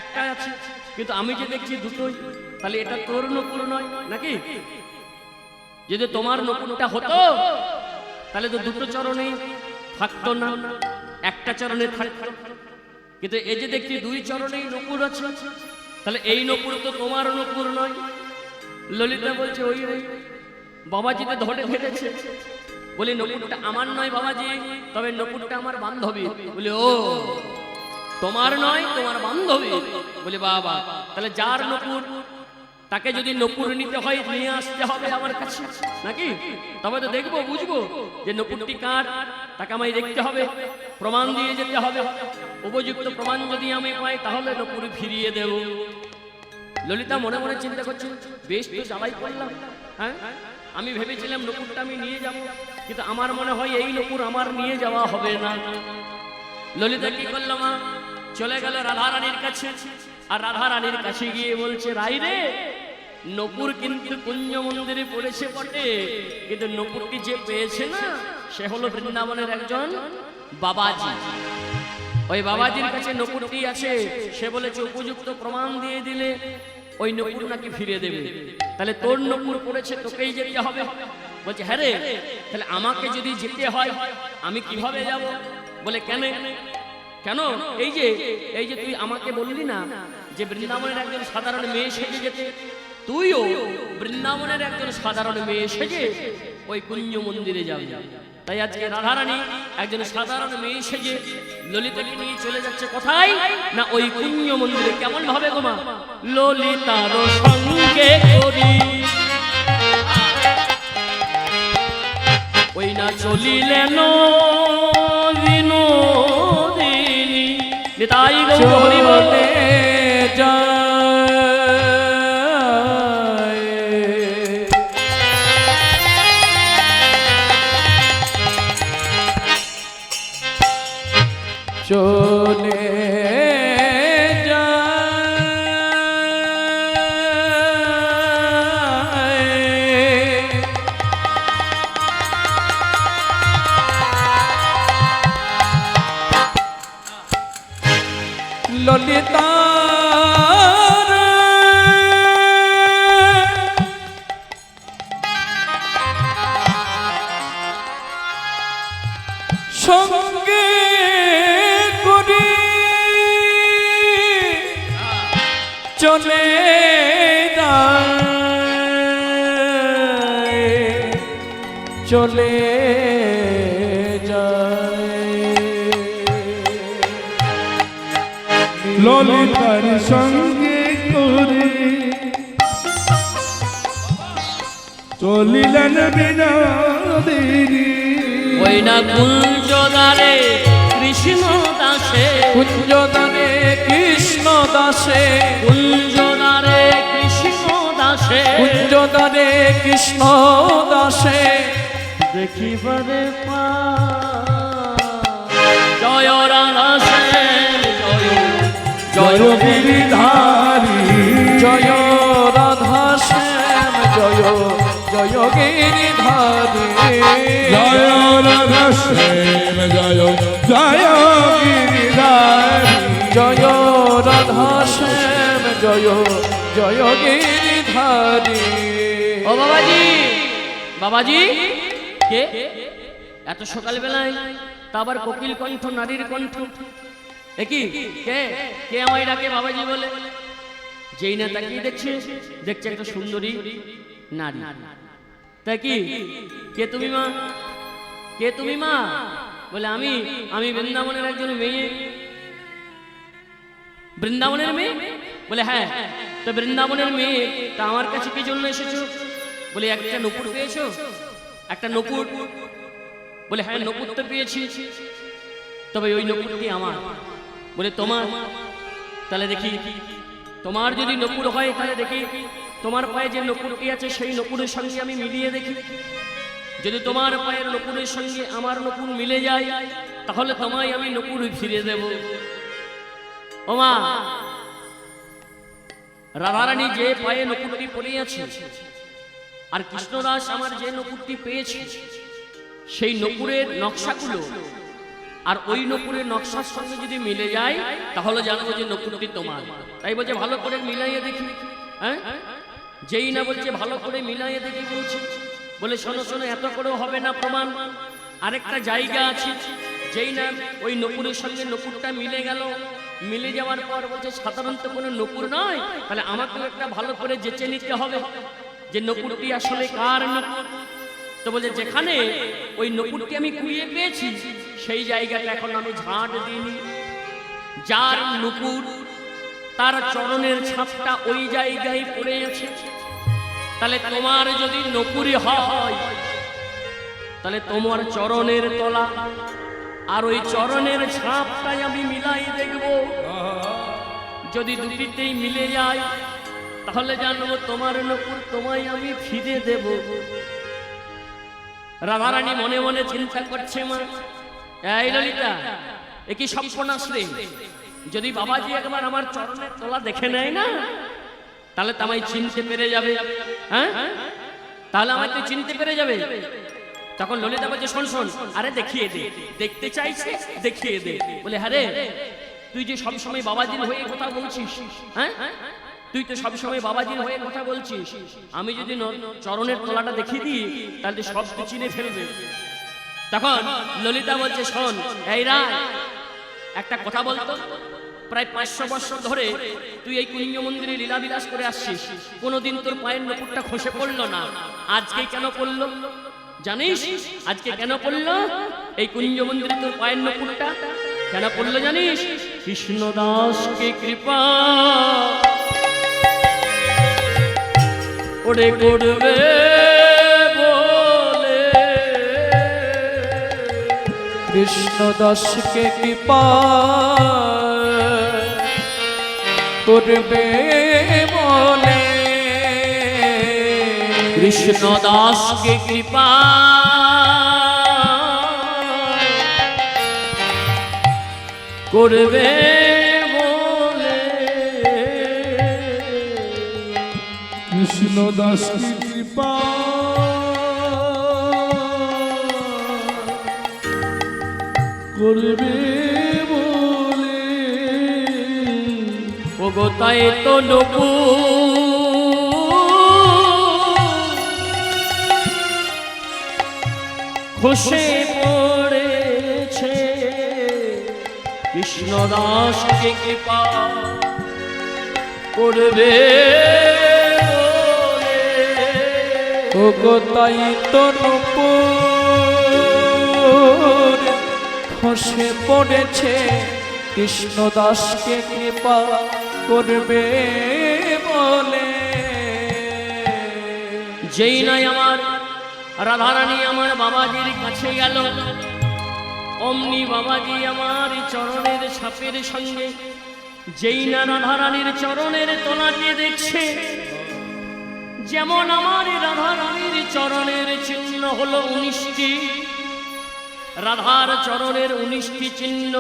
একটা আছে, কিন্তু আমি যে দেখছি দুটোই, তাহলে এটা তোর নকুর নয় নাকি? যদি তোমার নকুরটা হতো তাহলে তো দুটো চরণেই থাকতো না, একটা চরণে থাকতো। কিন্তু এই যে দেখছি দুই চরণেই নকুর আছে, তাহলে এই নকুর তো তোমার নকুর নয়। ললিতা বলছে ওই বাবাজিতে ধরে ফেলেছে। বলি নকুরটা আমার নয় বাবাজি, তবে নকুরটা আমার বান্ধবী। বলি ও তোমার নয়, তোমার বান্ধবী। বলি বাবা, তাহলে যার নকুর তাকে যদি নকুর নিতে হয় নিয়ে আসতে হবে আমার কাছে নাকি? তবে তো দেখবো বুঝবো যে নকুরটি কার, তাকে আমায় দেখতে হবে, প্রমাণ দিয়ে যেতে হবে। উপযুক্ত প্রমাণ যদি আমি পাই তাহলে নকুর ফিরিয়ে দেব। ললিতা মনে মনে চিন্তা করছে, বেশ তো জ্বালাই করলাম। হ্যাঁ, আমি ভেবেছিলাম নকুরটা আমি নিয়ে যাব, কিন্তু আমার মনে হয় এই নকুর আমার নিয়ে যাওয়া হবে না। ললিতা কি করলো মা, চলে গেল রাধারানীর কাছে। আর রাধারানীর কাছে গিয়ে বলছে, রাই রে, নকুর কিন্তু কুঞ্জ মন্দিরে পড়েছে বটে, কিন্তু নকুরটি যে পেয়েছে না সে হলো বৃন্দাবনের একজন বাবাজি। ওই বাবাজির কাছে নকুরটি আছে। সে বলেছে উপযুক্ত প্রমাণ দিয়ে দিলে ওই নকুর নাকি ফিরে দেবে। তাহলে তোর নকুর পড়েছে, তোকেই যেতে হবে। বলছে হ্যাঁ রে, তাহলে আমাকে যদি যেতে হয় আমি কিভাবে যাব? বলে কেন কেন? এই যে তুই আমাকে বললি না যে বৃন্দাবনের একজন সাধারণ মেয়ে সেজে যেতে, তুইও বৃন্দাবনের একজন সাধারণ মেয়ে সেজে ওই কুঞ্জ মন্দিরে যাবি। তাই আজকে রাধারানী একজন সাধারণ মেয়ে সেজে ললিতাকে নিয়ে চলে যাচ্ছে কোথায় না ওই কুঞ্জ মন্দিরে। কেমন ভাবে গো মা? ললিতার সঙ্গে করি ওই না চলিলেন বিনোদিনী। নিতাই গৌর হরি বলে চলে ললিতা সঙ্গে করি চলে যায়, চলে ললিতার সঙ্গে করে চলিলেন বিনোদিনী। ওই না কুঞ্জদারে কৃষ্ণ দাসে, কুঞ্জদারে কৃষ্ণ দাসে, কুঞ্জদারে কৃষ্ণ দাসে, কুঞ্জদারে কৃষ্ণ দাসে দেখিবারে পা জয় রাধা শ্যাম জয় জয় গিরিধারী, জয় রাধা শ্যাম জয় জয় গিরিধারী, জয় রাধা শ্যাম জয় জয় গিরিধারী, জয় রাধা শ্যাম জয় জয় গিরিধারী। ও বাবাজি, বাবাজি কে এত সকালবেলায়? তা আবার কোকিল কণ্ঠ, নারীর কণ্ঠ, একই কে কে আমায় ডাকে বাবাজি বলে? যেই না তাকিয়ে দেখছে একটা সুন্দরী নারী। তা কি কে তুমি মা? কে তুমি মা? বলে আমি বৃন্দাবনের একজন মেয়ে। বৃন্দাবনের মেয়ে? বলে হ্যাঁ। তো বৃন্দাবনের মেয়ে, তা আমার কাছে কি জন্য এসেছো? বলে একটা নকুর পেয়েছো? একটা নকুর? বলে হ্যাঁ নকুর তো পেয়েছি, তবে ওই নকুরটি আমার। বলে তোমার? তাহলে দেখি তোমার যদি নকুর হয় তাহলে দেখি তোমার পায়ে যে নকুরটি আছে সেই নকুরের সঙ্গে আমি মিলিয়ে দেখি। যদি তোমার পায়ের নকুরের সঙ্গে আমার নকুর মিলে যায় তাহলে তোমায় আমি নকুর ফিরে দেব। ও মা, রাধারানী যে পায়ে নকুরটি পড়ে আছে আর কৃষ্ণদাস আমার যে নকুরটি পেয়েছে সেই নকুরের নকশাগুলো আর ওই নপুরের নকশার সঙ্গে যদি মিলে যায় তাহলে জানবো যে নপুরটি তোমার। তাই বলছে ভালো করে মিলাইয়ে দেখি। হ্যাঁ, যেই না বলছে ভালো করে মিলাইয়ে দেখি বলছে, বলে শোনো শোনো, এত করেও হবে না প্রমাণ, আরেকটা জায়গা আছে। যেই না ওই নপুরের সঙ্গে নপুরটা মিলে গেল, মিলে যাওয়ার পর বলছে সাধারণত কোনো নপুর নয়, তাহলে আমাকে একটা ভালো করে জেচে নিতে হবে যে নপুরটি আসলে কার নপুর। তো বলছে যেখানে ওই নপুরটি আমি কুড়িয়ে পেয়েছি সেই জায়গাটা এখন আমি ঝাঁট দিইনি। যার নপুর তার চরণের ছাপটা ওই জায়গায় পড়ে আছে। তাহলে তোমার যদি নপুরি হয় তাহলে তোমার চরণের তলা আর ওই চরণের ছাপটাই আমি মিলাই দেখব। যদি দুটিতেই মিলে যায় তাহলে জানবো তোমার নপুর তোমায় আমি ফিরে দেব। রাধারানী মনে মনে চিন্তা করছে, মা এই ললিতা, এ কি সর্বনাশ রে, যদি বাবাজি একবার আমার চরণের তলা দেখে নেয় না তাহলে তো আমায় চিনতে পেরে যাবে। হ্যাঁ, তাহলে আমায় তো চিনতে পেরে যাবে। তখন ললিতা বলছে শোন শোন, আরে দেখিয়ে দে, দেখতে চাইছে দেখিয়ে দে। বলে হ্যাঁ রে, তুই যে সবসময় বাবাজির হয়ে কথা বলছিস, হ্যাঁ তুই তো সবসময় বাবাজির হয়ে কথা বলছিস, আমি যদি চরণের তলাটা দেখিয়ে দিই তাহলে সব তো চিনে ফেলবে। তখন ললিতা বলছে শোন এই রায়, একটা কথা বলতো, প্রায় 500 বছর ধরে তুই এই কুঞ্জ মন্দিরে লীলা বিলাস করে আসছিস, কোনোদিন তোর পায়ের নপুরটা খসে পড়লো না, আজকে কেন পড়লো জানিস? আজকে কেন পড়লো এই কুঞ্জ মন্দিরে তোর পায়ের নপুরটা কেন পড়লো জানিস? কৃষ্ণদাসকে কৃপা ওরে করবে বলে, কৃষ্ণদাসকে কৃপা করবে বলে, কৃষ্ণদাসকে কৃপা করবে বলে, কৃষ্ণ দাস কি কৃপা করবে বলে, ওগো তাই তো নপুর খসে পড়েছে, কৃষ্ণদাসকে কৃপা করবে বলে, ওগো তাই তো নূপুর খসে পড়েছে, কৃষ্ণদাসকে কৃপা করবে বলে। যেই নাই আমার রাধারানী আমার বাবাজির কাছে গেল, অমনি বাবাজি আমার চরণের ছাপের সঙ্গে যেই না রাধারানীর চরণের তলাকে দেখছে, যেমন আমার রাধারানীর চরণের চিহ্ন হলো 19টি, রাধার চরণের 19টি চিহ্ন,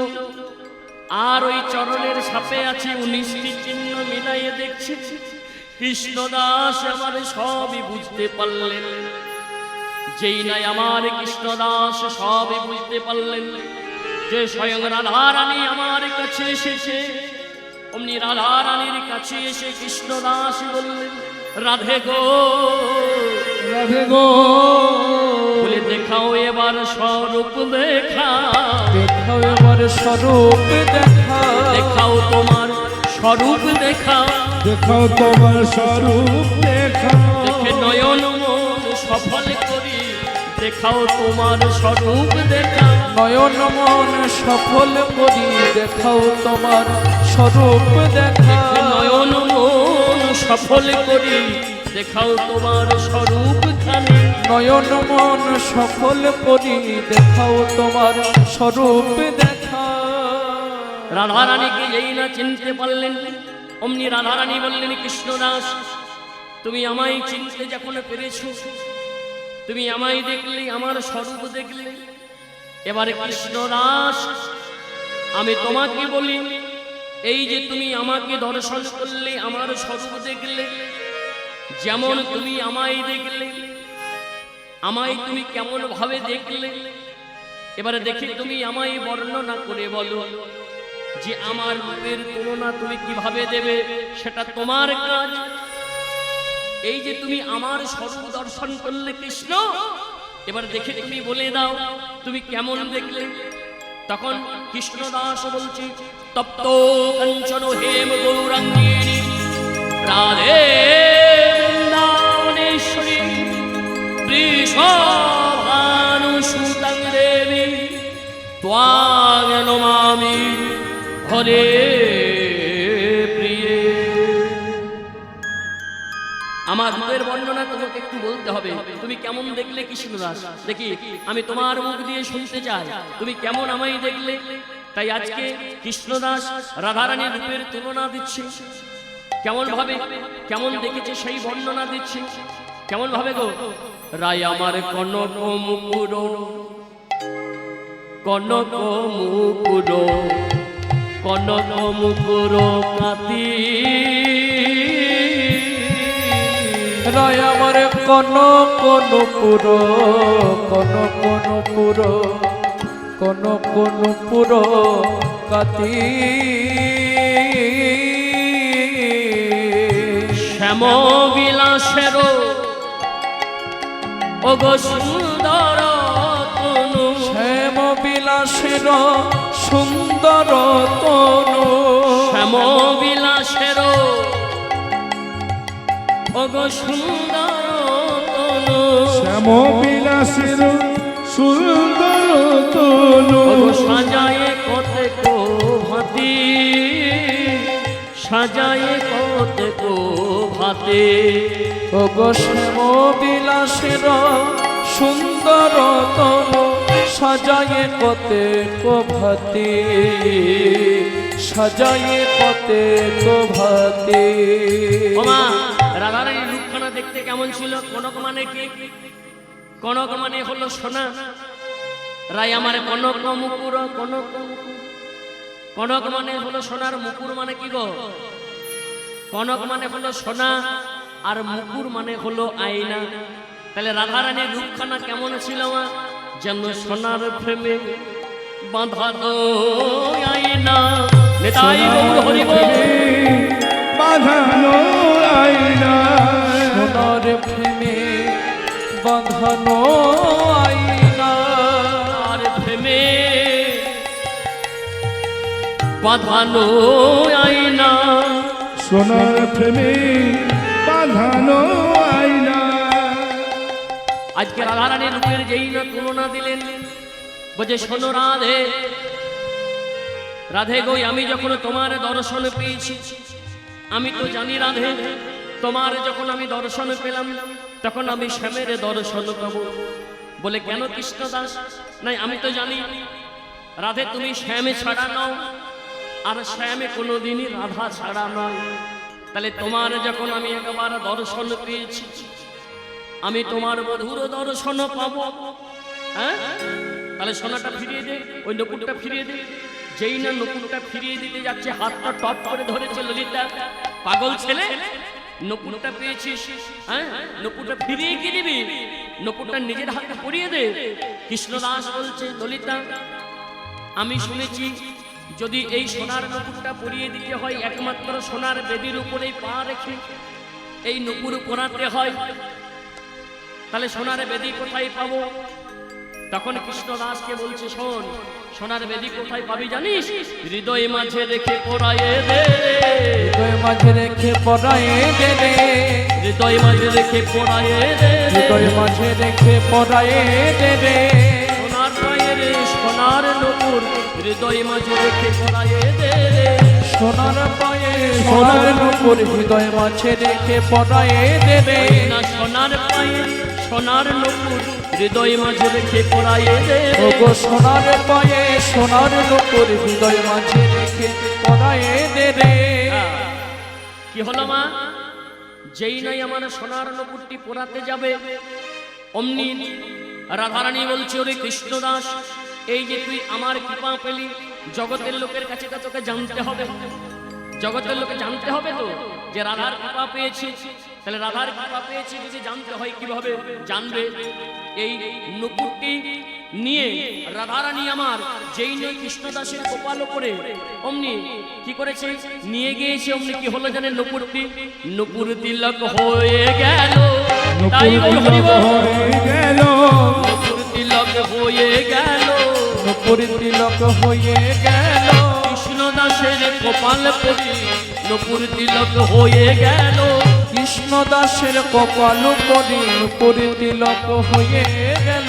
আর ওই চরণের ছাপে আছে 19টি চিহ্ন, মিলাইয়ে দেখছে কৃষ্ণদাস আমার সবই বুঝতে পারলেন। যেই নাই আমার কৃষ্ণদাস সবই বুঝতে পারলেন যে স্বয়ং রাধারানী আমার কাছে এসেছে, অমনি রাধারানীর কাছে এসে কৃষ্ণদাস বললেন রাধে গো, রাধে গো, বলে দেখাও এবার স্বরূপ দেখা, দেখাও এবার স্বরূপ দেখা, দেখাও তোমার স্বরূপ দেখা, দেখাও তোমার স্বরূপ দেখা, দেখে নয়ন মন সফল করি, দেখাও তোমার স্বরূপ দেখা, নয়ন মন সফল করি, দেখাও তোমার স্বরূপ দেখা, নয়ন মন সফল করি, দেখাও তোমার স্বরূপ খানি, নয়ন মন সফল করি, দেখাও তোমার স্বরূপ দেখা। রাধারানীকে যেই না চিনতে পারলেন, অমনি রাধারানী বললেন কৃষ্ণদাস তুমি আমায় চিনতে যখন পেরেছো, তুমি আমায় দেখলে, আমার স্বরূপ দেখলে, এবারে কৃষ্ণদাস আমি তোমাকে বলি, এই যে তুমি আমাকে দর্শন করলে, আমার স্বরূপ দেখলে, যেমন তুমি আমায় দেখলে, আমায় তুমি কেমন ভাবে দেখলে, এবারে দেখি তুমি আমায় বর্ণনা করে বলো যে আমার রূপের তুলনা তুমি কিভাবে দেবে, সেটা তোমার কাজ। এই যে তুমি আমার স্বরূপ দর্শন করলে কৃষ্ণ, এবার দেখে তুমি বলে দাও তুমি কেমন দেখলে। তখন কৃষ্ণদাস বলছে, তপ্ত কাঞ্চন হেম গৌরাঙ্গিনী রাধে বৃন্দাবনেশ্বরী বৃষভানুসুতাং দেবী ত্বাং নমামি হরে প্রিয়ে। আমার রূপের বর্ণনা তোমাকে একটু বলতে হবে, তুমি কেমন দেখলে কৃষ্ণদাস, দেখি আমি তোমার মুখ দিয়ে শুনতে চাই তুমি কেমন আমায় দেখলে। তাই আজকে কৃষ্ণদাস রাধারানীর রূপের তুলনা দিচ্ছে, কেমন ভাবে কেমন দেখেছে সেই বর্ণনা দিচ্ছে। কেমন ভাবে গো, রায় আমার কনক মুকুর, কনক মুকুর, কনক মুকুর কাতি, রায় আমার কনক নুপুর, কনক নুপুর, কনক নুপুর কাতি, শ্যাম বিলাসের ওগো সুন্দর তনু, শ্যাম বিলাসের সুন্দর তনু, শ্যাম বিলাসের ওগো সুন্দর তনু, শ্যাম বিলাসের সুন্দর তনু, ওগো সাজায়ে কতেক ভাতি, সাজায়ে কতেক ভাতে, ওগো শ্যাম বিলাসের সুন্দর তনু, সাজায়ে কতেক ভাতি, সাজায়ে কতেক ভাতি। ওমা রাধারানীর রূপখানা দেখতে কেমন ছিল? কনক মানে কি? কনক মানে হলো সোনা। রায় আমার কনক মুকুর, কনক মুকুর, কনক মানে হলো সোনার, মুকুর মানে কি গো? কনক মানে হলো সোনা আর মুকুর মানে হলো আয়না। তাহলে রাধারানীর রূপখানা কেমন ছিল? যেন সোনার প্রেমে বাঁধানো আয়না। নেতাই গৌর হরি বল। বাঁধানো আয়না, সোনার প্রেমে বাঁধানো আয়না, আর প্রেমে বাঁধানো আয়না, সোনার প্রেমে বাঁধানো আয়না। আজকে রাধারানীর রূপের যেই না তুলনা দিলেন, বলছে শোনো রাধে, রাধে গো আমি যখন তোমার দর্শন পেয়েছি, আমি তো জানি রাধে তোমার যখন আমি দর্শন পেলাম তখন আমি শ্যামের দর্শন পাবো। বলে কেন কৃষ্ণদাস? নাই আমি তো জানি রাধে তুমি শ্যামে ছাড়া নাও, আর শ্যামে কোনোদিনই রাধা ছাড়া নয়। তাহলে তোমার যখন আমি একবার দর্শন পেয়েছি, আমি তোমার মধুর দর্শন পাবো। হ্যাঁ, তাহলে সোনাটা ফিরিয়ে দে, ওই নকুরটা ফিরিয়ে দে। যেই না নকুরটা ফিরিয়ে দিতে যাচ্ছে, হাতটা টপ করে ধরেছে ললিতা। পাগল ছেলে, নকুরটা পেয়েছিস, হ্যাঁ নকুরটা ফিরিয়ে কি দিবি? নকুরটা নিজের হাতে পরিয়ে দে। কৃষ্ণদাস বলছে, ললিতা আমি শুনেছি যদি এই সোনার নকুরটা পরিয়ে দিতে হয় একমাত্র সোনার বেদির উপরেই পা রেখে এই নকুর পরাতে হয়। তাহলে সোনার বেদি কোথায় পাবো? তখন কৃষ্ণদাসকে বলছে, শোন সোনার বেদি কোথায় পাবি জানিস? হৃদয় মাঝে রেখে পড়ায়ে দে, হৃদয় মাঝে রেখে পড়ায়ে দে রে, হৃদয় মাঝে রেখে পড়ায়ে দে, হৃদয় মাঝে রেখে পড়ায়ে দে রে, সোনার পায়ের সোনার নকুর হৃদয় মাঝে রেখে পড়ায়ে দে, সোনার পায়ে সোনার নুপুর হৃদয় মাঝে রেখে পড়ায়ে দে রে, না সোনার পায়ে সোনার নকুর হৃদয় মাঝে রেখে পড়ায়ে দে। ওগো সোনার পায়ে সোনার নুপুর হৃদয় মাঝে রেখে পড়ায়ে দে রে। কি হলো মা? যেই নাই আমার সোনার নকুরটি পরাতে যাবে, অমনি রাধারানী বলছে, ওরে কৃষ্ণদাস এই যে তুই আমার কৃপা পেলি, জগতের লোকের কাছে তো তোকে জানতে হবে, জগতের লোকে জানতে হবে তো যে রাধার কৃপা পেয়েছি। তাহলে রাধার কৃপা পেয়েছি যদি জানতে হয় কিভাবে জানবে? এই নুপুরটি নিয়ে রাধারানী আমার যেই নয় কৃষ্ণদাসের কপাল উপরে অমনি কি করেছে নিয়ে গিয়েছে অমনি কি হলো জানেন নুপুর তিলক হয়ে গেল তাই নুপুর হরি তিলক হয়ে গেল নুপুর তিলক হয়ে গেল নুপুর তিলক হয়ে গেল কৃষ্ণদাসের কপাল পরে নুপুর তিলক হয়ে গেল কৃষ্ণদাসের কপাল পরে নুপুর তিলক হয়ে গেল।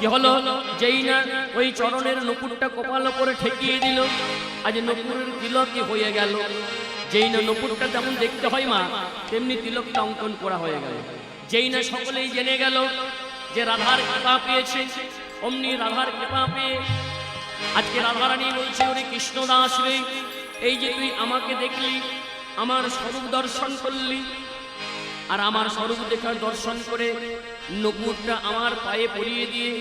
কি হলো যেই না ওই চরণের নুপুরটা কপাল করে ঠেকিয়ে দিল আজ নুপুরের তিলকই হয়ে গেল। যেই না নুপুরটা যেমন দেখতে হয় মা তেমনি তিলকটা অঙ্কন করা হয়ে গেল। যেই না সকলেই জেনে গেল যে রাধার কৃপা পেয়েছে অমনি রাধার কৃপা পেয়ে আজকে রাধারানী বলছে ওরে কৃষ্ণদাস রে এই যে তুই আমাকে দেখলি আমার স্বরূপ দর্শন করলি আর আমার স্বরূপ দেখার দর্শন করে নুপুরটা আমার পায়ে পরিয়ে দিয়ে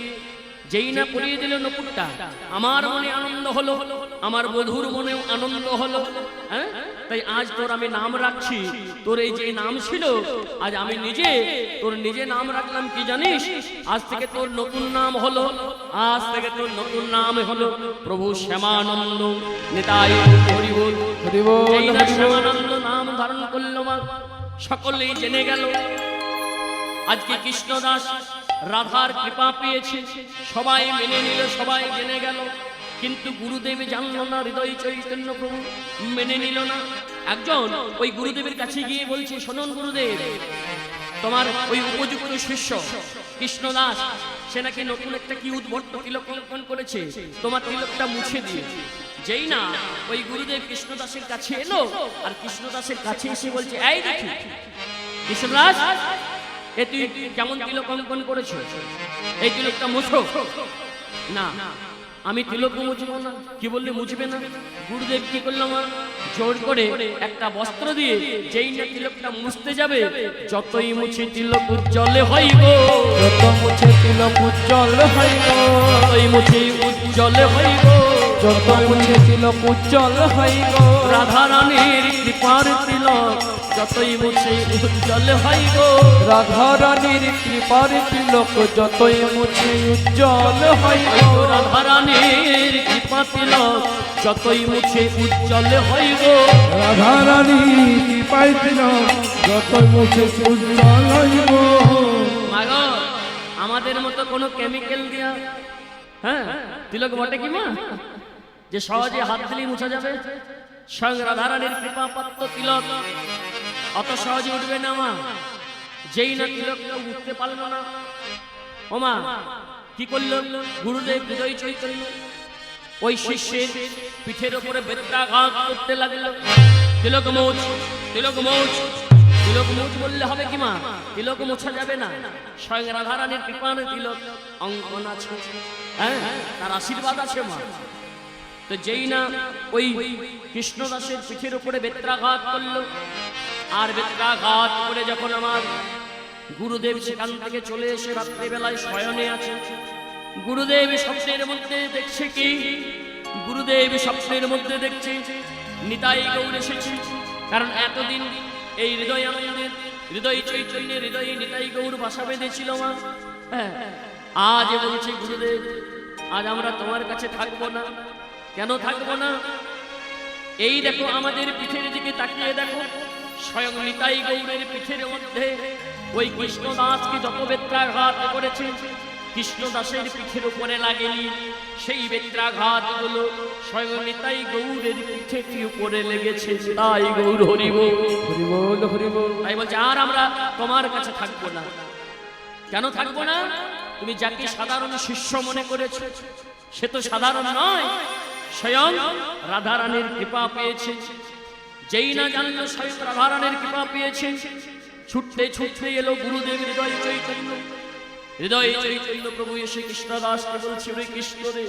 যেই না পরিয়ে দিল নুপুরটা আমার মনে আনন্দ হলো আমার বধূর মনেও আনন্দ হলো। হ্যাঁ তাই আজ তোর আমি নাম রাখছি তোর এই যে নাম ছিল আজ আমি নিজে তোর নিজে নাম রাখলাম কি জানিস আজ থেকে তোর নতুন নাম হলো আজ থেকে তোর নতুন নাম হলো প্রভু শ্যামানন্দ নিতাই হরি বল হরি বল যেই না হরি বল। শ্যামানন্দ নাম ধারণ করলো মা সকলেই জেনে গেল আজকে কৃষ্ণদাস রাধার কৃপা পেয়েছে সবাই মেনে নিল সবাই জেনে গেল কিন্তু গুরুদেব জানলো না হৃদয় চৈতন্য প্রভু মেনে নিল না। একজন ওই গুরুদেবের কাছে গিয়ে বলছে শোনুন গুরুদেব তোমার ওই উপযুক্ত শিষ্য কৃষ্ণদাস সে নাকি নতুন একটা কি উদ্ভট তিলক অঙ্কন করেছে তোমার তিলকটা মুছে দিয়ে যেই না ওই গুরুদেব কৃষ্ণদাসের কাছে এলো আর কৃষ্ণদাসের কাছে এসে বলছে এই দেখি কৃষ্ণদাস এ তুই কেমন তিলক অঙ্কন করেছো এই তিলকটা মুছো না আমি তিলক মুছবো না কি বললে মুছবে না গুরুদেব কি করলাম জোর করে একটা বস্ত্র দিয়ে যেই না তিলকটা মুছতে যাবে যতই মুছে তিলক উজ্জ্বলে হয় গো যত মুছে তিলক উজ্জ্বল হয় গো যতই মুছে উজ্জ্বলে হয় গো যত মুছে তিলক উজ্জ্বল হয় গো রাধারানীর কৃপার তিলক যতই মুছে উজ্জ্বল হয় গো রাধারানীর কৃপার তিলক যতই মুছে উজ্জ্বল হয় গো রাধারানীর কৃপা তিলক যতই মুছে উজ্জ্বল হয় গো রাধারানী পাইছিল যত মুছে উজ্জ্বল হইব মাগো আমাদের মতো কোনো কেমিক্যাল দিয়া হ্যাঁ তিলক বটে কি মা যে সহজে হাত দিলেই মুছা যাবে স্বয়ং রাধারানীর কৃপা পাত্র তিলক অত সহজে উঠবে না মা যেই না তিলকটা উঠতে পারলো না ও মা কি করলো গুরুদেব হৃদয় চৈতন্য ওই শিষ্যের পিঠের উপরে বেত্রাঘাত করতে লাগলো তিলক মোচ তিলক মোচ তিলক মোচ বললে হবে কি মা তিলক মোছা যাবে না স্বয়ং রাধারানীর কৃপার তিলক অঙ্কন আছে হ্যাঁ তার আশীর্বাদ আছে মা তো যেই না ওই কৃষ্ণদাসের পিঠের উপরে বেত্রাঘাত করলো আর বেত্রাঘাত করে যখন আমার গুরুদেব সেখান থেকে চলে এসে রাত্রিবেলায় শয়নে আছে গুরুদেব স্বপ্নের মধ্যে দেখছে কি গুরুদেব স্বপ্নের মধ্যে দেখছে নিতাই গৌর এসেছে কারণ এতদিন এই হৃদয় আনন্দের হৃদয় চৈতন্যের হৃদয়ে নিতাই গৌর বাসা বেঁধেছিল মা হ্যাঁ আজ বলছে গুরুদেব আজ আমরা তোমার কাছে থাকবো না কেন থাকবো না এই দেখো আমাদের পিঠের দিকে তাকিয়ে দেখো স্বয়ং নিতাই গৌরের পিঠের মধ্যে ওই কৃষ্ণদাসকে যত বেত্রাঘাত করেছে কৃষ্ণদাসের পিঠের উপরে লাগেনি সেই বেত্রাঘাত গুলো স্বয়ং নিতাই গৌরের পিঠের উপরে লেগেছে তাই গৌর হরি বল হরি বল হরি বল। তাই বলছে আর আমরা তোমার কাছে থাকবো না কেন থাকবো না তুমি যাকে সাধারণ শিষ্য মনে করেছো সে তো সাধারণ নয় স্বয়ং রাধারানীর কৃপা পেয়েছে যেই না জানলো স্বয়ং রাধারানীর কৃপা পেয়েছে ছুটতে ছুটতে এলো গুরুদেব হৃদয় চৈতন্য প্রভু এসে কৃষ্ণদাসকে বলছে রে কৃষ্ণ রে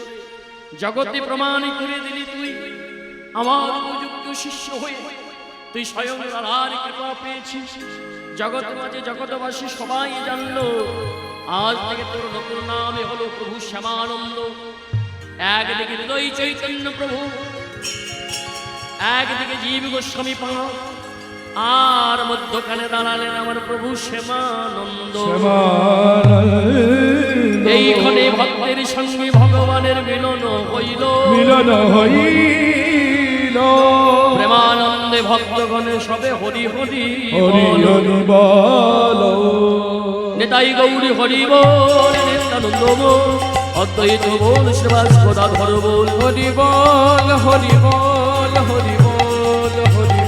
জগতে প্রমাণ করে দিলি তুই আমার উপযুক্ত শিষ্য হয়ে তুই স্বয়ং রাধার কৃপা পেয়েছিস জগৎ মাঝে জগৎবাসী সবাই জানলো আজ থেকে তোর নতুন নামে হলো প্রভু শ্যামানন্দ একদিকে হৃদয় চৈতন্য প্রভু একদিকে জীব গোস্বামী পা আর মধ্যখানে দাঁড়ালেন আমার প্রভু শ্যামানন্দ শ্যামানন্দ এইখানে ভক্তের সঙ্গে ভগবানের মিলন হইল মিলন হইল প্রেমানন্দে ভক্তগণে সবে হরি হরি হরি বল। হরি বল নেতাই গৌরী হরি বল নিত্যানন্দ বল অদ্বৈত বল শ্রীবাস গদাধর বল হরি বল হরি বল হরি বল হরি